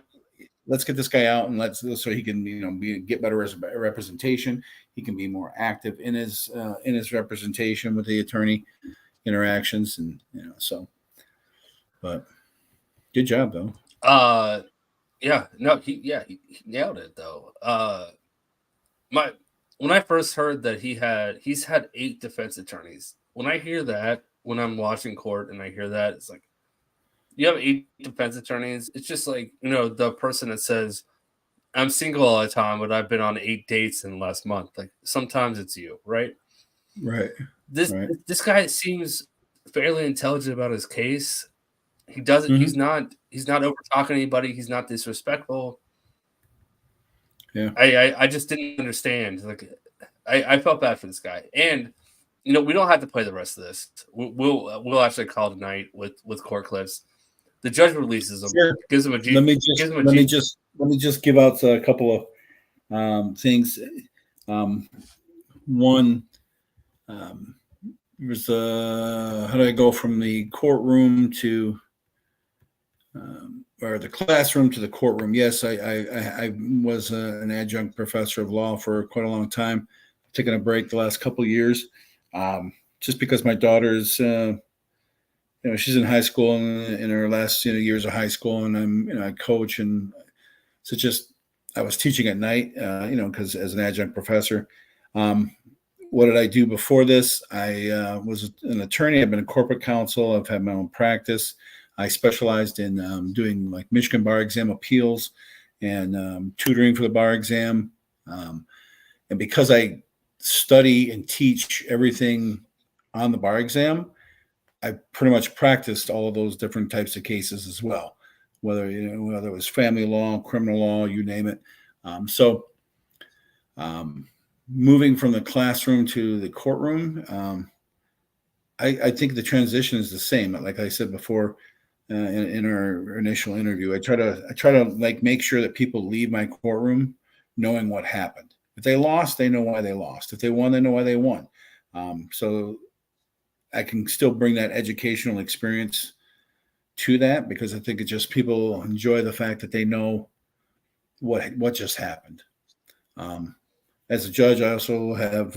S2: let's get this guy out and so he can get better representation. He can be more active in his representation with the attorney interactions, and but good job though.
S1: Yeah, no, he nailed it though. When I first heard that he's had 8 defense attorneys. When I hear that, when I'm watching court and I hear that, it's like, you have 8 defense attorneys. It's just like, the person that says, I'm single all the time, but I've been on 8 dates in the last month. Like, sometimes it's you, right?
S2: Right.
S1: This guy seems fairly intelligent about his case. He doesn't.
S2: Mm-hmm.
S1: He's not over talking anybody. He's not disrespectful.
S2: Yeah.
S1: I just didn't understand. Like, I felt bad for this guy, and we don't have to play the rest of this. We'll actually call tonight with court clips. The judge releases them.
S2: Sure.
S1: Gives them a G.
S2: Let me just give out a couple of things. One was how do I go from the courtroom to or the classroom to the courtroom? Yes, I was an adjunct professor of law for quite a long time. Taking a break the last couple of years, just because my daughter's, she's in high school and in her last years of high school, and I coach, and so I was teaching at night, because as an adjunct professor. What did I do before this? I was an attorney. I've been a corporate counsel. I've had my own practice. I specialized in doing like Michigan bar exam appeals and tutoring for the bar exam. And because I study and teach everything on the bar exam, I pretty much practiced all of those different types of cases as well, whether it was family law, criminal law, you name it. Moving from the classroom to the courtroom, I think the transition is the same. Like I said before, in our initial interview, I try to like make sure that people leave my courtroom knowing what happened. If they lost, they know why they lost. If they won, they know why they won. So I can still bring that educational experience to that, because I think it just people enjoy the fact that they know what just happened. As a judge, I also have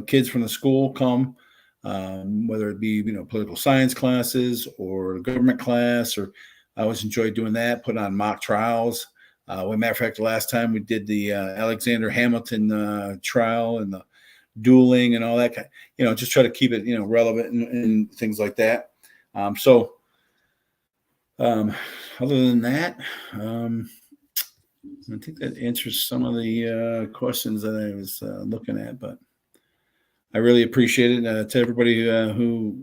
S2: kids from the school come, whether it be political science classes or government class, or I always enjoy doing that. Put on mock trials. As a matter of fact, the last time we did the Alexander Hamilton trial and the dueling and all that, just try to keep it relevant and things like that. Other than that, I think that answers some of the questions that I was looking at, but I really appreciate it. To everybody who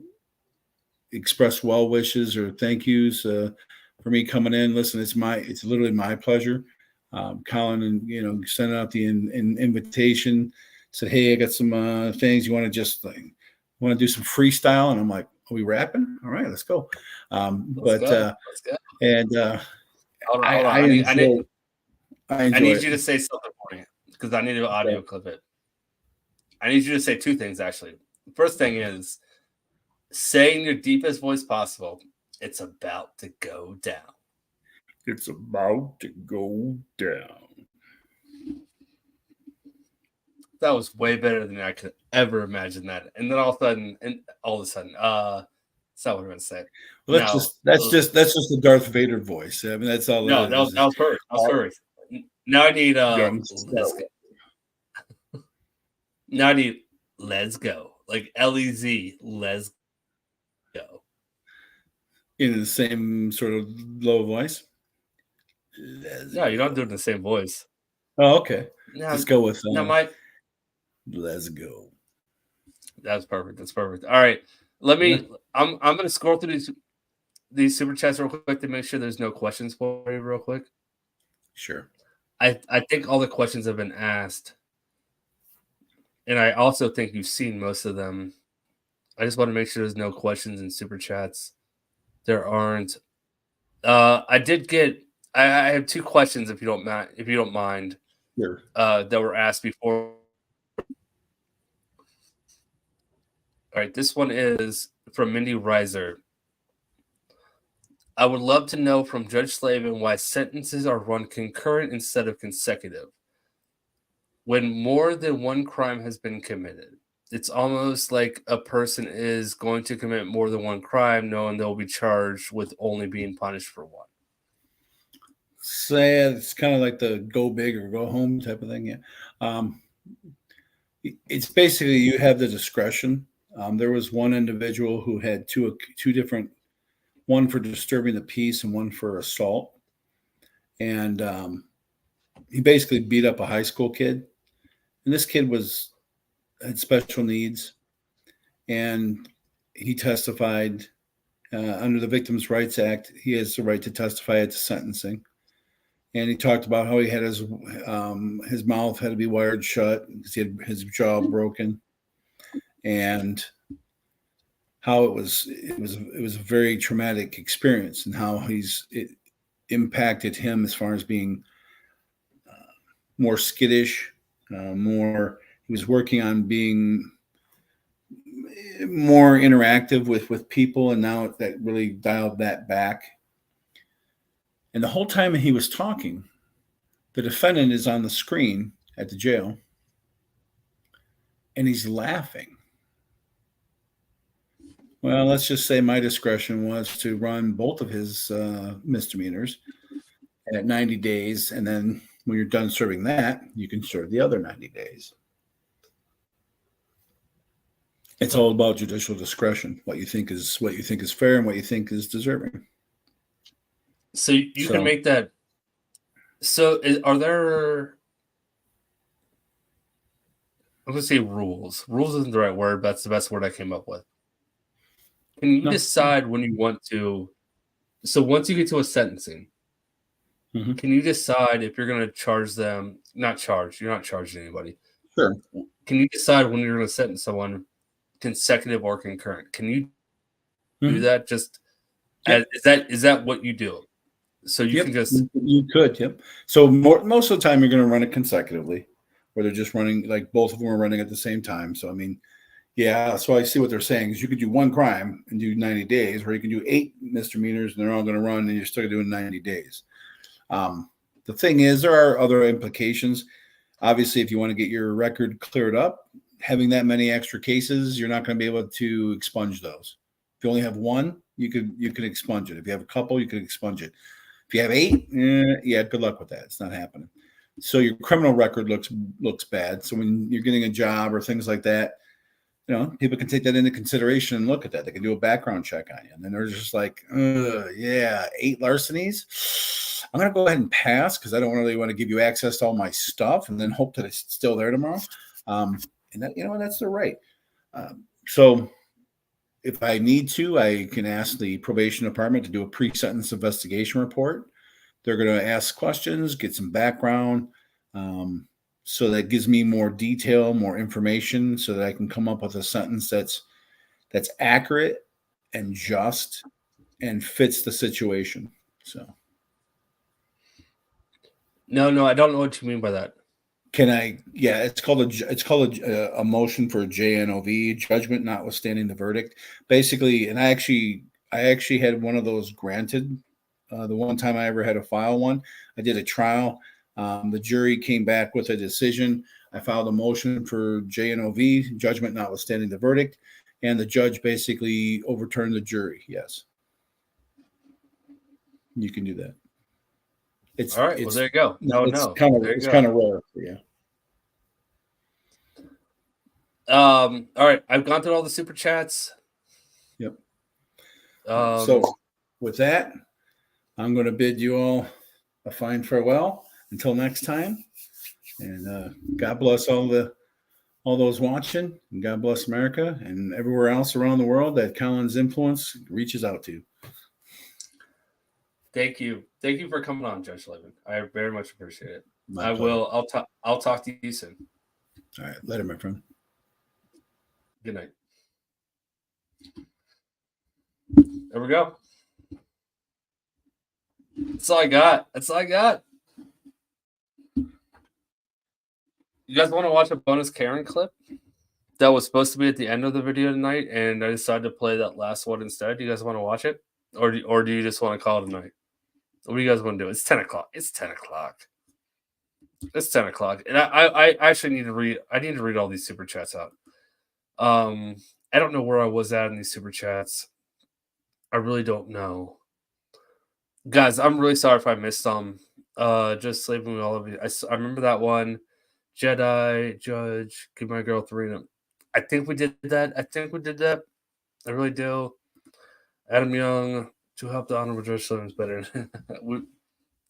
S2: expressed well wishes or thank yous for me coming in. Listen, it's literally my pleasure. Colin, and sending out the invitation, said, "Hey, I got some things. You want to do some freestyle?" And I'm like, "Are we rapping? All right, let's go." Let's go. And
S1: hold on. I need you to say something for me, because I need to audio clip it. I need you to say 2 things, actually. The first thing is, say in your deepest voice possible, "It's about to go down."
S2: It's about to go down.
S1: That was way better than I could ever imagine that. And then all of a sudden, that's not what I'm going to say.
S2: Well, that's just the Darth Vader voice. I mean, that's all.
S1: No, that was perfect. That was perfect. Now I need now I need "let's go," like LEZ, let's go,
S2: in the same sort of low voice.
S1: No, you're not doing the same voice.
S2: Oh, okay.
S1: No,
S2: let's go with
S1: let's
S2: go.
S1: That's perfect. That's perfect. All right, I'm going to scroll through these super chats real quick to make sure there's no questions for you real quick.
S2: Sure.
S1: I think all the questions have been asked, and I also think you've seen most of them. I just want to make sure there's no questions in super chats. There aren't. I have 2 questions, if you don't mind.
S2: Sure.
S1: That were asked before. All right, this one is from Mindy Reiser. I would love to know from Judge Slaven why sentences are run concurrent instead of consecutive. When more than one crime has been committed, it's almost like a person is going to commit more than one crime, knowing they'll be charged with only being punished for one.
S2: Say it's kind of like the go big or go home type of thing. Yeah. It's basically you have the discretion. There was one individual who had two different, one for disturbing the peace and one for assault. And he basically beat up a high school kid. And this kid had special needs. And he testified under the Victims' Rights Act. He has the right to testify at the sentencing. And he talked about how he had his mouth had to be wired shut because he had his jaw broken, and how it was a very traumatic experience, and how it impacted him as far as being more skittish, he was working on being more interactive with people, and now that really dialed that back. And the whole time he was talking, the defendant is on the screen at the jail, and he's laughing. Well, let's just say my discretion was to run both of his misdemeanors at 90 days, and then when you're done serving that, you can serve the other 90 days. It's all about judicial discretion, what you think is fair and what you think is deserving.
S1: So you can make that. So are there, I'm going to say rules. Rules isn't the right word, but that's the best word I came up with. Can you decide when you want to? So once you get to a sentencing, can you decide if you're going to charge them? You're not charging anybody.
S2: Sure.
S1: Can you decide when you're going to sentence someone consecutive or concurrent? Can you do that? Just is that what you do? So you can just
S2: could. So most of the time you're going to run it consecutively, where they're just running, like both of them are running at the same time. So I mean, yeah. So I see what they're saying is you could do one crime and do 90 days, or you can do 8 misdemeanors and they're all going to run and you're still doing 90 days. The thing is, there are other implications. Obviously, if you want to get your record cleared up, having that many extra cases, you're not going to be able to expunge those. If you only have one, you could expunge it. If you have a couple, you can expunge it. If you have 8, yeah, good luck with that. It's not happening. So your criminal record looks bad. So when you're getting a job or things like that, people can take that into consideration and look at that. They can do a background check on you. And then they're just like, yeah, 8 larcenies. I'm going to go ahead and pass because I don't really want to give you access to all my stuff and then hope that it's still there tomorrow. And that, that's their right. So if I need to, I can ask the probation department to do a pre-sentence investigation report. They're going to ask questions, get some background. So that gives me more detail, more information, so that I can come up with a sentence that's accurate and just and fits the situation. So.
S1: No, I don't know what you mean by that.
S2: Can I? Yeah, it's called a motion for JNOV, judgment notwithstanding the verdict. Basically, and I actually had one of those granted. The one time I ever had to file one, I did a trial. The jury came back with a decision. I filed a motion for JNOV, judgment notwithstanding the verdict, and the judge basically overturned the jury. Yes, you can do that.
S1: All right. Well, there you go.
S2: It's kind of rare. Yeah.
S1: All right. I've gone through all the super chats.
S2: Yep. So with that, I'm going to bid you all a fine farewell until next time. And God bless all those watching, and God bless America and everywhere else around the world that Colin's influence reaches out to.
S1: Thank you for coming on, Judge Slaven. I very much appreciate it.
S2: My pleasure.
S1: I'll talk to you soon.
S2: All right, later, my friend.
S1: Good night. There we go. That's all I got. You guys want to watch a bonus Karen clip that was supposed to be at the end of the video tonight, and I decided to play that last one instead? You guys want to watch it? Or do you just want to call it a night? What do you guys want to do? It's 10 o'clock. It's 10 o'clock. It's 10 o'clock. And I actually need to read. I need to read all these super chats out. I don't know where I was at in these super chats. I really don't know. Guys, I'm really sorry if I missed some. Just sleeping with all of you. I remember that one. Jedi, Judge, give my girl 3. I think we did that. I really do. Adam Young, to help the Honorable Judge Slimm's better.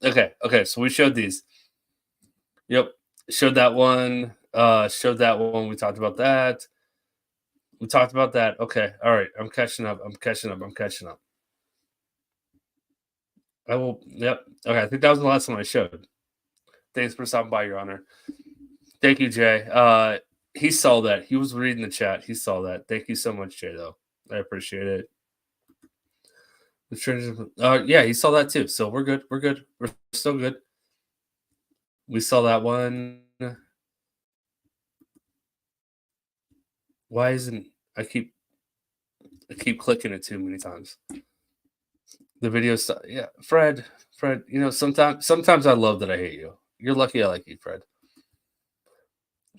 S1: Okay, so we showed these. Yep, showed that one. We talked about that. Okay, all right. I'm catching up. I will. Yep. Okay, I think that was the last one I showed. Thanks for stopping by, Your Honor. Thank you, Jay. He saw that. He was reading the chat. He saw that. Thank you so much, Jay, though. I appreciate it. Yeah, he saw that too. So we're good. We're still good. We saw that one. Why isn't I keep clicking it too many times? The video stuff. Yeah, Fred, you know, sometimes I love that I hate you. You're lucky I like you, Fred.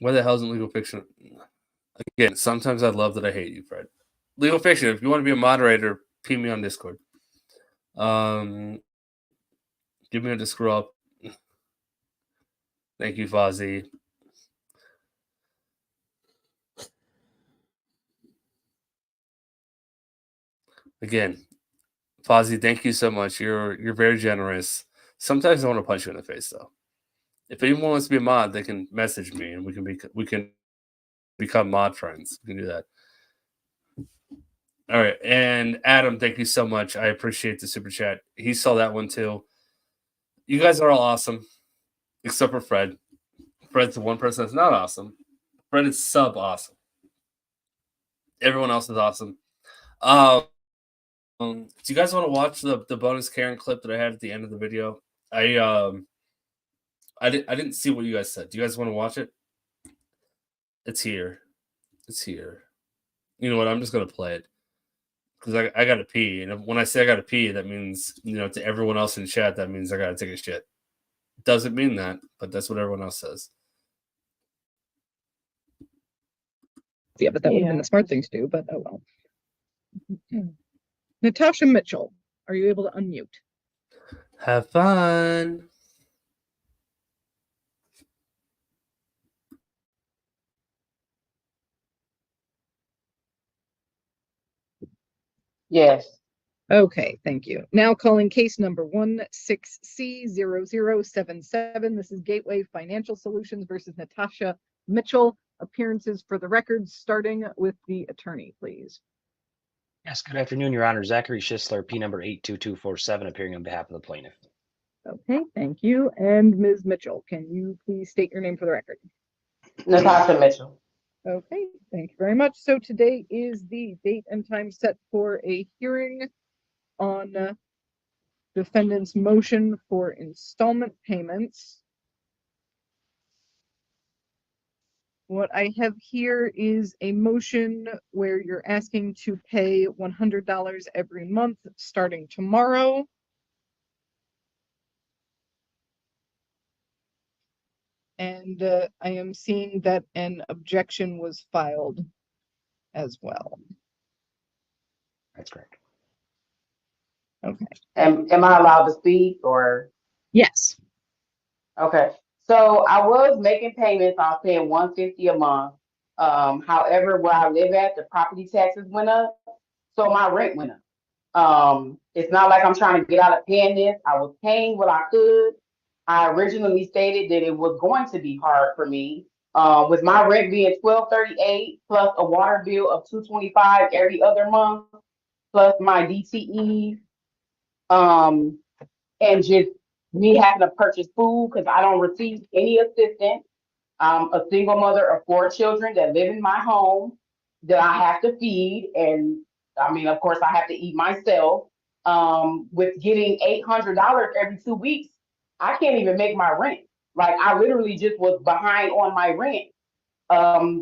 S1: Why the hell isn't legal fiction? Again, sometimes I love that I hate you, Fred. Legal fiction, if you want to be a moderator, ping me on Discord. Give me a screw up. Thank you, Fozzie. Again, Fozzie, thank you so much. You're very generous. Sometimes I want to punch you in the face, though. If anyone wants to be a mod, they can message me, and we can become mod friends. We can do that. All right, and Adam, thank you so much. I appreciate the super chat. He saw that one too. You guys are all awesome, except for Fred. Fred's the one person that's not awesome. Fred is sub awesome. Everyone else is awesome. Do you guys want to watch the bonus Karen clip that I had at the end of the video? I didn't see what you guys said. Do you guys want to watch it? It's here. You know what? I'm just gonna play it because I gotta pee, and when I say I gotta pee, that means, you know, to everyone else in chat, that means I gotta take a shit. Doesn't mean that, but that's what everyone else says.
S14: Yeah, but that would have been the smart thing to do, but oh well. Natasha Mitchell, are you able to unmute?
S1: Have fun.
S14: Yes. Okay, thank you. Now calling case number 16C0077. This is Gateway Financial Solutions versus Natasha Mitchell. Appearances for the record, starting with the attorney, please.
S15: Yes, good afternoon, Your Honor. Zachary Schisler, P number 82247, appearing on behalf of the plaintiff.
S14: Okay, thank you. And Ms. Mitchell, can you please state your name for the record?
S16: Natasha Mitchell.
S14: Okay, thank you very much. So today is the date and time set for a hearing on defendant's motion for installment payments. What I have here is a motion where you're asking to pay $100 every month starting tomorrow. And I am seeing that an objection was filed as well.
S15: That's correct.
S14: Okay.
S16: Am I allowed to speak or?
S14: Yes.
S16: Okay. So I was making payments. I was paying $150 a month. However, where I live at, the property taxes went up, so my rent went up. It's not like I'm trying to get out of paying this. I was paying what I could. I originally stated that it was going to be hard for me. With my rent being $1238 plus a water bill of $225 every other month, plus my DTE, and just me having to purchase food because I don't receive any assistance. I'm a single mother of 4 children that live in my home that I have to feed, and I mean, of course, I have to eat myself. With getting $800 every 2 weeks, I can't even make my rent. Like, I literally just was behind on my rent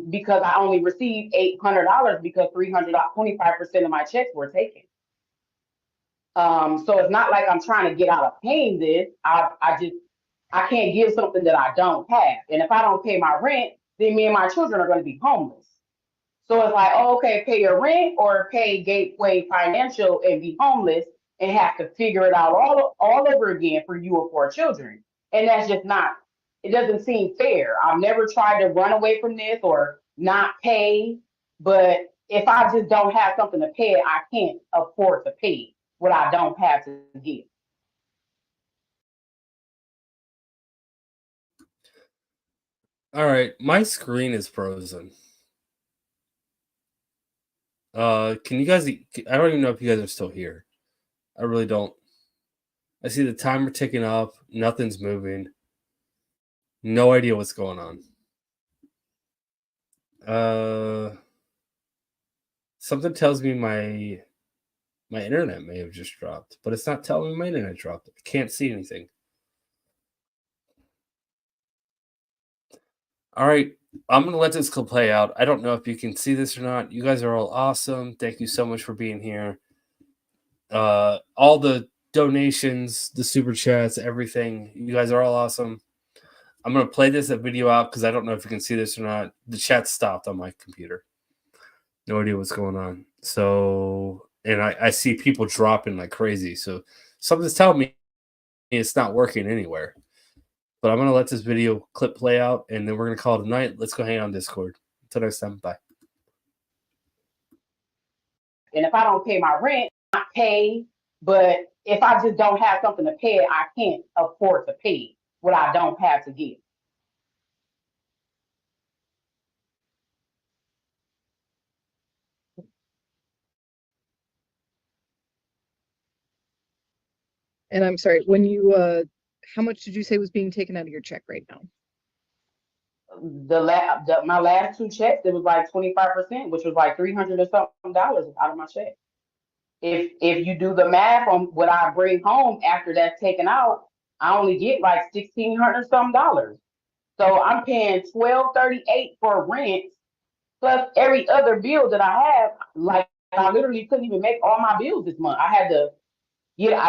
S16: because I only received $800 because 25% of my checks were taken. So it's not like I'm trying to get out of paying this. I can't give something that I don't have. And if I don't pay my rent, then me and my children are going to be homeless. So it's like, oh, okay, pay your rent or pay Gateway Financial and be homeless and have to figure it out all over again for you or for children. And that's just not, it doesn't seem fair. I've never tried to run away from this or not pay, but if I just don't have something to pay, I can't afford to pay what I don't have to give.
S1: All right, my screen is frozen. Can you guys? I don't even know if you guys are still here. I really don't. I see the timer ticking up. Nothing's moving. No idea what's going on. Something tells me my internet may have just dropped, but it's not telling me my internet dropped. I can't see anything. All right, I'm gonna let this clip play out. I don't know if you can see this or not. You guys are all awesome. Thank you so much for being here. All the donations, the super chats, everything. You guys are all awesome. I'm gonna play this video out because I don't know if you can see this or not. The chat stopped on my computer. No idea what's going on. So, and I see people dropping like crazy. So something's telling me it's not working anywhere. But I'm going to let this video clip play out, and then we're going to call it a night. Let's go hang on Discord. Until next time, bye.
S16: And if I don't pay my rent, I pay. But if I just don't have something to pay, I can't afford to pay what I don't have to give.
S14: And I'm sorry, when you, how much did you say was being taken out of your check right now?
S16: My last two checks, it was like 25%, which was like $300 or something out of my check. If you do the math on what I bring home after that's taken out, I only get like $1,600 something. So I'm paying $1,238 for rent plus every other bill that I have. Like I literally couldn't even make all my bills this month. I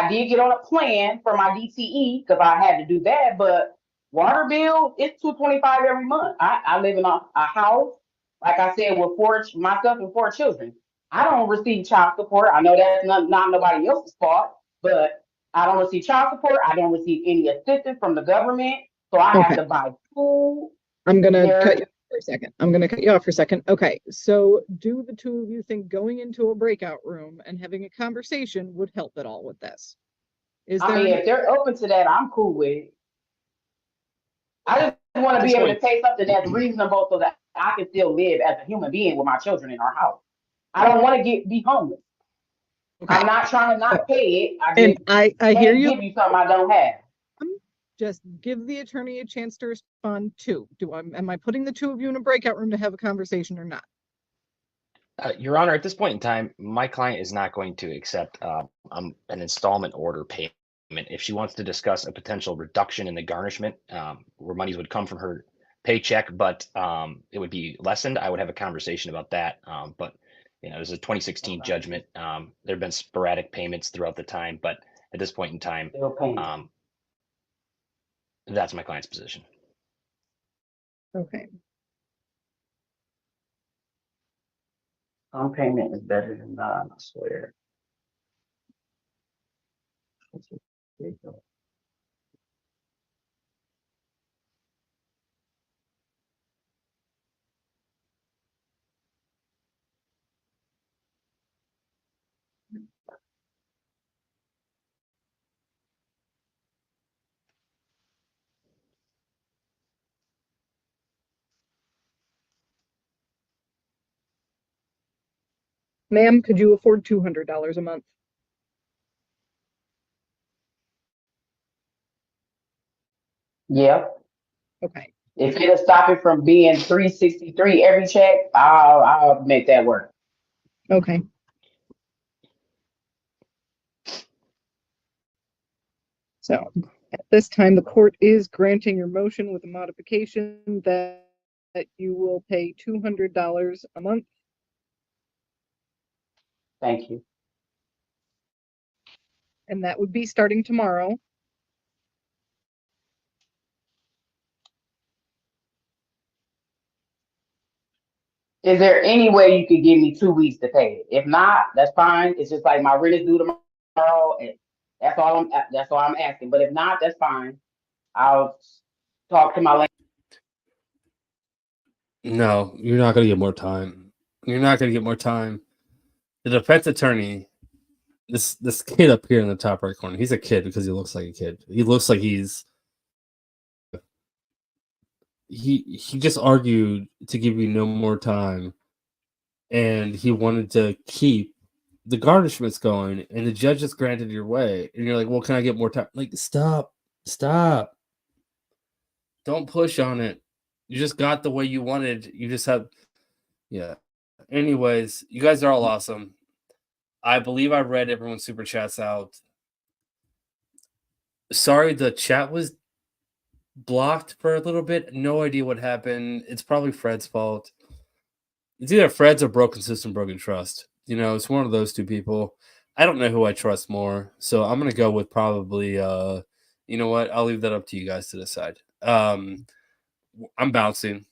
S16: did get on a plan for my DTE because I had to do that, but water bill, it's $225 every month. I live in a house, like I said, with myself and 4 children. I don't receive child support. I know that's not nobody else's fault, but I don't receive child support. I don't receive any assistance from the government. So I have to buy food.
S14: I'm going to cut you off for a second. Okay, so do the two of you think going into a breakout room and having a conversation would help at all with this?
S16: I mean, if they're open to that, I'm cool with it. I just want to be able to pay something that's reasonable so that I can still live as a human being with my children in our house. I don't want to be homeless. Okay. I'm not trying to not pay it.
S14: I hear you.
S16: Give you something I don't have.
S14: Just give the attorney a chance to respond too. Am I putting the two of you in a breakout room to have a conversation or not?
S15: Your Honor, at this point in time, my client is not going to accept an installment order payment. If she wants to discuss a potential reduction in the garnishment, where monies would come from her paycheck, but it would be lessened, I would have a conversation about that. But there's a 2016 judgment. There have been sporadic payments throughout the time, but at this point in time, that's my client's position.
S14: Okay.
S16: Some payment is better than none, I swear.
S14: Ma'am, could you afford $200 a month?
S16: Yep.
S14: Okay.
S16: If it'll stop it from being $363 every check, I'll make that work.
S14: Okay. So at this time, the court is granting your motion with a modification that you will pay $200 a month.
S16: Thank you.
S14: and that would be starting tomorrow.
S16: Is there any way you could give me 2 weeks to pay it? If not, that's fine. It's just like my rent is due tomorrow, and that's all I'm asking. But if not, that's fine. I'll talk to my landlord.
S1: No, you're not going to get more time. You're not going to get more time. The defense attorney, this kid up here in the top right corner, he's a kid because he looks like a kid. He looks like he just argued to give you no more time, and he wanted to keep the garnishments going, and the judge just granted your way, and you're like, well, can I get more time? Like, stop. Don't push on it. You just got the way you wanted. You just have, yeah. Anyways, you guys are all awesome. I believe I read everyone's super chats out. Sorry, the chat was blocked for a little bit. No idea what happened. It's probably Fred's fault. It's either Fred's or broken system, broken trust. You know, it's one of those two people. I don't know who I trust more. So I'm gonna go with probably you know what? I'll leave that up to you guys to decide. I'm bouncing.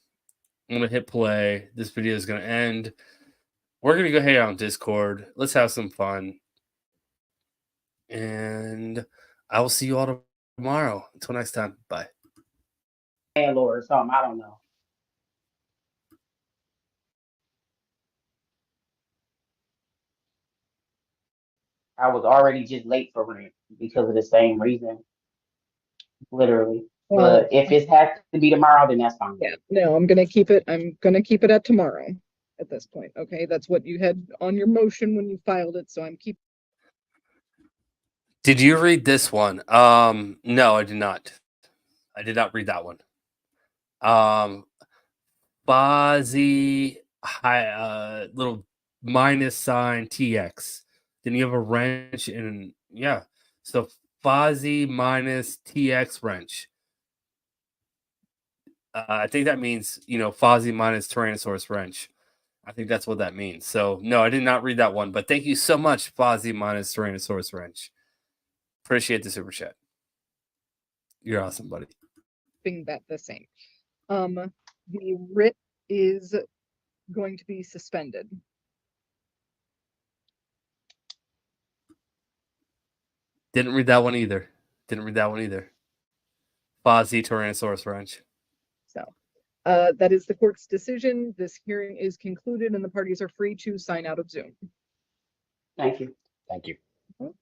S1: I'm gonna hit play. This video is gonna end. We're gonna go hang out on Discord. Let's have some fun. And I will see you all tomorrow. Until next time. Bye.
S16: Or something. I don't know. I was already just late for rent because of the same reason, literally.
S14: Well,
S16: But if it has to be tomorrow, then that's fine.
S14: yeah, no, I'm gonna keep it at tomorrow at this point. Okay, that's what you had on your motion when you filed it, so I'm keeping.
S1: Did you read this one? No, I did not. I did not read that one. Fozzie, little minus sign TX. Then you have a wrench and yeah. So Fozzie minus TX wrench. I think that means, you know, Fozzie minus Tyrannosaurus wrench. I think that's what that means. So no, I did not read that one, but thank you so much, Fozzie minus Tyrannosaurus wrench. Appreciate the super chat. You're awesome, buddy.
S14: That the same. The writ is going to be suspended.
S1: Didn't read that one either. Fozzie Tyrannosaurus wrench.
S14: So that is the court's decision. This hearing is concluded and the parties are free to sign out of Zoom.
S16: Thank you.
S15: Thank you.
S14: Mhm.